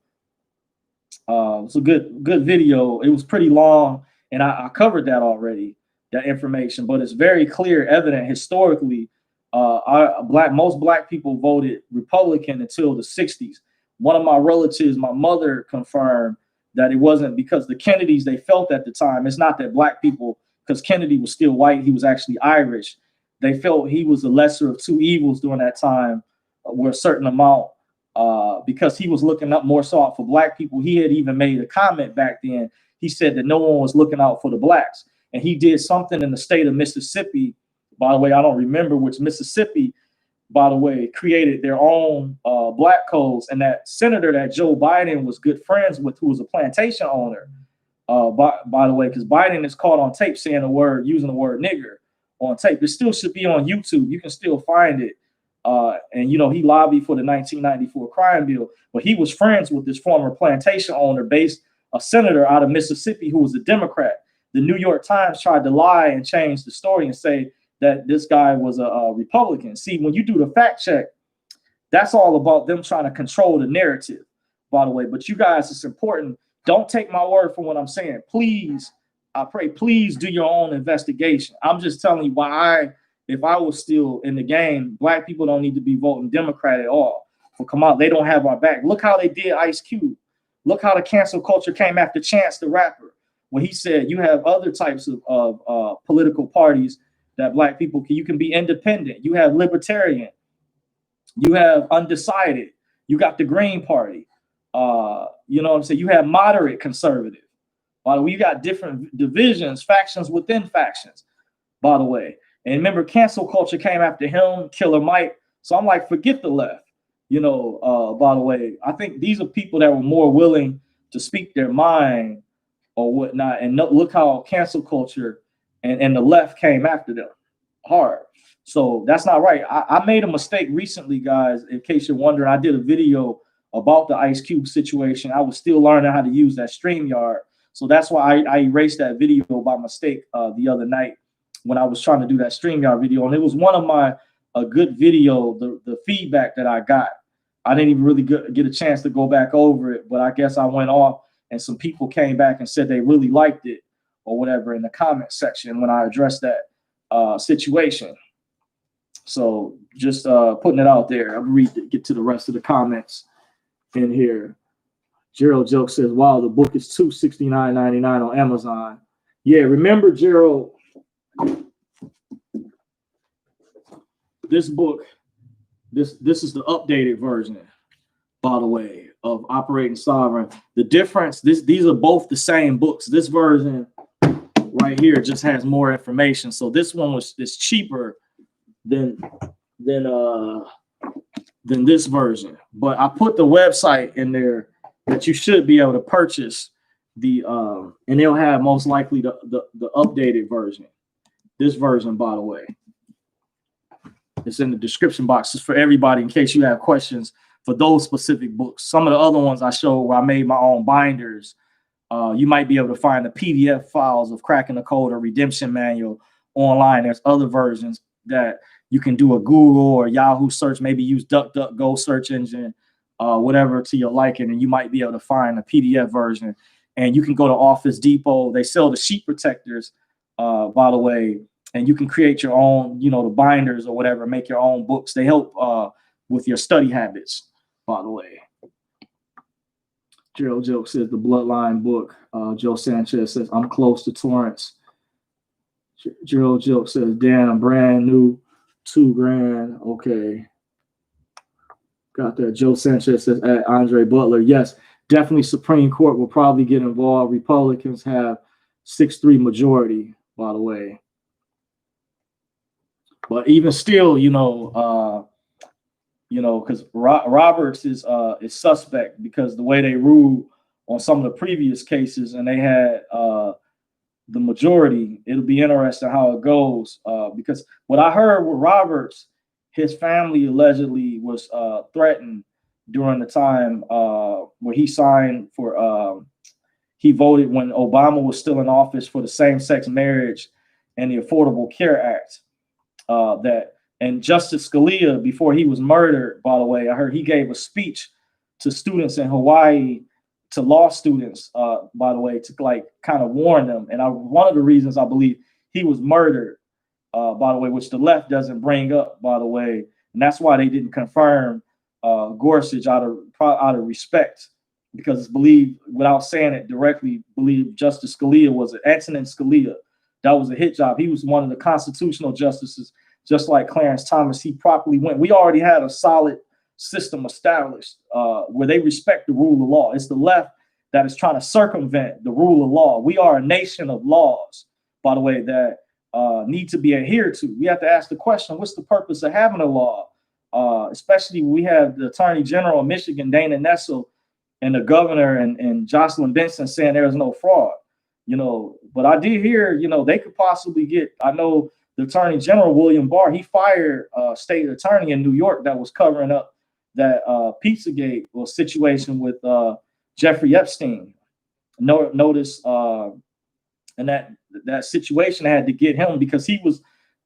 It's a good video. It was pretty long, and I covered that already, that information. But it's very clear, evident historically. Most Black people voted Republican until the 60s. One of my relatives, my mother, confirmed that it wasn't because the Kennedys, they felt at the time, it's not that Black people, because Kennedy was still white, he was actually Irish. They felt he was the lesser of two evils during that time, where a certain amount, because he was looking up more so out for Black people. He had even made a comment back then. He said that no one was looking out for the Blacks. And he did something in the state of Mississippi. By the way, I don't remember which Mississippi, by the way, created their own Black codes. And that senator that Joe Biden was good friends with, who was a plantation owner, by the way, because Biden is caught on tape saying using the word nigger on tape. It still should be on YouTube. You can still find it. And he lobbied for the 1994 crime bill, but he was friends with this former plantation owner, a senator out of Mississippi who was a Democrat. The New York Times tried to lie and change the story and say that this guy was a Republican. See, when you do the fact check, that's all about them trying to control the narrative, by the way. But you guys, it's important. Don't take my word for what I'm saying. Please, I pray, please do your own investigation. I'm just telling you why if I was still in the game, Black people don't need to be voting Democrat at all. For come on, they don't have our back. Look how they did Ice Cube. Look how the cancel culture came after Chance the Rapper, when he said you have other types of political parties that Black people you can be independent. You have libertarian. You have undecided. You got the Green Party. You know what I'm saying? You have moderate conservative. By the way, you got different divisions, factions within factions, by the way. And remember, cancel culture came after him, Killer Mike. So I'm like, forget the left. By the way, I think these are people that were more willing to speak their mind or whatnot. And look how cancel culture and the left came after them hard. So that's not right. I made a mistake recently, guys. In case you're wondering, I did a video about the Ice Cube situation. I was still learning how to use that StreamYard. So that's why I erased that video by mistake the other night when I was trying to do that StreamYard video. And it was one of my good video, the feedback that I got. I didn't even really get a chance to go back over it, but I guess I went off and some people came back and said they really liked it or whatever in the comment section when I addressed that situation. So just putting it out there. I'll get to the rest of the comments in here. Gerald Joke says, wow, the book is $269.99 on Amazon. Yeah, remember, Gerald, this book, this is the updated version, by the way, of Operating Sovereign. The difference, these are both the same books. This version right here just has more information. So this one is cheaper than this version. But I put the website in there that you should be able to purchase and they'll have most likely the updated version. This version, by the way, it's in the description boxes for everybody in case you have questions for those specific books. Some of the other ones I showed where I made my own binders, you might be able to find the PDF files of Cracking the Code or Redemption Manual online. There's other versions that you can do a Google or Yahoo search, maybe use DuckDuckGo search engine, whatever to your liking, and you might be able to find a PDF version. And you can go to Office Depot. They sell the sheet protectors, by the way, and you can create your own, the binders or whatever, make your own books. They help with your study habits, by the way. Gerald Joke says the Bloodline book. Joe Sanchez says, I'm close to Torrance. Gerald Joke says, damn, brand new, $2,000. Okay. Got that. Joe Sanchez says, at Andre Butler. Yes, definitely Supreme Court will probably get involved. Republicans have 6-3 majority, by the way. But even still, because Roberts is suspect because the way they ruled on some of the previous cases and they had the majority. It'll be interesting how it goes because what I heard with Roberts, his family allegedly was threatened during the time where he signed for he voted when Obama was still in office for the same-sex marriage and the Affordable Care Act. And Justice Scalia, before he was murdered, by the way, I heard he gave a speech to students in Hawaii, to law students, by the way, to kind of warn them. And one of the reasons I believe he was murdered, by the way, which the left doesn't bring up, by the way, and that's why they didn't confirm Gorsuch out of respect, because it's believed, without saying it directly, believed Justice Scalia was Antonin Scalia. That was a hit job. He was one of the constitutional justices, just like Clarence Thomas. He properly went. We already had a solid system established where they respect the rule of law. It's the left that is trying to circumvent the rule of law. We are a nation of laws, by the way, that need to be adhered to. We have to ask the question, what's the purpose of having a law? Especially we have the Attorney General of Michigan, Dana Nessel, and the governor and Jocelyn Benson saying there is no fraud. But I did hear, they could possibly get, I know the Attorney General, William Barr, he fired a state attorney in New York that was covering up that Pizzagate situation with Jeffrey Epstein. Notice, and that situation had to get him because he was,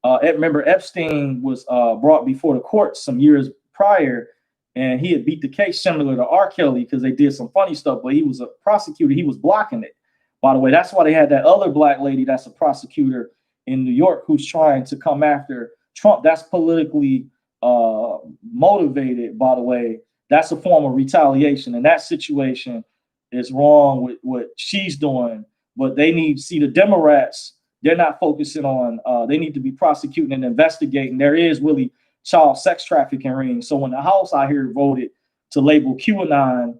remember Epstein was brought before the court some years prior, and he had beat the case similar to R. Kelly because they did some funny stuff, but he was a prosecutor. He was blocking it. By the way, that's why they had that other black lady that's a prosecutor in New York who's trying to come after Trump. That's politically motivated, by the way. That's a form of retaliation. And that situation is wrong with what she's doing. But they need to see the Democrats. They're not focusing on, they need to be prosecuting and investigating. There is really child sex trafficking rings. So when the House out here voted to label QAnon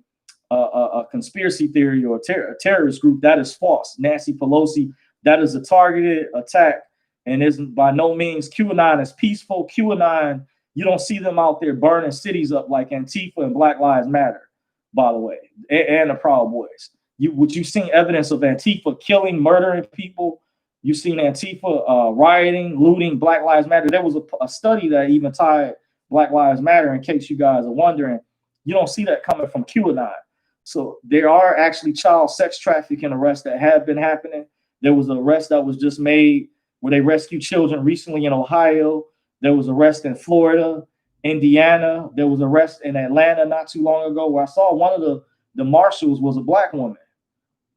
a conspiracy theory or a terrorist group, that is false. Nancy Pelosi, that is a targeted attack and isn't by no means. QAnon is peaceful. QAnon, you don't see them out there burning cities up like Antifa and Black Lives Matter, by the way, and the Proud Boys. You've seen evidence of Antifa killing, murdering people. You've seen Antifa rioting, looting. Black Lives Matter. There was a study that even tied Black Lives Matter, in case you guys are wondering. You don't see that coming from QAnon. So there are actually child sex trafficking arrests that have been happening. There was an arrest that was just made where they rescued children recently in Ohio. There was arrest in Florida, Indiana. There was arrest in Atlanta not too long ago where I saw one of the marshals was a black woman.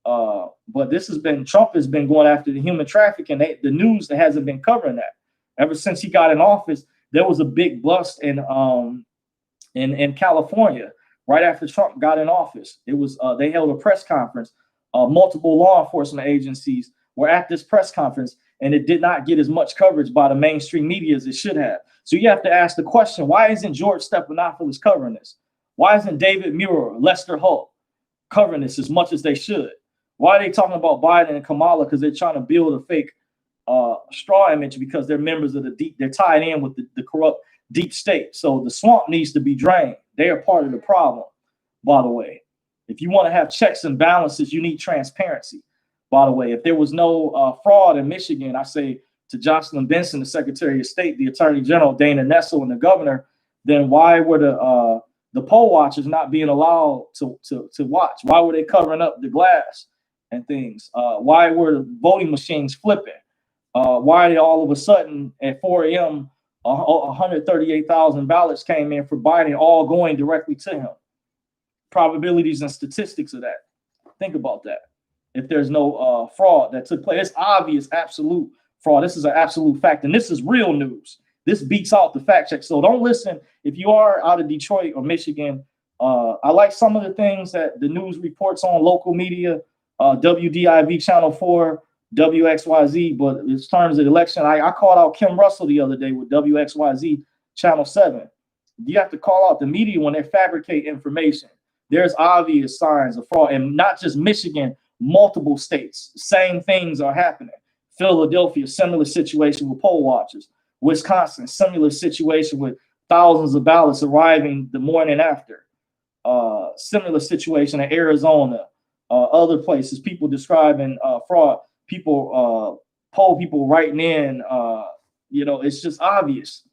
But Trump has been going after the human trafficking. The news that hasn't been covering that. Ever since he got in office, there was a big bust in California. Right after Trump got in office, it was they held a press conference. Multiple law enforcement agencies were at this press conference, and it did not get as much coverage by the mainstream media as it should have. So you have to ask the question, why isn't George Stephanopoulos covering this? Why isn't David Muir, Lester Holt covering this as much as they should? Why are they talking about Biden and Kamala? Because they're trying to build a fake straw image because they're members of they're tied in with the corrupt deep state. So the swamp needs to be drained. They are part of the problem, by the way. If you want to have checks and balances, you need transparency. By the way, if there was no fraud in Michigan, I say to Jocelyn Benson, the Secretary of State, the Attorney General, Dana Nessel, and the governor, then why were the poll watchers not being allowed to watch? Why were they covering up the glass and things? Why were the voting machines flipping? Why all of a sudden at 4 a.m. 138,000 ballots came in for Biden, all going directly to him? Probabilities and statistics of that. Think about that. If there's no fraud that took place, it's obvious, absolute fraud. This is an absolute fact, and this is real news. This beats out the fact check. So don't listen. If you are out of Detroit or Michigan, I like some of the things that the news reports on local media, WDIV Channel 4, WXYZ, but in terms of the election, I called out Kim Russell the other day with WXYZ Channel 7. You have to call out the media when they fabricate information. There's obvious signs of fraud, and not just Michigan, multiple states. Same things are happening. Philadelphia, similar situation with poll watchers. Wisconsin, similar situation with thousands of ballots arriving the morning after. Similar situation in Arizona, other places, people describing fraud. People, poll people writing in, it's just obvious.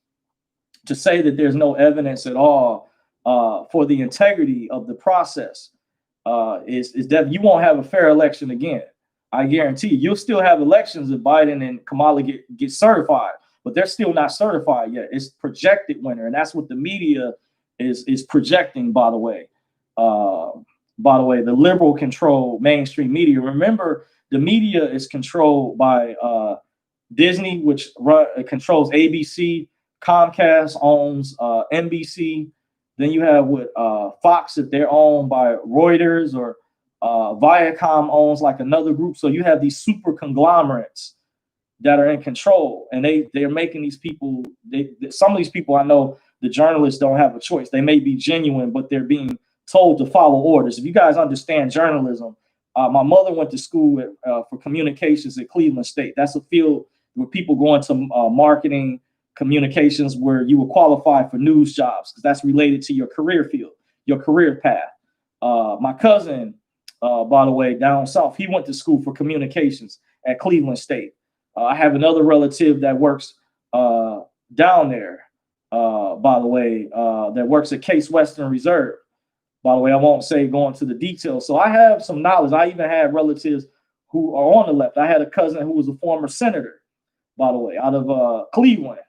To say that there's no evidence at all for the integrity of the process is that you won't have a fair election again. I guarantee you'll still have elections if Biden and Kamala get certified, but they're still not certified yet. It's projected winner, and that's what the media is projecting, by the way. The liberal control mainstream media. Remember, the media is controlled by Disney, which controls ABC. Comcast owns NBC. Then you have with Fox, if they're owned by Reuters, or Viacom owns like another group. So you have these super conglomerates that are in control, and they're making these people. Some of these people, I know the journalists don't have a choice. They may be genuine, but they're being told to follow orders. If you guys understand journalism, my mother went to school for communications at Cleveland State. That's a field where people go into marketing, communications, where you will qualify for news jobs, because that's related to your career field, your career path. My cousin, by the way, down south, he went to school for communications at Cleveland State. I have another relative that works down there, by the way, that works at Case Western Reserve. By the way, I won't go into the details. So I have some knowledge. I even have relatives who are on the left. I had a cousin who was a former senator, by the way, out of Cleveland.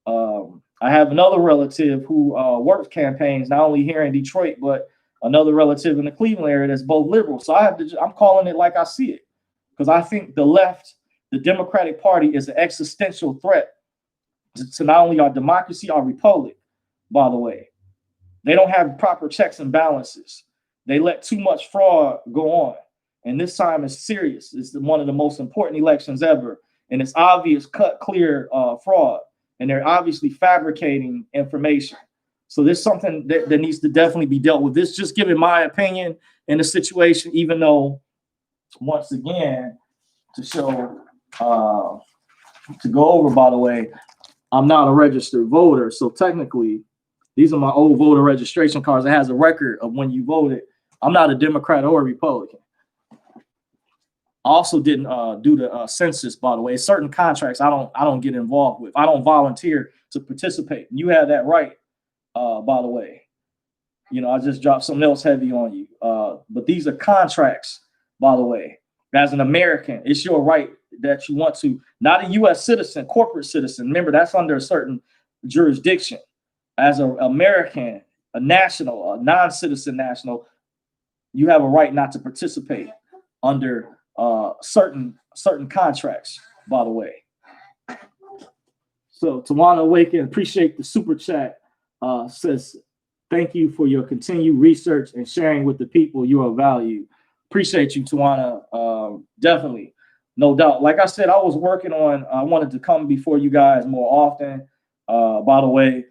I have another relative who works campaigns not only here in Detroit, but another relative in the Cleveland area that's both liberal. So I'm calling it like I see it, because I think the left, the Democratic Party, is an existential threat to not only our democracy, our republic. By the way, they don't have proper checks and balances. They let too much fraud go on, and this time is serious. It's one of the most important elections ever, and it's obvious, cut, clear fraud. And they're obviously fabricating information. So there's something that needs to definitely be dealt with. This just giving my opinion in the situation, even though, once again, to show, to go over, by the way, I'm not a registered voter. So technically, these are my old voter registration cards. It has a record of when you voted. I'm not a Democrat or a Republican. I also didn't do the census, by the way. Certain contracts I don't get involved with. I don't volunteer to participate. You have that right, by the way. I just dropped something else heavy on you. But these are contracts, by the way. As an American, it's your right that you want to, not a U.S. citizen, corporate citizen. Remember, that's under a certain jurisdiction. As an American, a national, a non-citizen national, you have a right not to participate under certain contracts, by the way. So Tawana Awaken, appreciate the super chat. Says, thank you for your continued research and sharing with the people. You are valued. Appreciate you, Tawana. Definitely, no doubt. Like I said, I was working on, I wanted to come before you guys more often. By the way,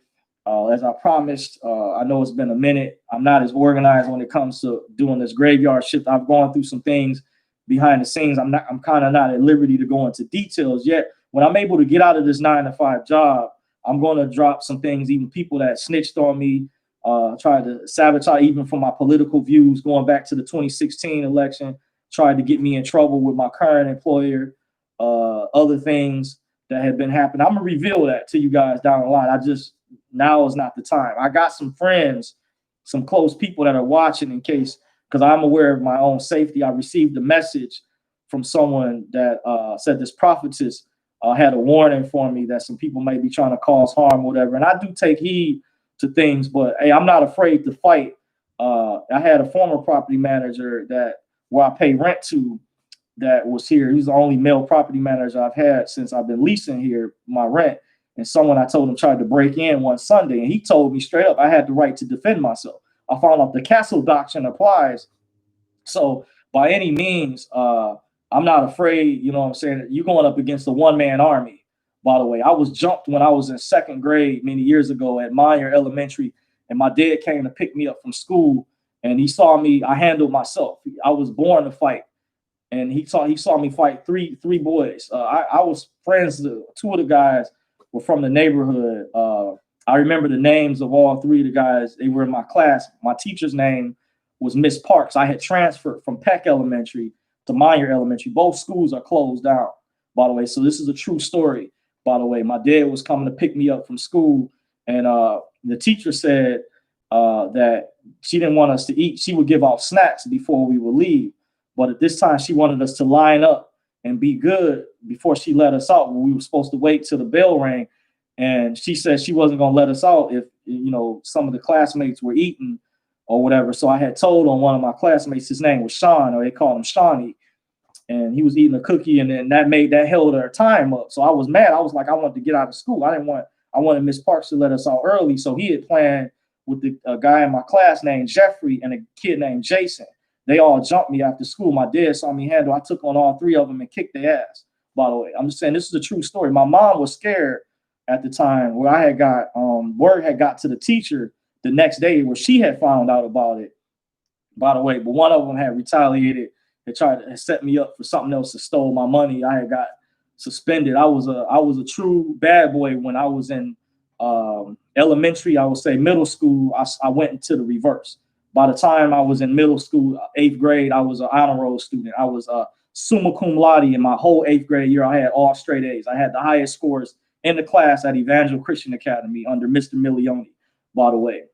as I promised, I know it's been a minute. I'm not as organized when it comes to doing this graveyard shift. I've gone through some things behind the scenes. I'm kind of not at liberty to go into details yet. When I'm able to get out of this 9-to-5 job, I'm going to drop some things, even people that snitched on me, tried to sabotage even from my political views going back to the 2016 election, tried to get me in trouble with my current employer, other things that had been happening. I'm gonna reveal that to you guys down the line. Now is not the time. I got some friends, some close people that are watching in case, because I'm aware of my own safety. I received a message from someone that said this prophetess had a warning for me that some people may be trying to cause harm, or whatever. And I do take heed to things, but hey, I'm not afraid to fight. I had a former property manager that where I pay rent to that was here. He was the only male property manager I've had since I've been leasing here my rent. And someone I told him tried to break in one Sunday, and he told me straight up I had the right to defend myself. I found out the castle doctrine applies. So by any means, I'm not afraid. You know what I'm saying? You're going up against a one-man army. By the way, I was jumped when I was in second grade many years ago at Meyer Elementary, and my dad came to pick me up from school, and he saw me. I handled myself. I was born to fight, and he saw me fight three boys. I was friends. Two of the guys were from the neighborhood. I remember the names of all three of the guys. They were in my class. My teacher's name was Miss Parks. I had transferred from Peck Elementary to Meyer Elementary. Both schools are closed down, by the way. So this is a true story, by the way. My dad was coming to pick me up from school, and the teacher said that she didn't want us to eat. She would give out snacks before we would leave. But at this time, she wanted us to line up and be good before she let us out. We were supposed to wait till the bell rang. And she said she wasn't going to let us out if, some of the classmates were eating or whatever. So I had told on one of my classmates, his name was Sean, or they called him Shawnee. And he was eating a cookie, and then that held our time up. So I was mad. I was like, I wanted to get out of school. I wanted Miss Parks to let us out early. So he had planned with a guy in my class named Jeffrey and a kid named Jason. They all jumped me after school. My dad saw me handle. I took on all three of them and kicked their ass, by the way. I'm just saying this is a true story. My mom was scared at the time where I had got word had got to the teacher the next day where she had found out about it, by the way. But one of them had retaliated and tried to set me up for something else, that stole my money. I had got suspended. I was a true bad boy when I was in elementary. I would say middle school. I went into the reverse. By the time I was in middle school, 8th grade, I was an honor roll student. I was summa cum laude in my whole 8th grade year. I had all straight A's. I had the highest scores in the class at Evangel Christian Academy under Mr. Milioni, by the way.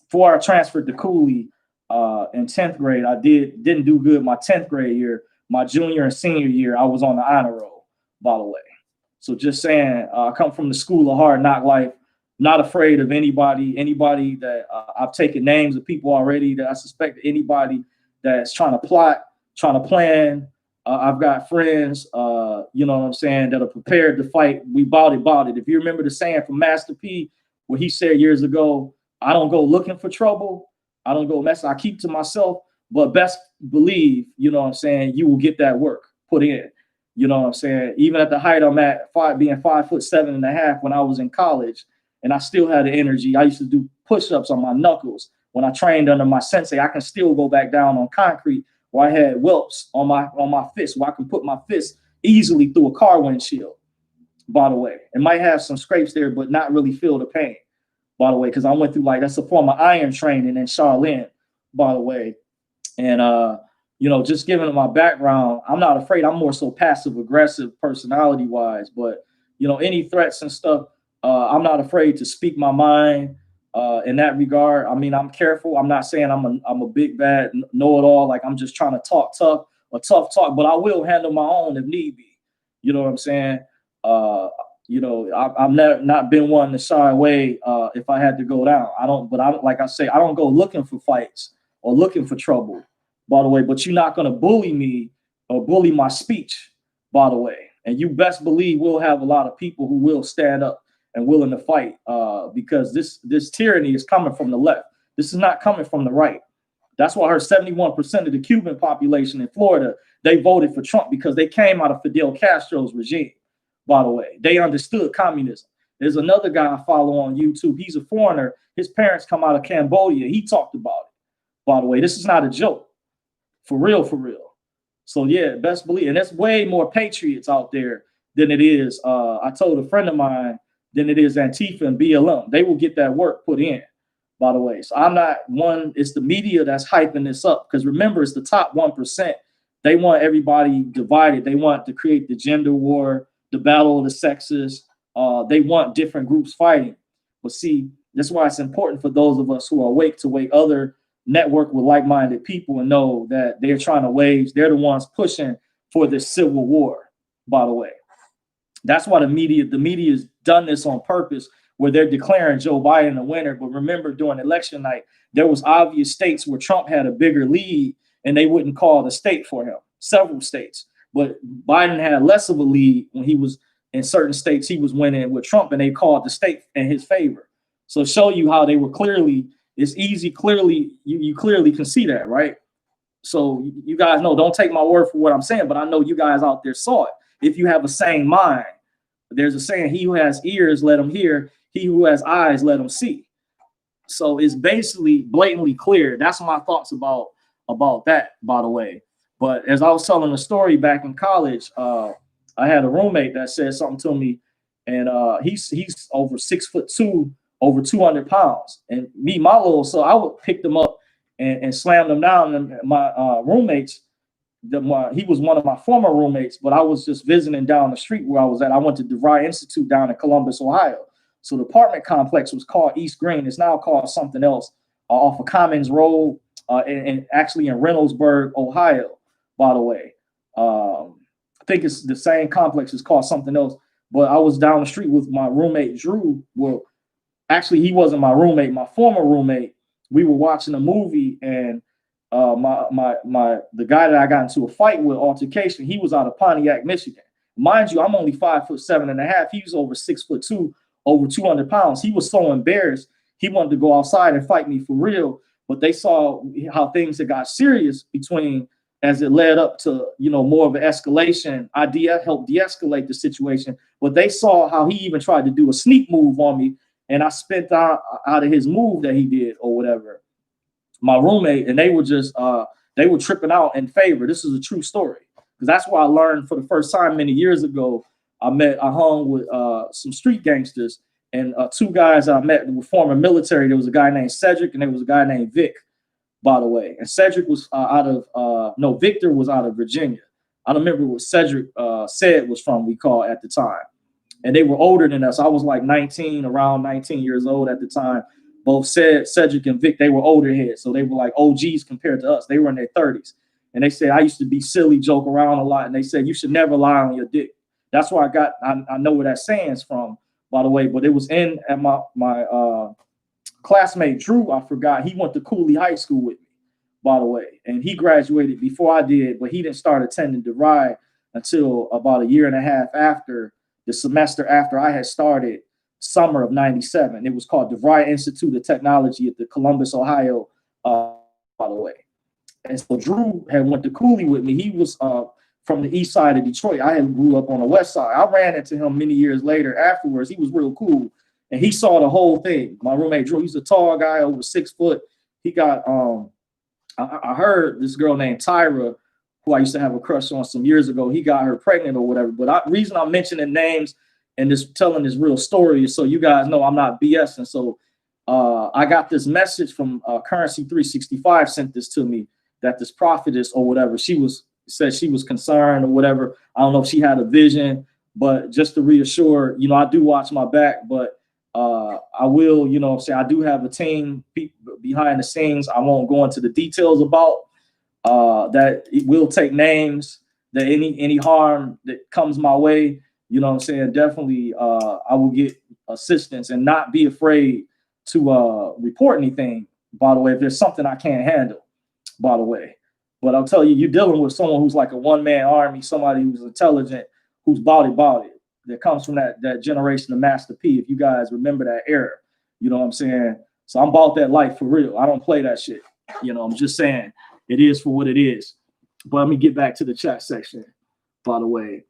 Before I transferred to Cooley in 10th grade, I didn't do good my 10th grade year. My junior and senior year, I was on the honor roll, by the way. So just saying, I come from the school of hard knock life. Not afraid of anybody that I've taken names of people already that I suspect anybody that's trying to plot, trying to plan. I've got friends, you know what I'm saying, that are prepared to fight. We bought it. If you remember the saying from Master P, where he said years ago, I don't go looking for trouble. I don't go messing. I keep to myself, but best believe, you know what I'm saying, you will get that work put in. You know what I'm saying? Even at the height I'm at, being 5'7.5" when I was in college, and I still had the energy. I used to do push-ups on my knuckles. When I trained under my sensei, I can still go back down on concrete where I had whelps on my fist, where I can put my fist easily through a car windshield, by the way. It might have some scrapes there, but not really feel the pain, by the way, because I went through, that's a form of iron training in Charlene, by the way. And, just given my background, I'm not afraid. I'm more so passive-aggressive personality-wise, but, any threats and stuff, I'm not afraid to speak my mind in that regard. I mean, I'm careful. I'm not saying I'm a big bad know-it-all. Like I'm just trying to talk tough or tough talk, but I will handle my own if need be. You know what I'm saying? I've never not been one to shy away if I had to go down. I don't. Like I say, I don't go looking for fights or looking for trouble. By the way, but you're not going to bully me or bully my speech. By the way, and you best believe we'll have a lot of people who will stand up and willing to fight because this tyranny is coming from the left. This is not coming from the right. That's why I heard 71% of the Cuban population in Florida, they voted for Trump because they came out of Fidel Castro's regime, by the way. They understood communism. There's another guy I follow on YouTube. He's a foreigner. His parents come out of Cambodia. He talked about it, by the way. This is not a joke. For real, for real. So, yeah, best believe. And there's way more patriots out there than it is. I told a friend of mine, than it is Antifa and BLM. They will get that work put in, by the way. So I'm not one, it's the media that's hyping this up. Because remember, it's the top 1%. They want everybody divided. They want to create the gender war, the battle of the sexes. They want different groups fighting. But see, that's why it's important for those of us who are awake to wake other network with like-minded people and know that they're trying to wage, they're the ones pushing for this civil war, by the way. That's why the media's done this on purpose, where they're declaring Joe Biden the winner. But remember, during election night, there was obvious states where Trump had a bigger lead, and they wouldn't call the state for him. Several states, but Biden had less of a lead when he was in certain states. He was winning with Trump, and they called the state in his favor. So show you how they were clearly. It's easy. Clearly, you clearly can see that, right? So you guys know. Don't take my word for what I'm saying, but I know you guys out there saw it. If you have a sane mind, there's a saying, he who has ears, let him hear. He who has eyes, let him see. So it's basically blatantly clear. That's my thoughts about that, by the way. But as I was telling the story back in college, I had a roommate that said something to me, and he's over 6'2", over 200 pounds. And me, my little, so I would pick them up and slam them down. And my roommates, he was one of my former roommates, but I was just visiting down the street where I was at. I went to DeVry Institute down in Columbus, Ohio. So the apartment complex was called East Green. It's now called something else off of Commons Road, and actually in Reynoldsburg, Ohio, by the way. I think it's the same complex. It's called something else. But I was down the street with my roommate, Drew. Well, actually, he wasn't my roommate, my former roommate. We were watching a movie, and the guy that I got into a fight with, altercation, he was out of Pontiac, Michigan. Mind you, I'm only 5'7.5". He was over 6'2", over 200 pounds. He was so embarrassed. He wanted to go outside and fight me for real. But they saw how things had got serious between, as it led up to, more of an escalation. I helped de-escalate the situation. But they saw how he even tried to do a sneak move on me, and I spent out of his move that he did or whatever. My roommate, and they were just they were tripping out in favor. This is a true story, because that's why I learned for the first time many years ago. I hung with some street gangsters, and two guys I met were former military. There was a guy named Cedric, and there was a guy named Vic, by the way. And Cedric was Victor was out of Virginia. I don't remember what Cedric said was from, we call at the time. And they were older than us. I was like 19, around 19 years old at the time. Both Cedric and Vic, they were older heads. So they were like OGs compared to us. They were in their 30s. And they said, I used to be silly, joke around a lot. And they said, you should never lie on your dick. That's where I know where that saying's from, by the way. But it was at my classmate, Drew, I forgot. He went to Cooley High School with me, by the way. And he graduated before I did, but he didn't start attending DeVry until about a year and a half after, the semester after I had started, summer of '97. It was called DeVry Institute of Technology at the Columbus, Ohio, by the way. And so Drew had went to Cooley with me. He was from the east side of Detroit. I had grew up on the west side. I ran into him many years later afterwards. He was real cool. And he saw the whole thing. My roommate Drew, he's a tall guy, over 6 foot. He got I heard this girl named Tyra, who I used to have a crush on some years ago. He got her pregnant or whatever. But the reason I'm mentioning names and just telling this real story is so you guys know I'm not BSing. So I got this message from Currency 365 sent this to me, that this prophetess or whatever, said she was concerned or whatever. I don't know if she had a vision, but just to reassure, I do watch my back, but I will, say I do have a team behind the scenes. I won't go into the details about that. It will take names, that any harm that comes my way, definitely I will get assistance and not be afraid to report anything, by the way, if there's something I can't handle, by the way. But I'll tell you, you're dealing with someone who's like a one-man army, somebody who's intelligent, who's body, that comes from that generation of Master P, if you guys remember that era. You know what I'm saying? So I'm about that life for real. I don't play that shit. I'm just saying it is for what it is. But let me get back to the chat section, by the way.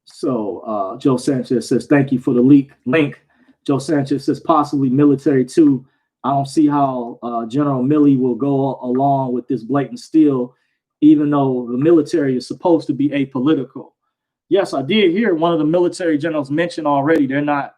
So Joe Sanchez says, thank you for the link. Joe Sanchez says, possibly military too. I don't see how General Milley will go along with this blatant steal, even though the military is supposed to be apolitical. Yes, I did hear one of the military generals mention already they're not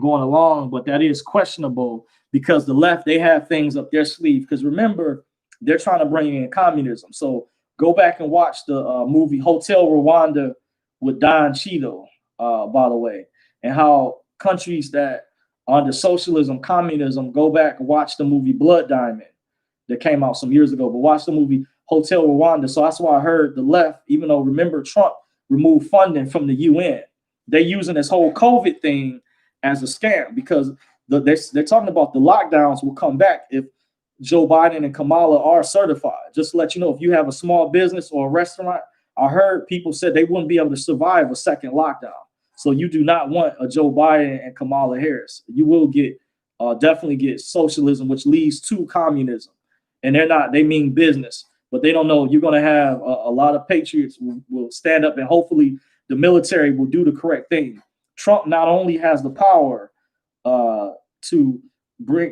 going along, but that is questionable because the left, they have things up their sleeve. Because remember, they're trying to bring in communism. So go back and watch the movie Hotel Rwanda with Don Cheadle, by the way, and how countries that are under socialism, communism, go back and watch the movie Blood Diamond that came out some years ago, but watch the movie Hotel Rwanda. So that's why I heard the left, even though remember Trump removed funding from the UN, they're using this whole COVID thing as a scam because they're talking about the lockdowns will come back if Joe Biden and Kamala are certified. Just to let you know, if you have a small business or a restaurant, I heard people said they wouldn't be able to survive a second lockdown. So you do not want a Joe Biden and Kamala Harris. You will get definitely get socialism, which leads to communism. And they mean business, but they don't know you're going to have a lot of patriots will stand up and hopefully the military will do the correct thing. Trump not only has the power to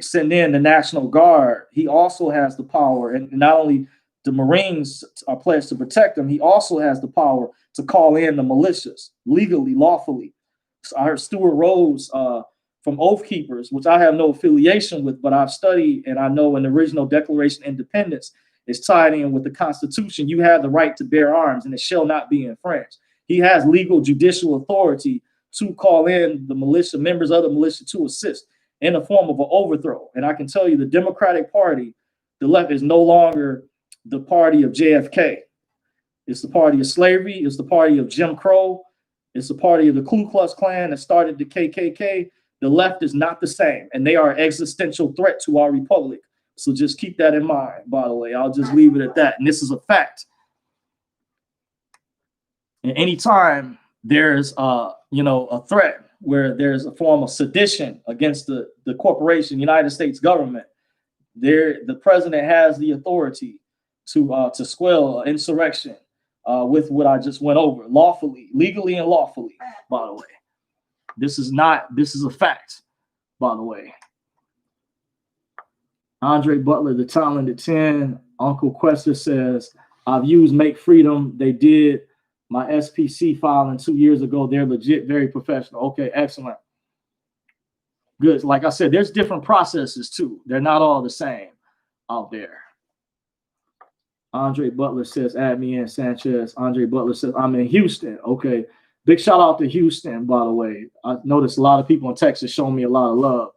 send in the National Guard, he also has the power, and not only the Marines are pledged to protect him, he also has the power to call in the militias legally, lawfully. So I heard Stuart Rhodes from Oath Keepers, which I have no affiliation with, but I've studied and I know in the original Declaration of Independence is tied in with the Constitution. You have the right to bear arms and it shall not be infringed. He has legal judicial authority to call in the militia, members of the militia to assist in the form of an overthrow. And I can tell you the Democratic Party, the left is no longer the party of JFK. It's the party of slavery. It's the party of Jim Crow. It's the party of the Ku Klux Klan that started the KKK. The left is not the same, and they are an existential threat to our republic. So just keep that in mind, by the way. I'll just leave it at that. And this is a fact. And anytime there's a threat where there's a form of sedition against the corporation, United States government, the president has the authority to squell insurrection with what I just went over, lawfully, legally and lawfully, by the way. This is a fact, by the way. Andre Butler, the talented 10. Uncle Quester says, I've used Make Freedom. They did my SPC filing 2 years ago. They're legit, very professional. Okay, excellent. Good. Like I said, there's different processes too. They're not all the same out there. Andre Butler says, add me in, Sanchez. Andre Butler says, I'm in Houston. Okay. Big shout out to Houston, by the way. I noticed a lot of people in Texas showing me a lot of love.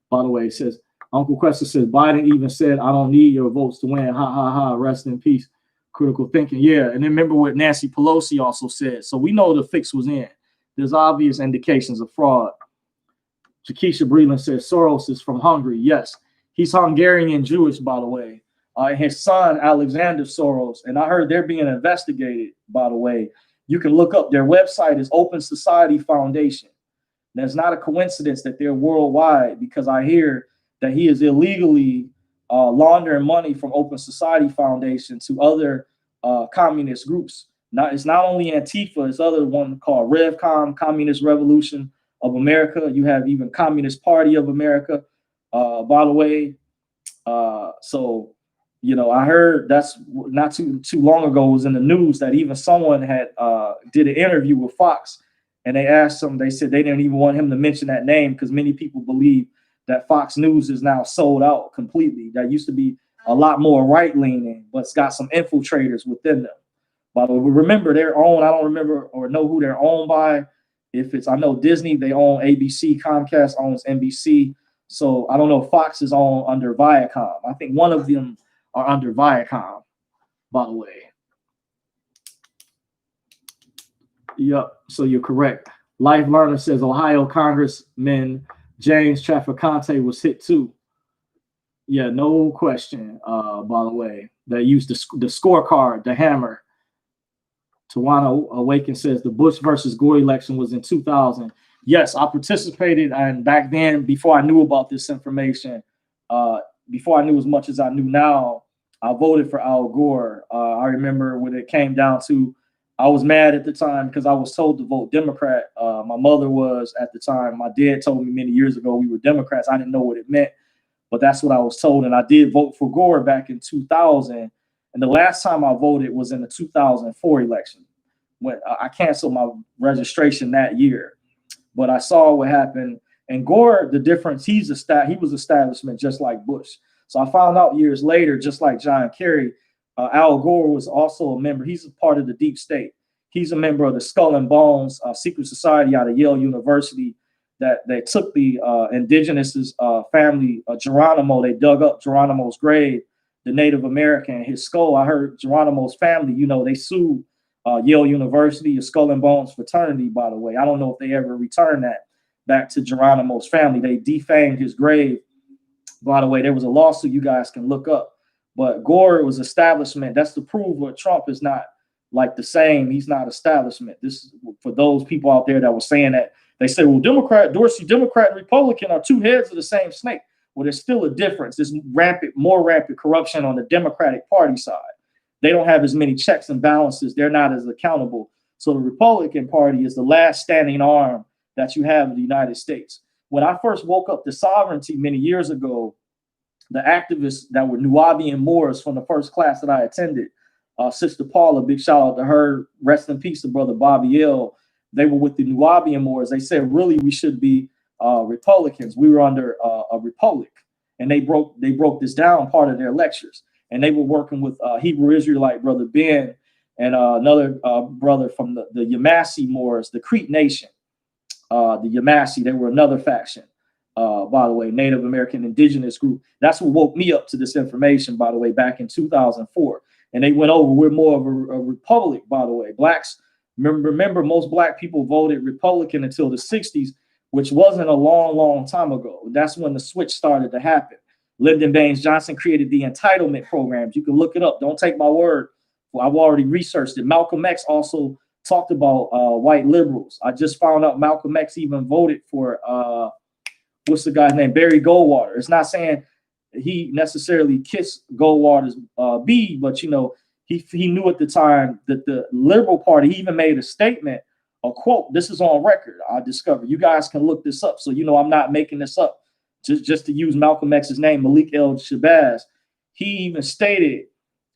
By the way, it says, Uncle Quester says, Biden even said, I don't need your votes to win. Ha, ha, ha. Rest in peace. Critical thinking. Yeah. And then remember what Nancy Pelosi also said. So we know the fix was in. There's obvious indications of fraud. Jakisha Breland says, Soros is from Hungary. Yes. He's Hungarian Jewish, by the way. His son, Alexander Soros, and I heard they're being investigated, by the way. You can look up their website is Open Society Foundation. That's not a coincidence that they're worldwide because I hear that he is illegally laundering money from Open Society Foundation to other communist groups. It's not only Antifa, it's other one called RevCom, Communist Revolution of America. You have even Communist Party of America, by the way. So, I heard that's not too long ago was in the news that even someone had did an interview with Fox and they asked him, they said they didn't even want him to mention that name because many people believe that Fox News is now sold out completely. That used to be a lot more right-leaning, but it's got some infiltrators within them. By the way, remember their own, I don't remember or know who they're owned by. I know Disney, they own ABC, Comcast owns NBC. So I don't know if Fox is under Viacom. I think one of them are under Viacom, by the way. Yep, so you're correct. Life Learner says Ohio Congressman James Traficante was hit too. Yeah, no question, by the way. They used the scorecard, the hammer. Tawana Awaken says the Bush versus Gore election was in 2000. Yes, I participated, and back then, before I knew about this information, before I knew as much as I knew now, I voted for Al Gore. I remember when it came down to, I was mad at the time because I was told to vote Democrat. My mother was at the time. My dad told me many years ago we were Democrats. I didn't know what it meant, but that's what I was told. And I did vote for Gore back in 2000. And the last time I voted was in the 2004 election when I canceled my registration that year. But I saw what happened And Gore, the difference, he was establishment just like Bush. So I found out years later, just like John Kerry, Al Gore was also a member. He's a part of the deep state. He's a member of the Skull and Bones secret society out of Yale University that they took the indigenous family, Geronimo. They dug up Geronimo's grave, the Native American, his skull. I heard Geronimo's family, they sued Yale University, a Skull and Bones fraternity, by the way. I don't know if they ever returned that back to Geronimo's family. They defamed his grave. By the way, there was a lawsuit you guys can look up. But Gore was establishment. That's to prove what Trump is not like the same. He's not establishment. This is for those people out there that were saying that. They say, well, Dorsey, Democrat and Republican are two heads of the same snake. Well, there's still a difference. There's more rampant corruption on the Democratic Party side. They don't have as many checks and balances. They're not as accountable. So the Republican Party is the last standing arm that you have in the United States. When I first woke up to sovereignty many years ago, the activists that were Nubian Moors from the first class that I attended, Sister Paula, big shout out to her, rest in peace to Brother Bobby L. They were with the Nubian Moors. They said, really, we should be Republicans. We were under a republic. And they broke this down, part of their lectures. And they were working with Hebrew Israelite Brother Ben and another brother from the Yamasee Moors, the Crete Nation. The Yamasee, they were another faction. By the way, Native American indigenous group. That's what woke me up to this information, by the way, back in 2004. And they went over, we're more of a republic, by the way. Blacks, remember most black people voted Republican until the 60s, which wasn't a long, long time ago. That's when the switch started to happen. Lyndon Baines Johnson created the entitlement programs. You can look it up. Don't take my word. Well, I've already researched it. Malcolm X also talked about white liberals. I just found out Malcolm X even voted for, what's the guy's name? Barry Goldwater. It's not saying he necessarily kissed Goldwater's bee, but, he knew at the time that the Liberal Party, he even made a statement, a quote, this is on record, I discovered. You guys can look this up. So, I'm not making this up. Just to use Malcolm X's name, Malik El Shabazz, he even stated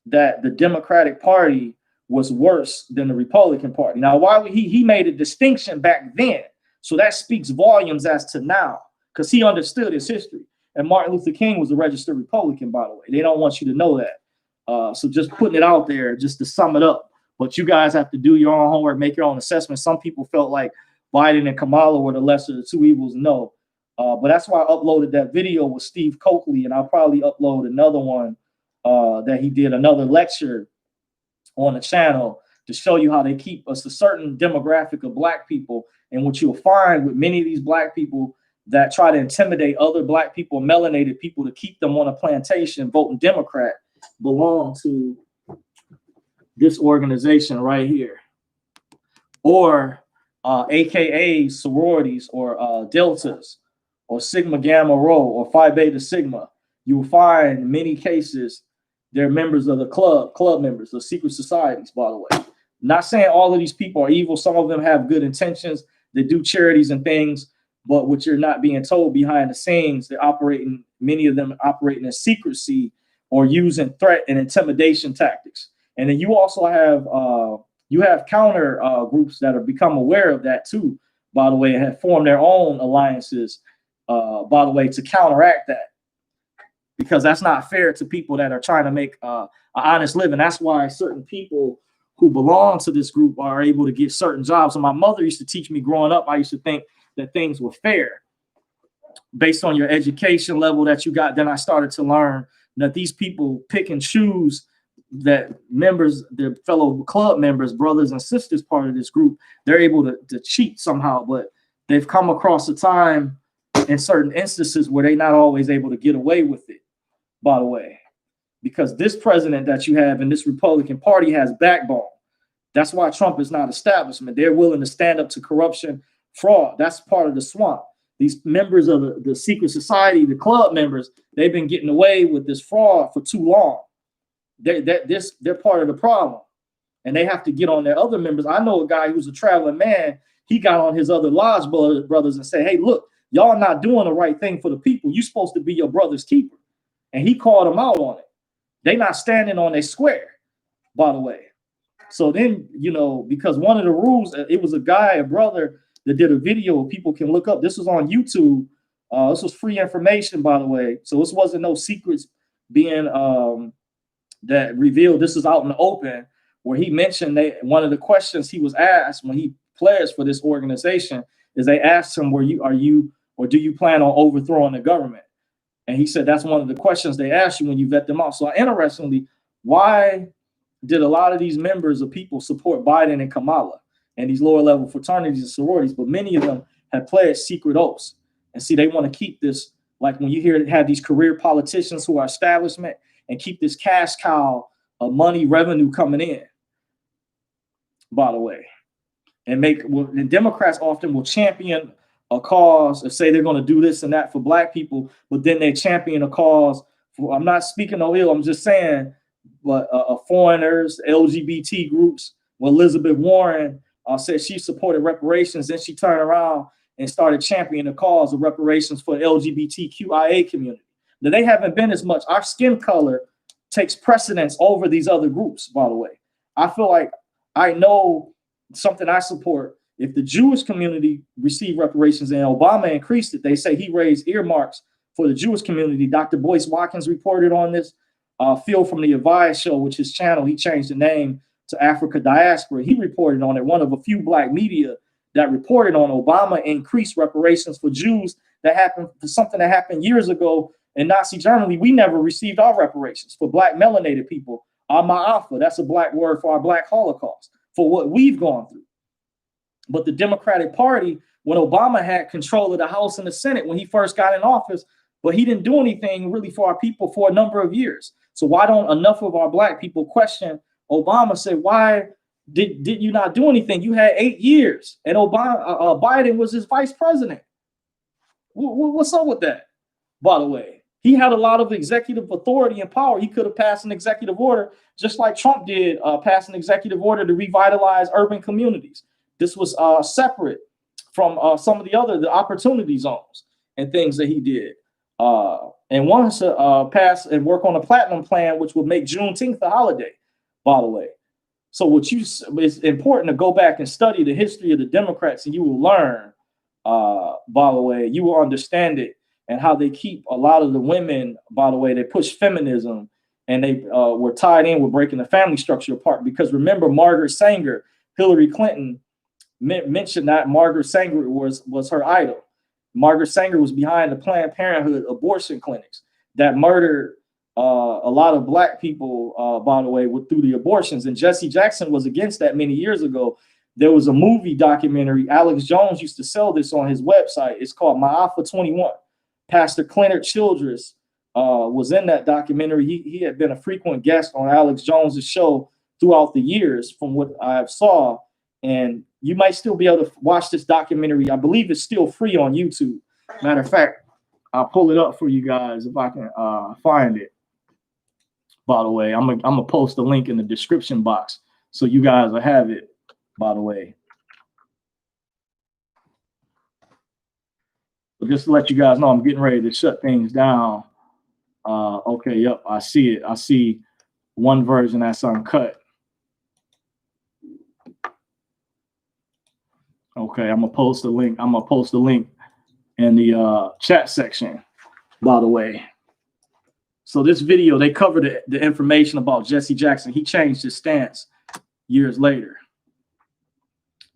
that the Democratic Party was worse than the Republican Party. Now, why he made a distinction back then. So that speaks volumes as to now, because he understood his history. And Martin Luther King was a registered Republican, by the way. They don't want you to know that. So just putting it out there, just to sum it up. But you guys have to do your own homework, make your own assessment. Some people felt like Biden and Kamala were the lesser of the two evils. No. But that's why I uploaded that video with Steve Coakley, and I'll probably upload another one that he did, another lecture on the channel to show you how they keep us a certain demographic of black people. And what you'll find with many of these black people that try to intimidate other black people, melanated people, to keep them on a plantation voting Democrat, belong to this organization right here, or AKA sororities, or deltas, or Sigma Gamma Rho, or Phi Beta Sigma. You'll find in many cases they're members of the club members of secret societies, by the way. Not saying all of these people are evil. Some of them have good intentions. They do charities and things, but what you're not being told behind the scenes, many of them operating in secrecy or using threat and intimidation tactics. And then you also have counter groups that have become aware of that too, by the way, and have formed their own alliances, by the way, to counteract that. Because that's not fair to people that are trying to make an honest living. That's why certain people who belong to this group are able to get certain jobs. So my mother used to teach me growing up, I used to think that things were fair based on your education level that you got. Then I started to learn that these people pick and choose that members, their fellow club members, brothers and sisters, part of this group, they're able to cheat somehow. But they've come across a time in certain instances where they're not always able to get away with it, by the way, because this president that you have in this Republican Party has backbone. That's why Trump is not establishment. They're willing to stand up to corruption, fraud. That's part of the swamp. These members of the secret society, the club members, they've been getting away with this fraud for too long. They're part of the problem, and they have to get on their other members. I know a guy who's a traveling man. He got on his other lodge brothers and said, hey, look, y'all not doing the right thing for the people. You're supposed to be your brother's keeper. And he called them out on it. They not standing on their square, by the way. So then, because one of the rules, it was a brother that did a video people can look up. This was on YouTube. This was free information, by the way. So this wasn't no secrets being that revealed. This is out in the open, where he mentioned one of the questions he was asked when he pledged for this organization is they asked him, are you or do you plan on overthrowing the government? And he said that's one of the questions they ask you when you vet them out. So interestingly, why did a lot of these members of people support Biden and Kamala and these lower level fraternities and sororities? But many of them have pledged secret oaths. And see, they want to keep this, like when you have these career politicians who are establishment and keep this cash cow of money revenue coming in, by the way. And Democrats often will champion a cause and say they're going to do this and that for black people, but then they champion a cause for, I'm not speaking no ill, I'm just saying, but foreigners, LGBT groups. When Elizabeth Warren said she supported reparations, then she turned around and started championing the cause of reparations for the LGBTQIA community. Now, they haven't been as much. Our skin color takes precedence over these other groups, by the way. I feel like I know something I support. If the Jewish community received reparations and Obama increased it, they say he raised earmarks for the Jewish community. Dr. Boyce Watkins reported on this. Phil from the Avaya show, which his channel, he changed the name to Africa Diaspora. He reported on it, one of a few black media that reported on Obama increased reparations for Jews that happened for something that happened years ago in Nazi Germany. We never received our reparations for black melanated people. Ma'afa, that's a black word for our black Holocaust, for what we've gone through. But the Democratic Party, when Obama had control of the House and the Senate when he first got in office, but he didn't do anything really for our people for a number of years. So why don't enough of our black people question Obama? Say, why did you not do anything? You had 8 years, and Biden was his vice president. What's up with that? By the way, he had a lot of executive authority and power. He could have passed an executive order, just like Trump did, pass an executive order to revitalize urban communities. This was separate from some of the opportunity zones and things that he did. And wanted to pass and work on a platinum plan, which would make Juneteenth a holiday, by the way. So it's important to go back and study the history of the Democrats, and you will learn, by the way, you will understand it and how they keep a lot of the women, by the way, they push feminism and they were tied in with breaking the family structure apart. Because remember, Margaret Sanger, Hillary Clinton mentioned that Margaret Sanger was her idol. Margaret Sanger was behind the Planned Parenthood abortion clinics that murdered a lot of black people, by the way, through the abortions. And Jesse Jackson was against that many years ago. There was a movie documentary. Alex Jones used to sell this on his website. It's called Ma'afa 21. Pastor Cleonard Childress was in that documentary. He had been a frequent guest on Alex Jones's show throughout the years, from what I saw. And you might still be able to watch this documentary. I believe it's still free on YouTube. Matter of fact, I'll pull it up for you guys if I can find it. By the way, I'm gonna post a link in the description box so you guys will have it. By the way, but just to let you guys know, I'm getting ready to shut things down. Okay, yep, I see it. I see one version that's uncut. Okay, I'm gonna post a link. I'm gonna post a link in the chat section, by the way. So this video, they covered the information about Jesse Jackson. He changed his stance years later.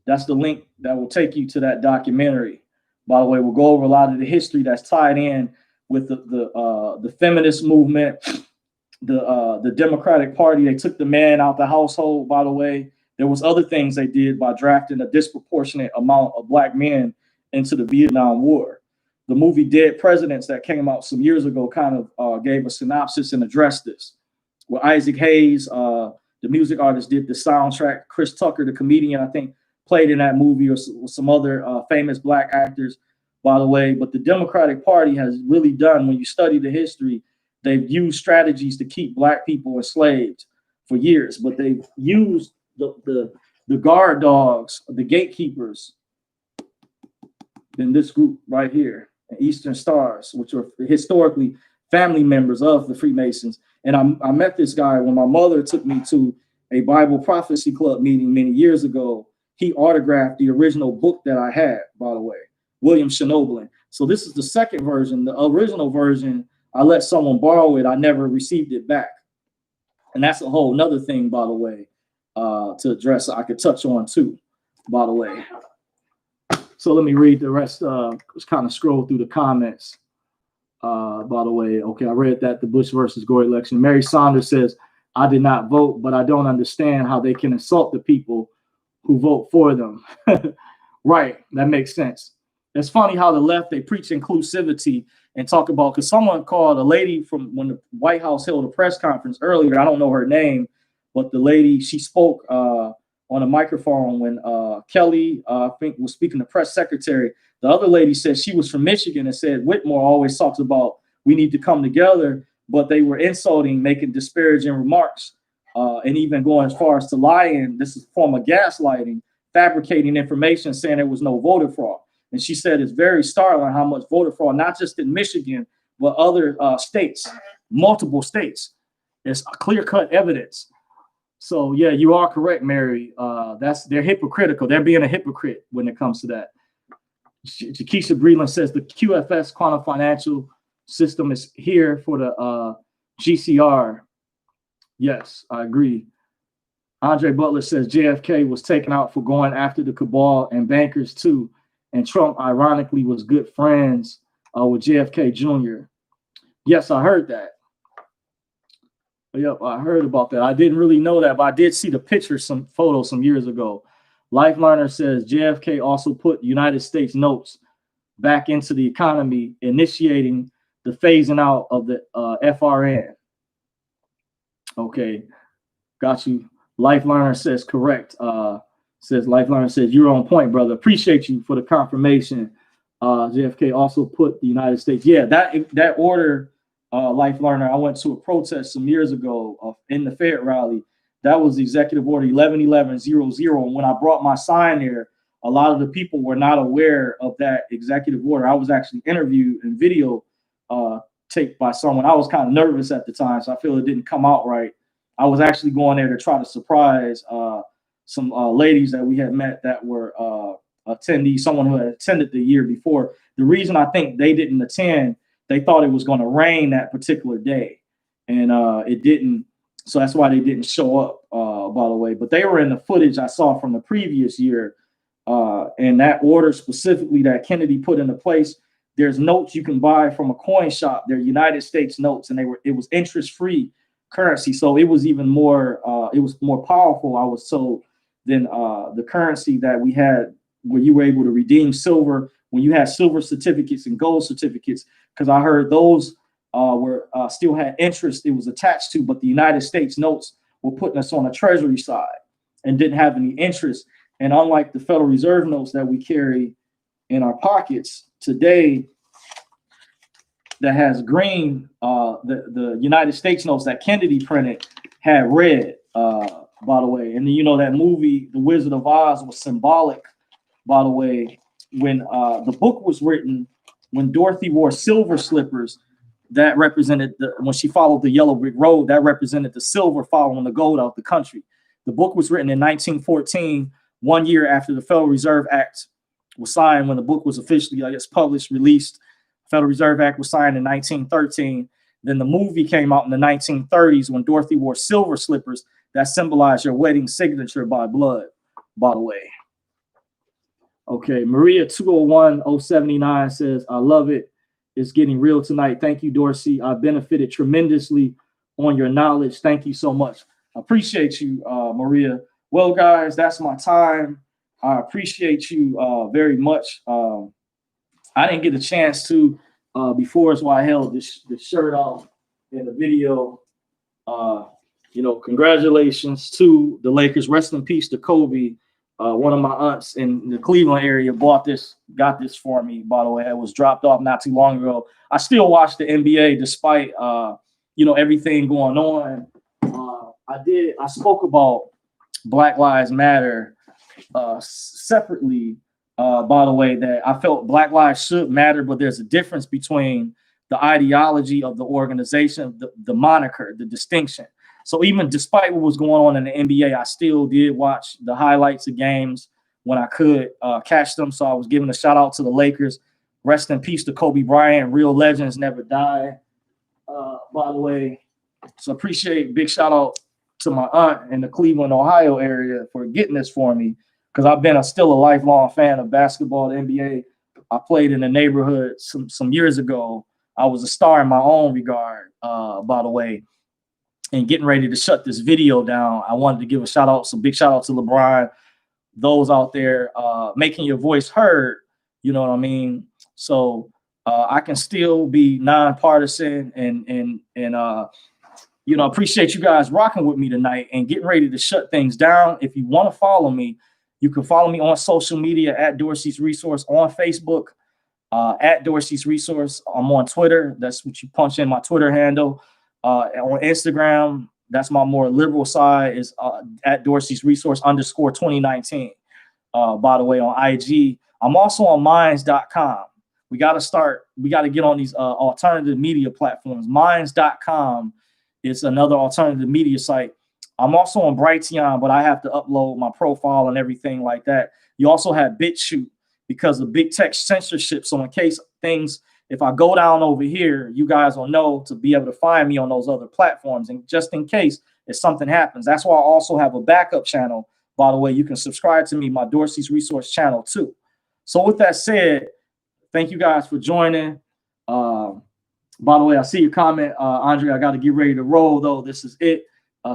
That's the link that will take you to that documentary. By the way, we'll go over a lot of the history that's tied in with the feminist movement, the Democratic Party. They took the man out the household, by the way. There was other things they did by drafting a disproportionate amount of black men into the Vietnam War. The movie Dead Presidents that came out some years ago kind of gave a synopsis and addressed this. Where Isaac Hayes, the music artist, did the soundtrack. Chris Tucker, the comedian, I think, played in that movie, or some other famous black actors, by the way. But the Democratic Party has really done, when you study the history, they've used strategies to keep black people enslaved for years. But they've used the guard dogs, the gatekeepers, in this group right here, Eastern Stars, which are historically family members of the Freemasons. And I met this guy when my mother took me to a Bible Prophecy Club meeting many years ago. he autographed the original book that I had, by the way, William Shinoblin. So this is the second version. The original version, I let someone borrow it. I never received it back. And that's a whole nother thing, by the way, to address. I could touch on too, by the way. So let me read the rest. Just kind of scroll through the comments. By the way, okay, I read that the Bush versus Gore election. Mary Saunders says, I did not vote, but I don't understand how they can insult the people who vote for them. Right, that makes sense. It's funny how the left, they preach inclusivity and talk about, because someone called a lady from when the White House held a press conference earlier, I don't know her name, but the lady, she spoke on a microphone when Kelly, I think, was speaking to press secretary. The other lady said she was from Michigan and said Whitmore always talks about we need to come together, but they were insulting, making disparaging remarks, and even going as far as to lying. This is a form of gaslighting, fabricating information, saying there was no voter fraud. And she said it's very startling how much voter fraud, not just in Michigan, but other states, multiple states. It's clear-cut evidence. So yeah, you are correct, Mary. They're hypocritical. They're being a hypocrite when it comes to that. Jakisha Breland says the QFS quantum financial system is here for the GCR. Yes, I agree. Andre Butler says JFK was taken out for going after the cabal and bankers too. And Trump, ironically, was good friends with JFK Jr. Yes, I heard that. Yep, I heard about that. I didn't really know that, but I did see the picture, some photos some years ago. Life Learner says JFK also put United States notes back into the economy, initiating the phasing out of the FRN. Okay, got you. Life Learner says correct. Says Life Learner says you're on point, brother. Appreciate you for the confirmation. JFK also put the United States. Yeah, that order, Life Learner. I went to a protest some years ago in the Fed rally. That was Executive Order 111100. And when I brought my sign there, a lot of the people were not aware of that executive order. I was actually interviewed and video taped by someone. I was kind of nervous at the time, so I feel it didn't come out right. I was actually going there to try to surprise some ladies that we had met that were attendees, someone who had attended the year before. The reason I think they didn't attend, they thought it was going to rain that particular day, and it didn't. So that's why they didn't show up, by the way. But they were in the footage I saw from the previous year. And that order specifically that Kennedy put into place, there's notes you can buy from a coin shop. They're United States notes, and it was interest-free currency. So it was even more, it was more powerful, I was told, than the currency that we had where you were able to redeem silver, when you had silver certificates and gold certificates, because I heard those were still had interest it was attached to, but the United States notes were putting us on the Treasury side and didn't have any interest. And unlike the Federal Reserve notes that we carry in our pockets today, that has green, the United States notes that Kennedy printed had red, by the way. And then, you know, that movie, The Wizard of Oz, was symbolic, by the way. When the book was written, when Dorothy wore silver slippers, that represented when she followed the yellow brick road, that represented the silver following the gold out the country. The book was written in 1914, 1 year after the Federal Reserve Act was signed, when the book was officially, I guess, published, released. Federal Reserve Act was signed in 1913. Then the movie came out in the 1930s when Dorothy wore silver slippers that symbolized your wedding signature by blood, by the way. Okay, Maria 201079 says, I love it. It's getting real tonight. Thank you, Dorsey. I benefited tremendously on your knowledge. Thank you so much. I appreciate you, Maria. Well, guys, that's my time. I appreciate you very much. I didn't get a chance to before, is why I held this shirt off in the video. You know, congratulations to the Lakers. Rest in peace to Kobe. One of my aunts in the Cleveland area got this for me, by the way. It was dropped off not too long ago. I still watch the NBA despite, you know, everything going on. I spoke about Black Lives Matter separately, by the way, that I felt Black lives should matter, but there's a difference between the ideology of the organization, the moniker, the distinction. So even despite what was going on in the NBA, I still did watch the highlights of games. when I could catch them. So I was giving a shout out to the Lakers. Rest in peace to Kobe Bryant. Real legends never die. By the way, so appreciate, big shout out to my aunt in the Cleveland, Ohio area for getting this for me, because I've been still a lifelong fan of basketball, the NBA. I played in the neighborhood some years ago. I was a star in my own regard, by the way. And getting ready to shut this video down, I wanted to give a shout out, some big shout out to LeBron, those out there making your voice heard. You know what I mean? So I can still be nonpartisan and appreciate you guys rocking with me tonight and getting ready to shut things down. If you want to follow me, you can follow me on social media at Dorsey's Resource, on Facebook at Dorsey's Resource. I'm on Twitter. That's what you punch in, my Twitter handle. On Instagram, that's my more liberal side, is at Dorsey's Resource _2019. By the way, on IG, I'm also on minds.com. We got to get on these alternative media platforms. Minds.com is another alternative media site. I'm also on Brighteon, but I have to upload my profile and everything like that. You also have BitChute because of big tech censorship. So in case if I go down over here, you guys will know to be able to find me on those other platforms. And just in case if something happens, that's why I also have a backup channel. By the way, you can subscribe to me, my Dorsey's Resource channel too. So with that said, thank you guys for joining. By the way, I see your comment, Andre. I got to get ready to roll though. This is it.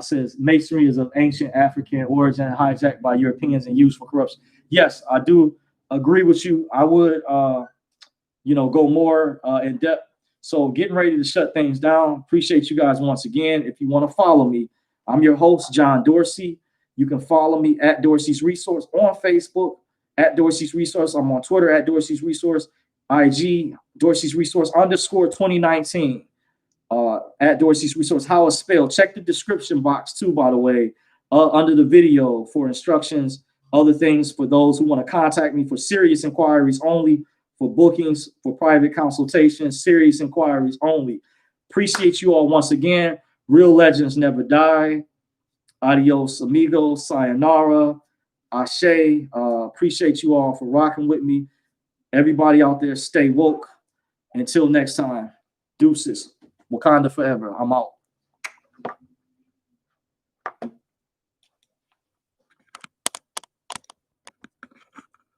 Says masonry is of ancient African origin, hijacked by Europeans and used for corruption. Yes, I do agree with you. I would, go more in depth. So getting ready to shut things down. Appreciate you guys once again. If you want to follow me, I'm your host, John Dorsey. You can follow me at Dorsey's Resource on Facebook, at Dorsey's Resource. I'm on Twitter at Dorsey's Resource, IG, Dorsey's Resource _2019. At Dorsey's Resource, how it's spelled. Check the description box too, by the way, under the video for instructions, other things for those who want to contact me for serious inquiries only, for bookings, for private consultations, serious inquiries only. Appreciate you all once again. Real legends never die. Adios, amigos, sayonara, ashe. Appreciate you all for rocking with me. Everybody out there, stay woke. Until next time, deuces. Wakanda forever. I'm out.